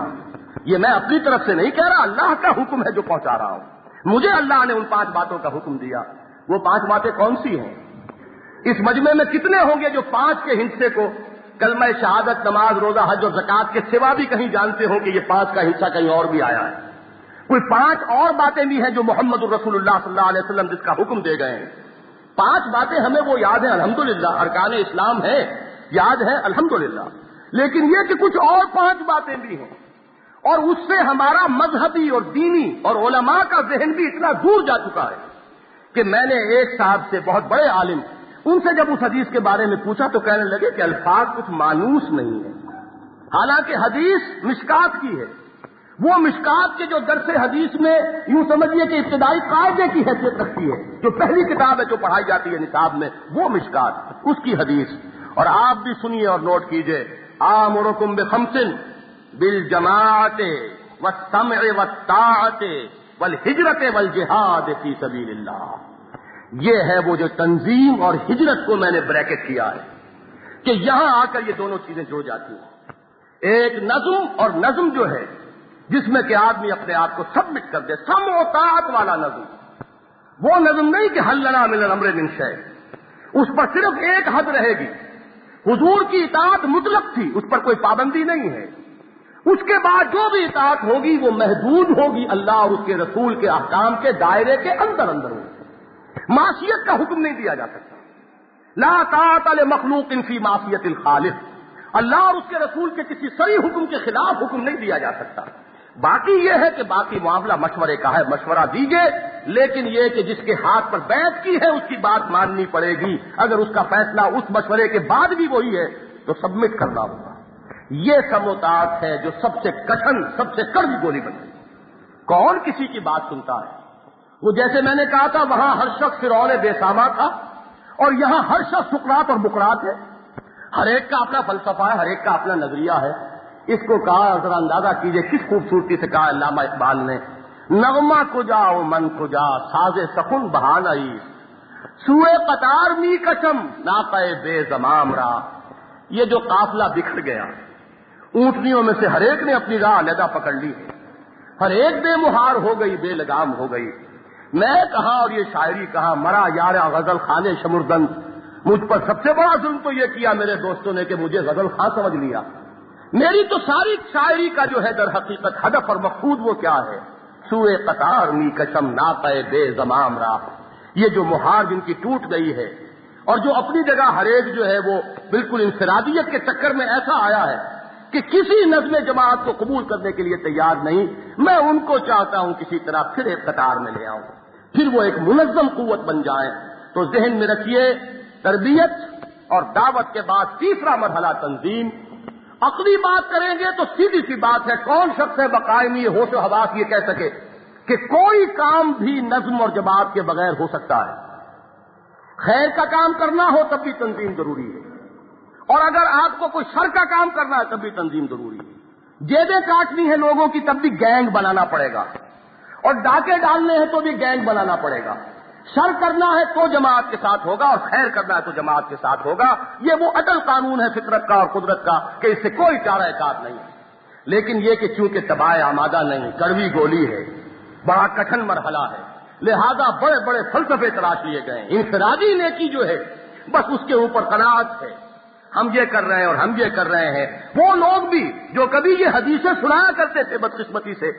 یہ میں اپنی طرف سے نہیں کہہ رہا، اللہ کا حکم ہے جو پہنچا رہا ہوں، مجھے اللہ نے ان 5 باتوں کا حکم دیا۔ وہ 5 باتیں کون سی ہیں؟ اس مجمع میں کتنے ہوں گے جو 5 کے ہندسے کو کلمہ شہادت، نماز، روزہ، حج اور زکوٰۃ کے سوا بھی کہیں جانتے ہوں کہ یہ 5 کا حصہ کہیں اور بھی آیا ہے؟ کوئی 5 اور باتیں بھی ہیں جو محمد الرسول اللہ صلی اللہ علیہ وسلم جس کا حکم دے گئے ہیں۔ 5 باتیں ہمیں وہ یاد ہیں الحمدللہ، ارکان اسلام ہے، یاد ہے الحمدللہ، لیکن یہ کہ کچھ اور 5 باتیں بھی ہیں، اور اس سے ہمارا مذہبی اور دینی اور علماء کا ذہن بھی اتنا دور جا چکا ہے کہ میں نے ایک صاحب سے، بہت بڑے عالم، ان سے جب اس حدیث کے بارے میں پوچھا تو کہنے لگے کہ الفاظ کچھ مانوس نہیں ہیں، حالانکہ حدیث مشکات کی ہے، وہ مشکات کے جو درس حدیث میں یوں سمجھیے کہ ابتدائی قاعدے کی حیثیت رکھتی ہے، جو پہلی کتاب ہے جو پڑھائی جاتی ہے نصاب میں، وہ مشکات، اس کی حدیث۔ اور آپ بھی سنیے اور نوٹ کیجئے، آمرکم بخمس بالجماعت والسمع والطاعت والہجرت والجہاد فی سبیل اللہ۔ یہ ہے وہ جو تنظیم اور ہجرت کو میں نے بریکٹ کیا ہے کہ یہاں آ کر یہ دونوں چیزیں جڑ جاتی ہیں، ایک نظم، اور نظم جو ہے جس میں کہ آدمی اپنے آپ کو سبمٹ کر دے، سمع و طاعت والا نظم، وہ نظم نہیں کہ حل لنا من الامر من شیء، اس پر صرف ایک حد رہے گی، حضور کی اطاعت مطلق تھی، اس پر کوئی پابندی نہیں ہے، اس کے بعد جو بھی اطاعت ہوگی وہ محدود ہوگی اللہ اور اس کے رسول کے احکام کے دائرے کے اندر ہوگی، معصیت کا حکم نہیں دیا جا سکتا، لا طاعت لمخلوق فی معصیت الخالق، اللہ اور اس کے رسول کے کسی صریح حکم کے خلاف حکم نہیں دیا جا سکتا۔ باقی یہ ہے کہ باقی معاملہ مشورے کا ہے، مشورہ دیجیے، لیکن یہ کہ جس کے ہاتھ پر بیعت کی ہے اس کی بات ماننی پڑے گی، اگر اس کا فیصلہ اس مشورے کے بعد بھی وہی ہے تو سبمٹ کرنا ہوگا۔ یہ سموتاعت ہے جو سب سے کٹھن، سب سے کڑوی گولی بنتی ہے۔ کون کسی کی بات سنتا ہے؟ وہ جیسے میں نے کہا تھا وہاں ہر شخص فرعون بیسامہ تھا، اور یہاں ہر شخص سقراط اور بقراط ہے، ہر ایک کا اپنا فلسفہ ہے، ہر ایک کا اپنا نظریہ ہے۔ اس کو کہا، ذرا اندازہ کیجئے کس خوبصورتی سے کہا علامہ اقبال نے، نغمہ کجا و من کجا ساز سخن بہانائی، سوئے قطار می کچم ناقہ بے زمام را۔ یہ جو قافلہ بکھر گیا، اونٹنیوں میں سے ہر ایک نے اپنی راہ علیحدہ پکڑ لی ہے، ہر ایک بے مہار ہو گئی، بے لگام ہو گئی۔ میں کہاں اور یہ شاعری کہاں، مرا یار غزل خانے شمردن، مجھ پر سب سے بڑا ظلم تو یہ کیا میرے دوستوں نے کہ مجھے غزل خاں سمجھ لیا۔ میری تو ساری شاعری کا جو ہے در حقیقت ہدف اور مقصود وہ کیا ہے، سوئے قطار می کشم ناقہ بے زمام را، یہ جو مہار جن کی ٹوٹ گئی ہے، اور جو اپنی جگہ ہر ایک جو ہے وہ بالکل انفرادیت کے چکر میں ایسا آیا ہے کہ کسی نظم جماعت کو قبول کرنے کے لیے تیار نہیں، میں ان کو چاہتا ہوں کسی طرح پھر ایک قطار میں لے آؤں، پھر وہ ایک منظم قوت بن جائیں۔ تو ذہن میں رکھیے، تربیت اور دعوت کے بعد تیسرا مرحلہ تنظیم۔ عقلی بات کریں گے تو سیدھی سی بات ہے، کون شخص ہے بقائمی ہوش و حواس یہ کہہ سکے کہ کوئی کام بھی نظم اور جماعت کے بغیر ہو سکتا ہے؟ خیر کا کام کرنا ہو تب بھی تنظیم ضروری ہے، اور اگر آپ کو کوئی شر کا کام کرنا ہے تب بھی تنظیم ضروری ہے، جیبیں کاٹنی ہے لوگوں کی تب بھی گینگ بنانا پڑے گا، اور ڈاکے ڈالنے ہیں تو بھی گینگ بنانا پڑے گا، شر کرنا ہے تو جماعت کے ساتھ ہوگا اور خیر کرنا ہے تو جماعت کے ساتھ ہوگا۔ یہ وہ اٹل قانون ہے فطرت کا اور قدرت کا کہ اس سے کوئی چارہ کار نہیں ہے، لیکن یہ کہ چونکہ تباہ آمادہ نہیں، کڑوی گولی ہے، بڑا کٹھن مرحلہ ہے، لہذا بڑے بڑے فلسفے تلاش لیے گئے ہیں۔ انفرادی نیکی جو ہے بس اس کے اوپر قناعت ہے، ہم یہ کر رہے ہیں اور ہم یہ کر رہے ہیں۔ وہ لوگ بھی جو کبھی یہ حدیثیں سنایا کرتے تھے بدقسمتی سے،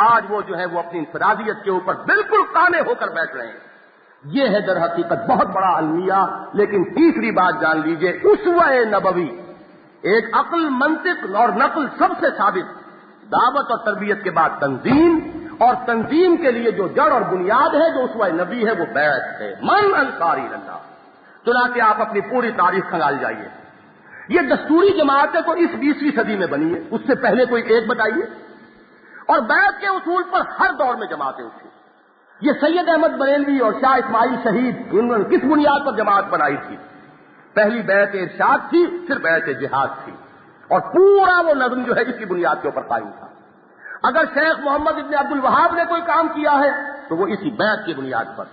آج وہ جو ہے وہ اپنی انفرادیت کے اوپر بالکل قانے ہو کر بیٹھ رہے ہیں۔ یہ ہے در حقیقت بہت بڑا المیہ۔ لیکن تیسری بات جان لیجئے، اسوہ نبوی، ایک عقل، منطق اور نقل سب سے ثابت، دعوت اور تربیت کے بعد تنظیم، اور تنظیم کے لیے جو جڑ اور بنیاد ہے جو اسوہ نبی ہے وہ بیعت ہے، من انصاری اللہ۔ چنانچہ آپ اپنی پوری تاریخ کھنگال جائیے، یہ دستوری جماعتیں تو اس 20ویں صدی میں بنی ہے، اس سے پہلے کوئی ایک بتائیے؟ اور بیعت کے اصول پر ہر دور میں جماعتیں اٹھی۔ یہ سید احمد بریلوی اور شاہ اسماعیل شہید انہوں نے کس بنیاد پر جماعت بنائی تھی؟ پہلی بیعت ارشاد تھی، پھر بیعت جہاد تھی، اور پورا وہ نظم جو ہے اس کی بنیاد کے اوپر قائم تھا۔ اگر شیخ محمد ابن عبد الوہاب نے کوئی کام کیا ہے تو وہ اسی بیعت کی بنیاد پر،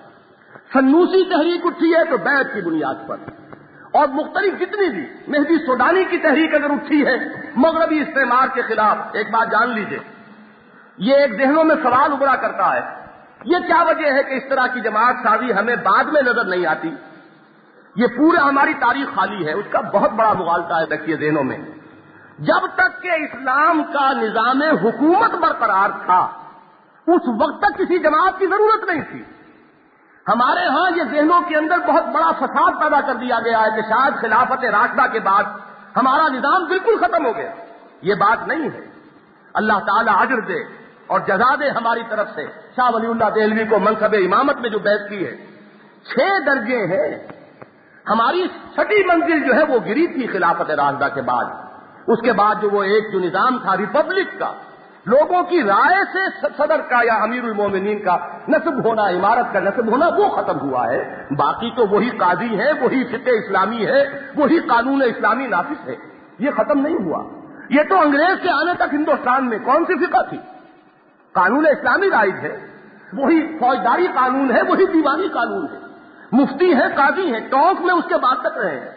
سنوسی تحریک اٹھی ہے تو بیعت کی بنیاد پر، اور مختلف جتنی بھی مہدی سوڈانی کی تحریک اگر اٹھی ہے مغربی استعمار کے خلاف، ایک بات جان لیجئے، یہ ایک ذہنوں میں سوال ابھرا کرتا ہے، یہ کیا وجہ ہے کہ اس طرح کی جماعت سازی ہمیں بعد میں نظر نہیں آتی؟ یہ پورا ہماری تاریخ خالی ہے، اس کا بہت بڑا مغالطہ ہے رکھیے ذہنوں میں۔ جب تک کہ اسلام کا نظام حکومت برقرار تھا اس وقت تک کسی جماعت کی ضرورت نہیں تھی۔ ہمارے ہاں یہ ذہنوں کے اندر بہت بڑا فساد پیدا کر دیا گیا ہے کہ شاید خلافت راشدہ کے بعد ہمارا نظام بالکل ختم ہو گیا۔ یہ بات نہیں ہے۔ اللہ تعالی اجر دے اور جزا دے ہماری طرف سے شاہ ولی اللہ دہلوی کو منصب امامت میں جو بیعت کی ہے۔ 6 درجے ہیں، ہماری 6ٹی منزل جو ہے وہ گری تھی خلافت راشدہ کے بعد۔ اس کے بعد جو وہ ایک جو نظام تھا ریپبلک کا، لوگوں کی رائے سے صدر کا یا امیر المومنین کا نصب ہونا، امارت کا نصب ہونا، وہ ختم ہوا ہے۔ باقی تو وہی قاضی ہے، وہی فقہ اسلامی ہے، وہی قانون اسلامی نافذ ہے، یہ ختم نہیں ہوا۔ یہ تو انگریز کے آنے تک ہندوستان میں کون سی فقہ تھی؟ قانون اسلامی رائج ہے، وہی فوجداری قانون ہے، وہی دیوانی قانون ہے، مفتی ہے، قاضی ہے، ٹونک میں اس کے بعد تک رہے ہیں،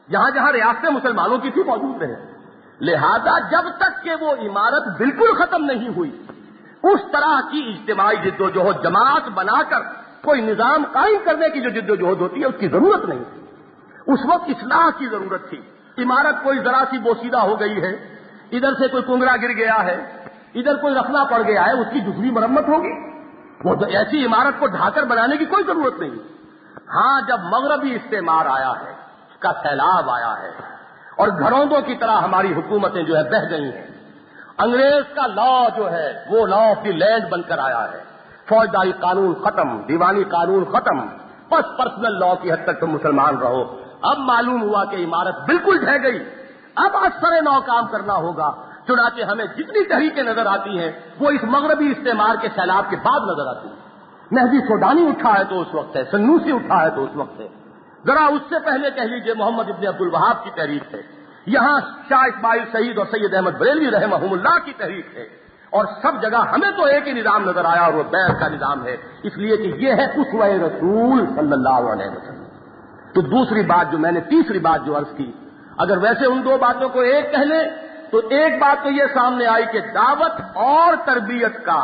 جہاں جہاں ریاستیں مسلمانوں کی تھی موجود رہے۔ لہذا جب تک کہ وہ عمارت بالکل ختم نہیں ہوئی، اس طرح کی اجتماعی جد و جہد جماعت بنا کر کوئی نظام قائم کرنے کی جو جد و جہد ہوتی ہے اس کی ضرورت نہیں تھی۔ اس وقت اصلاح کی ضرورت تھی۔ عمارت کوئی ذرا سی بوسیدہ ہو گئی ہے، ادھر سے کوئی کنگرا گر گیا ہے، ادھر کوئی رخنا پڑ گیا ہے، اس کی دوسری مرمت ہوگی؟ وہ تو ایسی عمارت کو ڈھا کر بنانے کی کوئی ضرورت نہیں۔ ہاں، جب مغربی استعمار آیا ہے، اس کا سیلاب آیا ہے اور گھروندوں کی طرح ہماری حکومتیں جو ہے بہہ گئی ہیں، انگریز کا لا جو ہے وہ لا آف دی لینڈ بن کر آیا ہے، فوجداری قانون ختم، دیوانی قانون ختم، بس پرسنل لا کی حد تک تم مسلمان رہو۔ اب معلوم ہوا کہ عمارت بالکل ڈھہ گئی، اب اثر نو کام کرنا ہوگا۔ چنانچہ ہمیں جتنی تحریکیں نظر آتی ہیں وہ اس مغربی استعمار کے سیلاب کے بعد نظر آتی ہیں۔ مہدی سوڈانی اٹھا ہے تو اس وقت ہے، سنوسی اٹھا ہے تو اس وقت ہے، ذرا اس سے پہلے کہہ لیجئے محمد ابن عبد الوہاب کی تحریک ہے، یہاں شاہ اسماعیل شہید اور سید احمد بریلوی رحمہم اللہ کی تحریک ہے، اور سب جگہ ہمیں تو ایک ہی نظام نظر آیا اور وہ بیعت کا نظام ہے، اس لیے کہ یہ ہے اسوہ رسول صلی اللہ علیہ وسلم۔ تو دوسری بات جو میں نے تیسری بات جو عرض کی، اگر ویسے ان 2 باتوں کو ایک کہہ لیں تو ایک بات تو یہ سامنے آئی کہ دعوت اور تربیت کا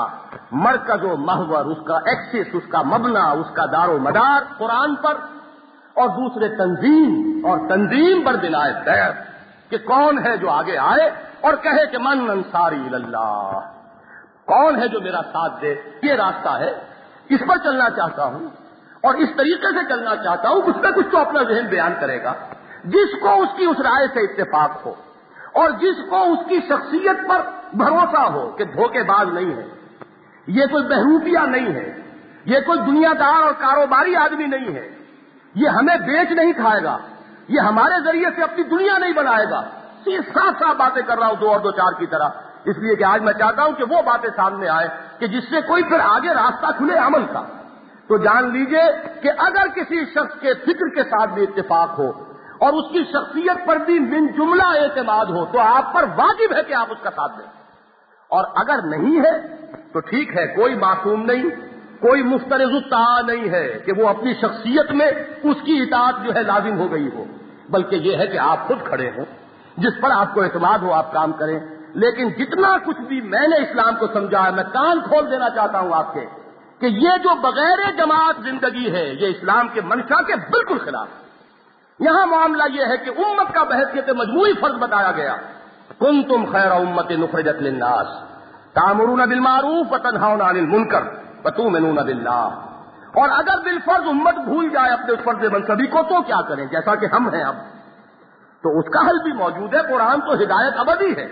مرکز و محور، اس کا ایکسس، اس کا مبنا، اس کا دار و مدار قرآن پر، اور دوسرے تنظیم پر بنائے بیعت کہ کون ہے جو آگے آئے اور کہے کہ من انصاری اللہ، کون ہے جو میرا ساتھ دے، یہ راستہ ہے، اس پر چلنا چاہتا ہوں اور اس طریقے سے چلنا چاہتا ہوں۔ کچھ نہ کچھ تو اپنا ذہن بیان کرے گا، جس کو اس کی اس رائے سے اتفاق ہو اور جس کو اس کی شخصیت پر بھروسہ ہو کہ دھوکے باز نہیں ہے، یہ کوئی بہروپیہ نہیں ہے، یہ کوئی دنیا دار اور کاروباری آدمی نہیں ہے، یہ ہمیں بیچ نہیں کھائے گا، یہ ہمارے ذریعے سے اپنی دنیا نہیں بنائے گا۔ صاف باتیں کر رہا ہوں 2 اور 2 4 کی طرح، اس لیے کہ آج میں چاہتا ہوں کہ وہ باتیں سامنے آئے کہ جس سے کوئی پھر آگے راستہ کھلے عمل کا۔ تو جان لیجئے کہ اگر کسی شخص کے فکر کے ساتھ بھی اتفاق ہو اور اس کی شخصیت پر بھی من جملہ اعتماد ہو تو آپ پر واجب ہے کہ آپ اس کا ساتھ دیں، اور اگر نہیں ہے تو ٹھیک ہے، کوئی معصوم نہیں، کوئی مفترض الطاعہ نہیں ہے کہ وہ اپنی شخصیت میں اس کی اطاعت جو ہے لازم ہو گئی ہو، بلکہ یہ ہے کہ آپ خود کھڑے ہوں، جس پر آپ کو اعتماد ہو آپ کام کریں۔ لیکن جتنا کچھ بھی میں نے اسلام کو سمجھا ہے، میں کان کھول دینا چاہتا ہوں آپ کے کہ یہ جو بغیر جماعت زندگی ہے یہ اسلام کے منشا کے بالکل خلاف ہے۔ یہاں معاملہ یہ ہے کہ امت کا بحیثیت مجموعی فرض بتایا گیا، کنتم خیر امت اخرجت للناس تأمرون بالمعروف وتنہون عن المنکر وتؤمنون باللہ۔ اور اگر بالفرض امت بھول جائے اپنے اس فرض منصبی کو تو کیا کریں، جیسا کہ ہم ہیں اب، تو اس کا حل بھی موجود ہے۔ قرآن تو ہدایت ابدی ہے،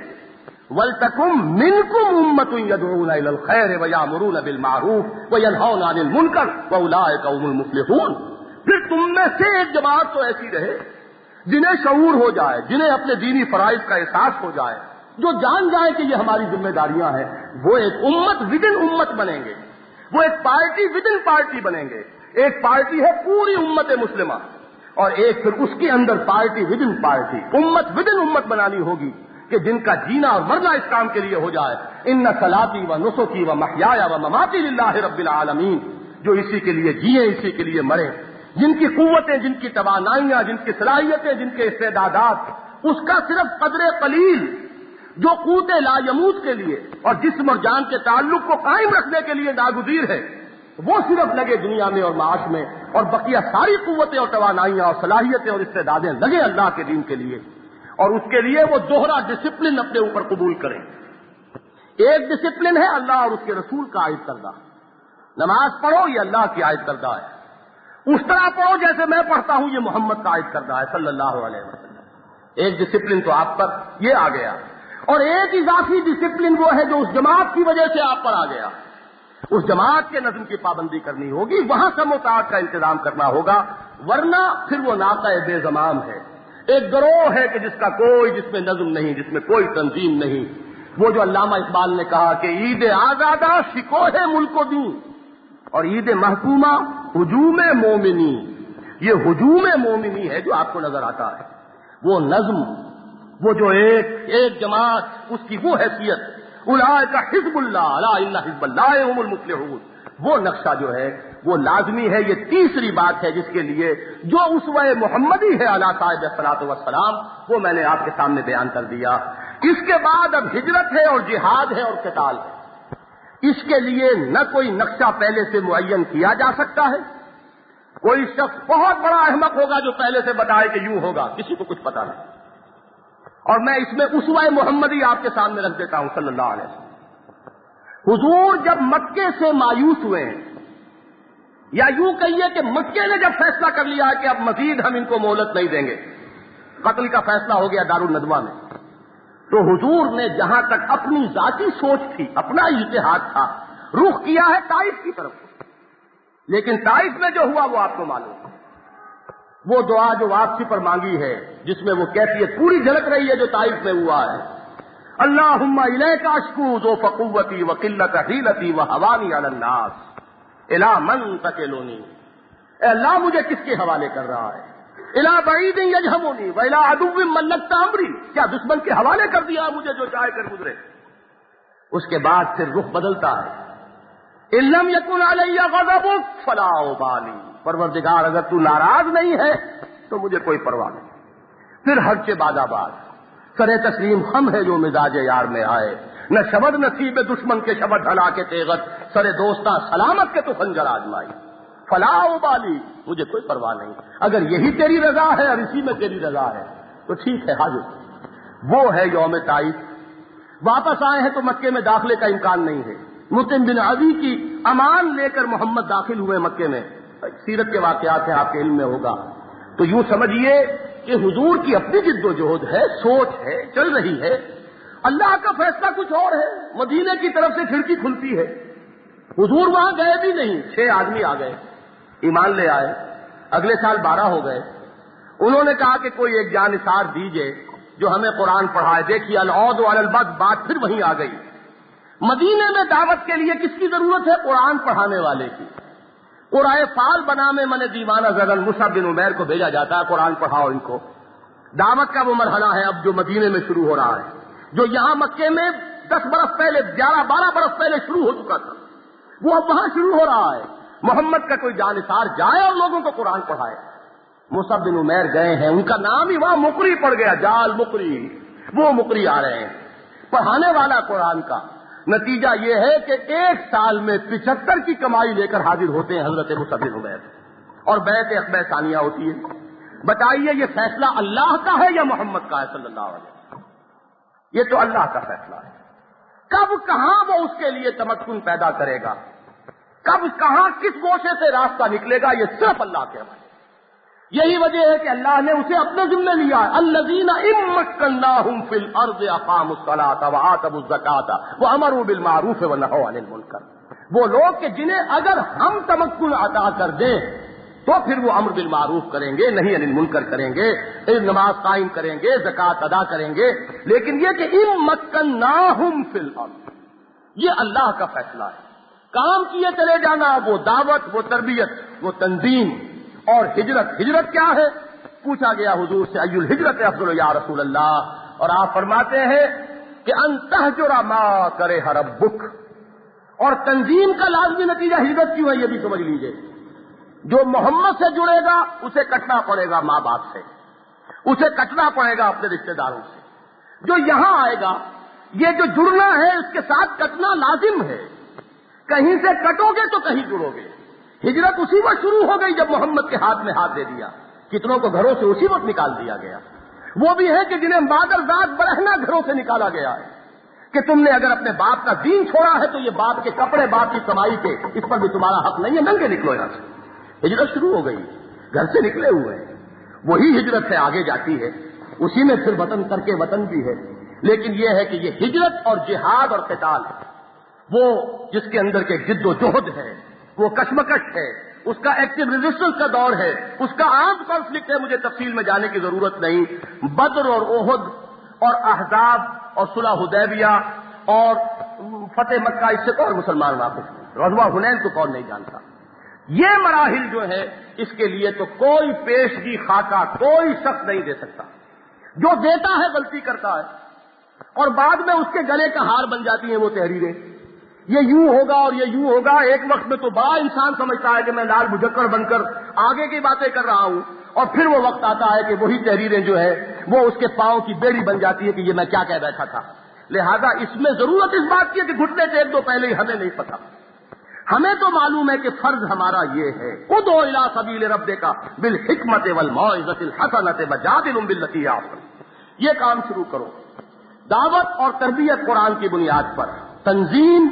وَلْتَكُمْ مِنْكُمْ أُمَّةٌ يَدْعُونَ إِلَى الْخَيْرِ وَيَأْمُرُونَ بِالْمَعْرُوفِ وَيَنْهَوْنَ عَنِ الْمُنكَرِ وَأُولَٰئِكَ هُمُ الْمُفْلِحُونَ۔ پھر تم میں سے ایک جماعت تو ایسی رہے جنہیں شعور ہو جائے، جنہیں اپنے دینی فرائض کا احساس ہو جائے، جو جان جائے کہ یہ ہماری ذمہ داریاں ہیں، وہ ایک امت ودن امت بنیں گے، وہ ایک پارٹی ودن پارٹی بنیں گے۔ ایک پارٹی ہے پوری امت مسلمہ، اور ایک پھر اس کے اندر پارٹی ودن پارٹی، امت ودن امت بنانی ہوگی کہ جن کا جینا اور مرنا اس کام کے لیے ہو جائے۔ ان صلاتی و نسکی و محیایا و مماتی للہ رب العالمین، جو اسی کے لیے جیے، اسی کے لیے مرے، جن کی قوتیں، جن کی توانائیاں، جن کی صلاحیتیں، جن کے استعدادات، اس کا صرف قدر قلیل جو قوت لا یموت کے لیے اور جسم اور جان کے تعلق کو قائم رکھنے کے لیے ناگزیر ہے، وہ صرف لگے دنیا میں اور معاش میں، اور بقیہ ساری قوتیں اور توانائیاں اور صلاحیتیں اور استعدادیں لگے اللہ کے دین کے لیے، اور اس کے لیے وہ دوہرا ڈسپلن اپنے اوپر قبول کریں۔ ایک ڈسپلن ہے اللہ اور اس کے رسول کا عائد کردہ، نماز پڑھو یہ اللہ کی عائد کردہ ہے، اس طرح پڑھو جیسے میں پڑھتا ہوں یہ محمد کا عائد کردہ ہے صلی اللہ علیہ وسلم۔ ایک ڈسپلن تو آپ پر یہ آ گیا، اور ایک اضافی ڈسپلن وہ ہے جو اس جماعت کی وجہ سے آپ پر آ گیا۔ اس جماعت کے نظم کی پابندی کرنی ہوگی، وہاں سے مطاعت کا انتظام کرنا ہوگا، ورنہ پھر وہ ناقہ بے زمام ہے، ایک گروہ ہے کہ جس کا کوئی، جس میں نظم نہیں، جس میں کوئی تنظیم نہیں۔ وہ جو علامہ اقبال نے کہا کہ عید آزادہ شکوہ ملک و دین، اور عید محکومہ ہجوم مومنی، یہ ہجوم مومنی ہے جو آپ کو نظر آتا ہے۔ وہ نظم، وہ جو ایک جماعت، اس کی وہ حیثیت، اولئک حزب اللہ الا ان حزب اللہ هم المفلحون، وہ نقشہ جو ہے وہ لازمی ہے۔ یہ تیسری بات ہے جس کے لیے جو اسوہ محمدی ہے علی صاحب الصلاۃ والسلام، وہ میں نے آپ کے سامنے بیان کر دیا۔ اس کے بعد اب ہجرت ہے اور جہاد ہے اور قتال ہے۔ اس کے لیے نہ کوئی نقشہ پہلے سے معین کیا جا سکتا ہے، کوئی شخص بہت بڑا احمق ہوگا جو پہلے سے بتائے کہ یوں ہوگا، کسی کو کچھ پتا نہیں۔ اور میں اس میں اسوہ محمدی آپ کے سامنے رکھ دیتا ہوں صلی اللہ علیہ وسلم۔ حضور جب مکے سے مایوس ہوئے ہیں، یا یوں کہیے کہ مکے نے جب فیصلہ کر لیا ہے کہ اب مزید ہم ان کو مہلت نہیں دیں گے، قتل کا فیصلہ ہو گیا دارالندوہ میں، تو حضور نے جہاں تک اپنی ذاتی سوچ تھی، اپنا اجتہاد تھا، رخ کیا ہے طائف کی طرف۔ لیکن طائف میں جو ہوا وہ آپ کو معلوم ہے، وہ دعا جو واپسی پر مانگی ہے، جس میں وہ کیفیت پوری جھلک رہی ہے جو طائف میں ہوا ہے، اللہم الیک اشکو ضعف قوتی وقلت حیلتی وہوانی علی الناس الی من تکلونی، اے اللہ مجھے کس کے حوالے کر رہا ہے، الی بعید یجہمونی والی عدو ملکت امری، کیا دشمن کے حوالے کر دیا مجھے جو چاہے کر گزرے۔ اس کے بعد پھر رخ بدلتا ہے، ان لم یکن علی غضبک فلا ابالی، پروردگار اگر تو ناراض نہیں ہے تو مجھے کوئی پرواہ نہیں۔ پھر حج کے بعد آباد سر تسلیم ہم ہے جو مزاج یار میں آئے، نہ شبد نصیب دشمن کے شبد ہلا کے تیغت، سر دوستاں سلامت کے تو خنجر آزمائی، فلا ابالی، مجھے کوئی پرواہ نہیں۔ اگر یہی تیری رضا ہے اور اسی میں تیری رضا ہے تو ٹھیک ہے حاضر۔ وہ ہے یوم طائف، واپس آئے ہیں تو مکے میں داخلے کا امکان نہیں ہے۔ مطعم بن عدی کی امان لے کر محمد داخل ہوئے مکے میں، سیرت کے واقعات ہیں آپ کے علم میں ہوگا، تو یوں سمجھیے کہ حضور کی اپنی جد و جہد ہے، سوچ ہے، چل رہی ہے، اللہ کا فیصلہ کچھ اور ہے۔ مدینے کی طرف سے کھڑکی کھلتی ہے، حضور وہاں گئے بھی نہیں، 6 آدمی آ گئے، ایمان لے آئے، اگلے سال 12 ہو گئے۔ انہوں نے کہا کہ کوئی ایک جانثار دیجئے جو ہمیں قرآن پڑھائے۔ دیکھیے العود علی البد، بات پھر وہیں آ گئی۔ مدینے میں دعوت کے لیے کس کی ضرورت ہے؟ قرآن پڑھانے والے کی۔ قرائے فال بنا میں من دیوانہ زدن مصعب بن عمیر کو بھیجا جاتا ہے، قرآن پڑھاؤ ان کو۔ دعوت کا وہ مرحلہ ہے اب جو مدینے میں شروع ہو رہا ہے، جو یہاں مکے میں 10 برس پہلے، 11-12 برس پہلے شروع ہو چکا تھا، وہ اب وہاں شروع ہو رہا ہے۔ محمد کا کوئی جانثار جائے اور لوگوں کو قرآن پڑھائے۔ مصعب بن عمیر گئے ہیں، ان کا نام ہی وہاں مقری پڑ گیا، جال مقری، وہ مقری آ رہے ہیں پڑھانے والا قرآن کا۔ نتیجہ یہ ہے کہ 1 سال میں 75 کی کمائی لے کر حاضر ہوتے ہیں حضرت مصعب بن عمیر، اور بیعت عقبہ ثانیہ ہوتی ہے۔ بتائیے یہ فیصلہ اللہ کا ہے یا محمد کا ہے صلی اللہ علیہ وسلم؟ یہ تو اللہ کا فیصلہ ہے۔ کب کہاں وہ اس کے لیے تمکن پیدا کرے گا، کب کہاں کس گوشے سے راستہ نکلے گا، یہ صرف اللہ کے حوالے۔ یہی وجہ ہے کہ اللہ نے اسے اپنے ذمہ لیا، الذین ان مکناہم فی الارض اقاموا الصلاۃ وآتوا الزکاۃ وامروا بالمعروف ونہوا عن المنکر، وہ لوگ کہ جنہیں اگر ہم تمکن عطا کر دیں تو پھر وہ امر بالمعروف کریں گے، نہیں انل منکر کریں گے، نماز قائم کریں گے، زکوٰۃ ادا کریں گے. لیکن یہ کہ مکناہم فی الارض، یہ اللہ کا فیصلہ ہے. کام کیے چلے جانا، وہ دعوت، وہ تربیت، وہ تنظیم. اور ہجرت کیا ہے؟ پوچھا گیا حضور سے ای الہجرت افضل یا رسول اللہ، اور آپ فرماتے ہیں کہ ان تہجر ما کرہ ربک. اور تنظیم کا لازمی نتیجہ ہجرت کیوں ہے یہ بھی سمجھ لیجئے. جو محمد سے جڑے گا اسے کٹنا پڑے گا ماں باپ سے، اسے کٹنا پڑے گا اپنے رشتہ داروں سے. جو یہاں آئے گا، یہ جو جڑنا ہے اس کے ساتھ کٹنا لازم ہے. کہیں سے کٹو گے تو کہیں جڑو گے. ہجرت اسی وقت شروع ہو گئی جب محمد کے ہاتھ میں ہاتھ دے دیا. کتنوں کو گھروں سے اسی وقت نکال دیا گیا. وہ بھی ہیں کہ جنہیں مادر ذات برہنہ گھروں سے نکالا گیا ہے کہ تم نے اگر اپنے باپ کا دین چھوڑا ہے تو یہ باپ کے کپڑے، باپ کی کمائی کے، اس پر بھی تمہارا حق نہیں ہے، ننگے نکلو یہاں سے. ہجرت شروع ہو گئی، گھر سے نکلے ہوئے ہیں. وہی ہجرت سے آگے جاتی ہے، اسی میں پھر وطن کر کے وطن بھی ہے. لیکن یہ ہے کہ یہ ہجرت اور جہاد اور قتال، وہ جس کے اندر کے جد و جہد ہے، وہ کشمکش ہے، اس کا ایکٹیو ریزسٹنس کا دور ہے، اس کا عام کانفلکٹ ہے. مجھے تفصیل میں جانے کی ضرورت نہیں. بدر اور احد اور احزاب اور صلح حدیبیہ اور فتح مکہ، اس سے کون مسلمان واقف ہے؟ غزوہ حنین کو کون نہیں جانتا؟ یہ مراحل جو ہے اس کے لیے تو کوئی پیشگی خاکہ کوئی شخص نہیں دے سکتا. جو دیتا ہے غلطی کرتا ہے، اور بعد میں اس کے گلے کا ہار بن جاتی ہیں وہ تحریریں. یہ یوں ہوگا اور یہ یوں ہوگا. ایک وقت میں تو بڑا انسان سمجھتا ہے کہ میں لال بھجکڑ بن کر آگے کی باتیں کر رہا ہوں، اور پھر وہ وقت آتا ہے کہ وہی تحریریں جو ہے وہ اس کے پاؤں کی بیڑی بن جاتی ہے کہ یہ میں کیا کہہ بیٹھا تھا. لہذا اس میں ضرورت اس بات کی ہے کہ گھٹنے ٹیک دو پہلے ہی. ہمیں نہیں پتا، ہمیں تو معلوم ہے کہ فرض ہمارا یہ ہے، ادعو الی سبیل ربک بالحکمت والموعظۃ الحسنۃ وجادلھم باللتی ہی احسن. یہ کام شروع کرو. دعوت اور تربیت قرآن کی بنیاد پر، تنظیم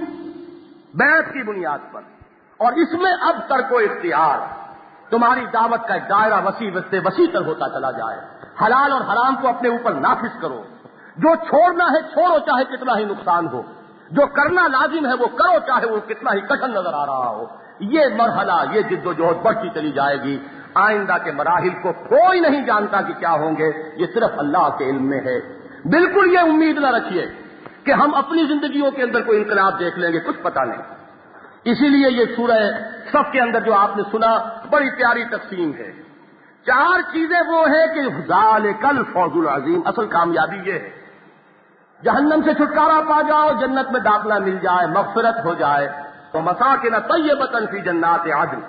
بیعت کی بنیاد پر، اور اس میں اب ترک و اختیار. تمہاری دعوت کا ایک دائرہ وسیع سے وسیع تر ہوتا چلا جائے. حلال اور حرام کو اپنے اوپر نافذ کرو. جو چھوڑنا ہے چھوڑو چاہے کتنا ہی نقصان ہو. جو کرنا لازم ہے وہ کرو چاہے وہ کتنا ہی کٹھن نظر آ رہا ہو. یہ مرحلہ، یہ جد و جہد بڑھتی چلی جائے گی. آئندہ کے مراحل کو کوئی نہیں جانتا کہ کیا ہوں گے، یہ صرف اللہ کے علم میں ہے. بالکل یہ امید نہ رکھیے کہ ہم اپنی زندگیوں کے اندر کوئی انقلاب دیکھ لیں گے، کچھ پتہ نہیں. اسی لیے یہ سورہ صف کے اندر جو آپ نے سنا بڑی پیاری تقسیم ہے. 4 چیزیں وہ ہیں کہ ذالک الفوز العظیم. اصل کامیابی یہ ہے جہنم سے چھٹکارا پا جاؤ، جنت میں داخلہ مل جائے، مغفرت ہو جائے. تو مساکن طیبۃ فی جنات عدن،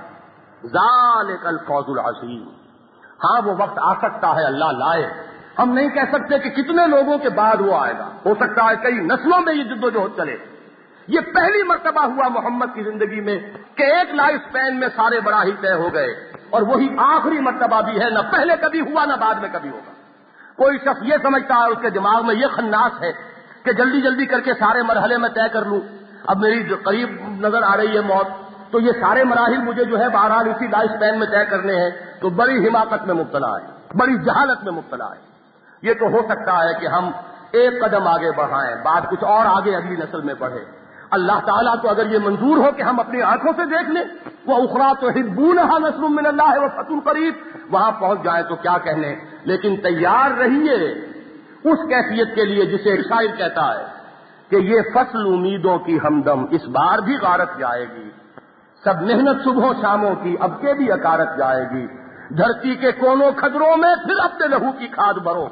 ذالک الفوز العظیم. ہاں وہ وقت آ سکتا ہے، اللہ لائے. ہم نہیں کہہ سکتے کہ کتنے لوگوں کے بعد وہ آئے گا. ہو سکتا ہے کئی نسلوں میں یہ جد و جہد چلے. یہ پہلی مرتبہ ہوا محمد کی زندگی میں کہ ایک لائف سپین میں سارے مراحل طے ہو گئے، اور وہی آخری مرتبہ بھی ہے. نہ پہلے کبھی ہوا نہ بعد میں کبھی ہوگا. کوئی شخص یہ سمجھتا ہے، اس کے دماغ میں یہ خناس ہے کہ جلدی جلدی کر کے سارے مرحلے میں طے کر لوں. اب میری جو قریب نظر آ رہی ہے موت، تو یہ سارے مراحل مجھے جو ہے بہرحال اسی لائف سپین میں طے کرنے ہیں. تو بڑی حماقت میں مبتلا ہے، بڑی جہالت میں مبتلا ہے. یہ تو ہو سکتا ہے کہ ہم ایک قدم آگے بڑھائیں، بعد کچھ اور آگے اگلی نسل میں بڑھے. اللہ تعالیٰ کو اگر یہ منظور ہو کہ ہم اپنی آنکھوں سے دیکھ لیں، وہ اخرا تحبونھا نصر من اللہ وفتح قریب، وہاں پہنچ جائیں تو کیا کہنے. لیکن تیار رہیے اس کیفیت کے لیے جسے شاعر کہتا ہے کہ یہ فصل امیدوں کی ہمدم اس بار بھی غارت جائے گی. سب محنت صبح شاموں کی اب کے بھی اکارت جائے گی. دھرتی کے کونوں کھدروں میں پھر اپنے لہو کی کھاد بھرو،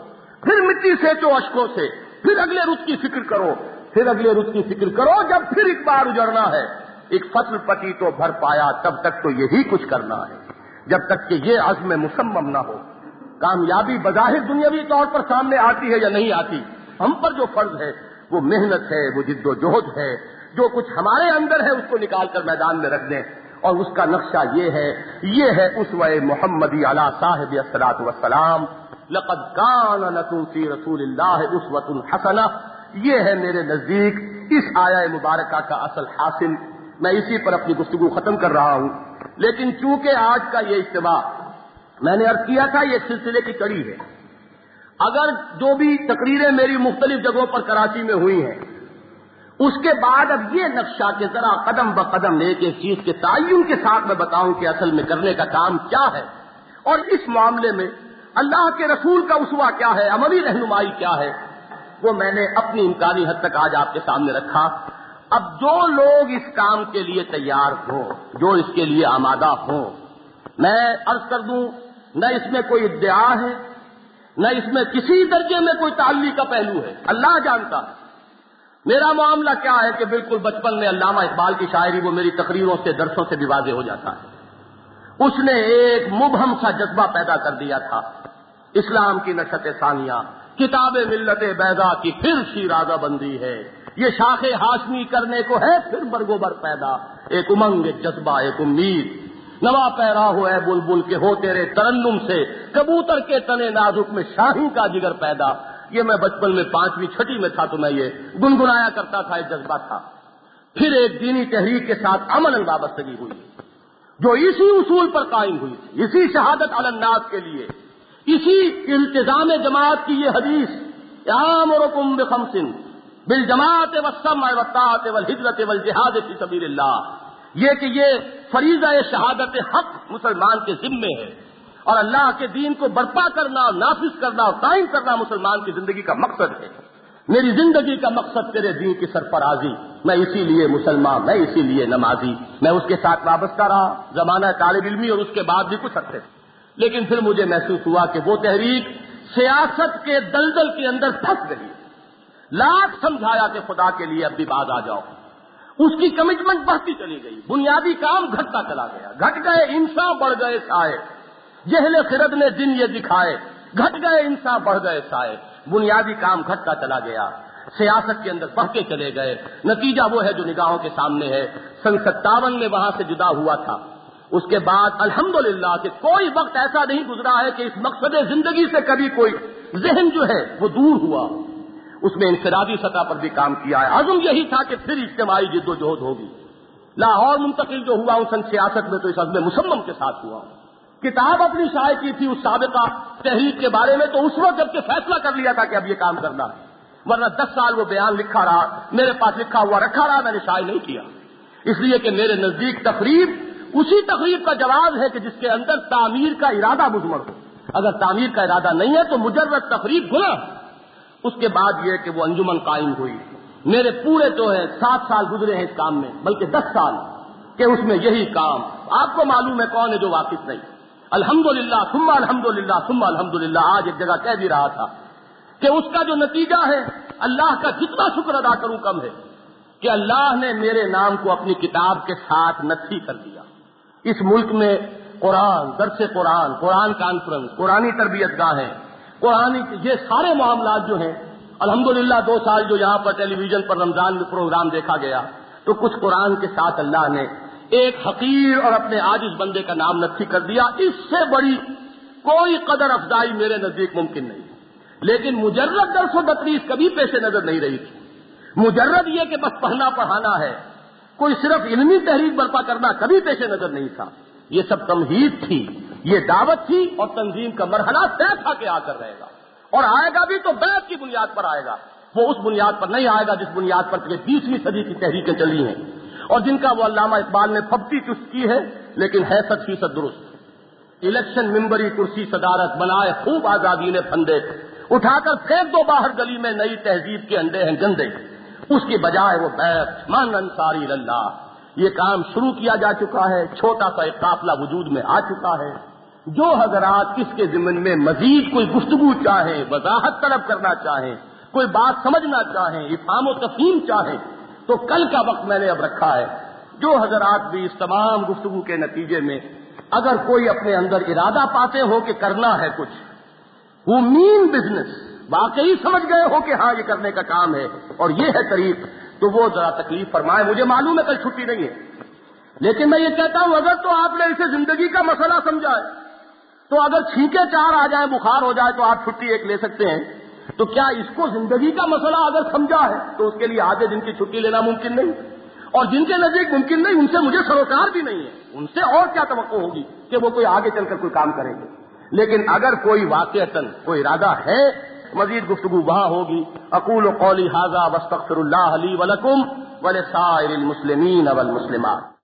پھر مٹی سینچو اشکوں سے، پھر اگلے رت کی فکر کرو، پھر اگلے رت کی فکر کرو. جب پھر ایک بار اجڑنا ہے، ایک فصل پٹی تو بھر پایا، تب تک تو یہی کچھ کرنا ہے جب تک کہ یہ عزم مصمم نہ ہو. کامیابی بظاہر دنیاوی طور پر سامنے آتی ہے یا نہیں آتی، ہم پر جو فرض ہے وہ محنت ہے، وہ جد و جہد ہے. جو کچھ ہمارے اندر ہے اس کو نکال کر میدان میں رکھ دیں. اور اس کا نقشہ یہ ہے اسوہ محمدی علی صاحب الصلاۃ والسلام. لقد کان لکم فی رسول اللہ اسوۃ حسنہ. یہ ہے میرے نزدیک اس آیہ مبارکہ کا اصل حاصل. میں اسی پر اپنی گفتگو ختم کر رہا ہوں. لیکن چونکہ آج کا یہ اجتماع میں نے عرض کیا تھا یہ سلسلے کی کڑی ہے. اگر جو بھی تقریریں میری مختلف جگہوں پر کراچی میں ہوئی ہیں اس کے بعد اب یہ نقشہ کہ ذرا قدم بقدم ایک ایک چیز کے تعین کے ساتھ میں بتاؤں کہ اصل میں کرنے کا کام کیا ہے، اور اس معاملے میں اللہ کے رسول کا اسوہ کیا ہے، عملی رہنمائی کیا ہے، وہ میں نے اپنی امکانی حد تک آج آپ کے سامنے رکھا۔ اب جو لوگ اس کام کے لیے تیار ہوں، جو اس کے لیے آمادہ ہوں، میں عرض کر دوں نہ اس میں کوئی ادعا ہے، نہ اس میں کسی درجے میں کوئی تعلی کا پہلو ہے، اللہ جانتا ہے۔ میرا معاملہ کیا ہے کہ بالکل بچپن میں علامہ اقبال کی شاعری وہ میری تقریروں سے درسوں سے بھی واضح ہو جاتا ہے، اس نے ایک مبہم سا جذبہ پیدا کر دیا تھا، اسلام کی نشأت ثانیہ، کتاب ملت بیضا کی پھر شیرازہ بندی ہے، یہ شاخ ہاشمی کرنے کو ہے پھر برگوبر پیدا، ایک امنگ، ایک جذبہ، ایک امید، نوا پیرا ہو اے بلبل کے ہو تیرے ترنم سے کبوتر کے تنے نازک میں شاہی کا جگر پیدا۔ یہ میں بچپن میں 5ویں 6ٹھی میں تھا تو میں یہ گنگنایا کرتا تھا، ایک جذبہ تھا۔ پھر ایک دینی تحریک کے ساتھ عملاً وابستگی ہوئی جو اسی اصول پر قائم ہوئی تھی، اسی شہادت علی الناس کے لیے، اسی التزام جماعت کی یہ حدیث، یامرکم بخمس بالجماعت والسمع والطاعت والہجرت والجہاد فی سبیل اللہ، یہ کہ یہ فریضہ شہادت حق مسلمان کے ذمے ہے، اور اللہ کے دین کو برپا کرنا، نافذ کرنا اور قائم کرنا مسلمان کی زندگی کا مقصد ہے۔ میری زندگی کا مقصد تیرے دین کی سرفرازی، میں اسی لیے مسلمان، میں اسی لیے نمازی، میں اس کے ساتھ وابستہ رہا زمانہ طالب علمی اور اس کے بعد بھی کچھ عرصے، لیکن پھر مجھے محسوس ہوا کہ وہ تحریک سیاست کے دلدل کے اندر پھنس گئی، لاکھ سمجھایا کہ خدا کے لیے اب بھی باز آ جاؤ، اس کی کمٹمنٹ بڑھتی چلی گئی، بنیادی کام گھٹتا چلا گیا، گھٹ گئے انسان بڑھ گئے سائے، جہل خرد نے دن یہ دکھائے، گھٹ گئے انسان بڑھ گئے سائے، بنیادی کام گھٹتا چلا گیا، سیاست کے اندر بڑھتے چلے گئے، نتیجہ وہ ہے جو نگاہوں کے سامنے ہے۔ سن 57 میں وہاں سے جدا ہوا تھا، اس کے بعد الحمدللہ کہ کوئی وقت ایسا نہیں گزرا ہے کہ اس مقصد زندگی سے کبھی کوئی ذہن جو ہے وہ دور ہوا، اس میں انفرادی سطح پر بھی کام کیا ہے۔ عزم یہی تھا کہ پھر اجتماعی جد و جہد ہوگی۔ لاہور منتقل جو ہوا سن 66 میں تو اس عزم مصمم کے ساتھ ہوا، کتاب اپنی شائع کی تھی اس سابقہ تحریک کے بارے میں تو اس وقت جب کہ فیصلہ کر لیا تھا کہ اب یہ کام کرنا ہے، ورنہ 10 سال وہ بیان لکھا رہا، میرے پاس لکھا ہوا رکھا رہا، میں نے شائع نہیں کیا، اس لیے کہ میرے نزدیک تقریب اسی تقریب کا جواز ہے کہ جس کے اندر تعمیر کا ارادہ مضمر ہو، اگر تعمیر کا ارادہ نہیں ہے تو مجرد تقریب گناہ۔ اس کے بعد یہ کہ وہ انجمن قائم ہوئی، میرے پورے جو ہے 7 سال گزرے ہیں اس کام میں، بلکہ 10 سال کہ اس میں یہی کام، آپ کو معلوم ہے کون ہے جو واقف نہیں، الحمدللہ ثم الحمدللہ ثم الحمدللہ، آج ایک جگہ کہہ بھی رہا تھا کہ اس کا جو نتیجہ ہے اللہ کا جتنا شکر ادا کروں کم ہے کہ اللہ نے میرے نام کو اپنی کتاب کے ساتھ نتھی کر دیا۔ اس ملک میں قرآن، درس قرآن، قرآن کانفرنس، قرآنی تربیت گاہیں، قرآنی یہ سارے معاملات جو ہیں، الحمدللہ 2 سال جو یہاں پر ٹیلی ویژن پر رمضان میں پروگرام دیکھا گیا تو کچھ قرآن کے ساتھ اللہ نے ایک حقیر اور اپنے عاجز بندے کا نام نتھی کر دیا، اس سے بڑی کوئی قدر افزائی میرے نزدیک ممکن نہیں۔ لیکن مجرد درس و تدریس کبھی پیش نظر نہیں رہی تھی، مجرد یہ کہ بس پڑھنا پڑھانا ہے، کوئی صرف علمی تحریک برپا کرنا کبھی پیش نظر نہیں تھا، یہ سب تمہید تھی، یہ دعوت تھی اور تنظیم کا مرحلہ طے تھا کہ آ کر رہے گا، اور آئے گا بھی تو بیعت کی بنیاد پر آئے گا، وہ اس بنیاد پر نہیں آئے گا جس بنیاد پر 20ویں صدی کی تحریکیں چلی ہیں اور جن کا وہ علامہ اقبال نے پھپتی چست کی ہے، لیکن ہے 100% درست۔ الیکشن ممبری کرسی صدارت بنائے خوب آزادی نے پھندے، اٹھا کر پھینک دو باہر گلی میں نئی تہذیب کے انڈے ہیں گندے، اس کی بجائے وہ بیعت من انصاری اللہ، یہ کام شروع کیا جا چکا ہے، چھوٹا سا ایک قافلہ وجود میں آ چکا ہے۔ جو حضرات اس کے ضمن میں مزید کوئی گفتگو چاہیں، وضاحت طلب کرنا چاہیں، کوئی بات سمجھنا چاہیں، افہام و تفہیم چاہیں تو کل کا وقت میں نے اب رکھا ہے۔ جو حضرات بھی اس تمام گفتگو کے نتیجے میں اگر کوئی اپنے اندر ارادہ پاتے ہو کہ کرنا ہے کچھ، وہ مین بزنس واقعی سمجھ گئے ہو کہ ہاں یہ کرنے کا کام ہے اور یہ ہے طریق، تو وہ ذرا تکلیف فرمائے۔ مجھے معلوم ہے کل چھٹی نہیں ہے، لیکن میں یہ کہتا ہوں اگر تو آپ نے اسے زندگی کا مسئلہ سمجھا ہے تو اگر چھینکیں 4 آ جائیں، بخار ہو جائے تو آپ چھٹی 1 لے سکتے ہیں، تو کیا اس کو زندگی کا مسئلہ اگر سمجھا ہے تو اس کے لیے آدھے دن کی چھٹی لینا ممکن نہیں، اور جن کے نزدیک ممکن نہیں ان سے مجھے سروکار بھی نہیں ہے، ان سے اور کیا توقع ہوگی کہ وہ کوئی آگے چل کر کوئی کام کریں گے۔ لیکن اگر کوئی واقعتاً کوئی ارادہ ہے مزید گفتگو وہاں ہوگی۔ اقول قولی ھذا واستغفر اللہ لی ولکم ولسائر المسلمین والمسلمات۔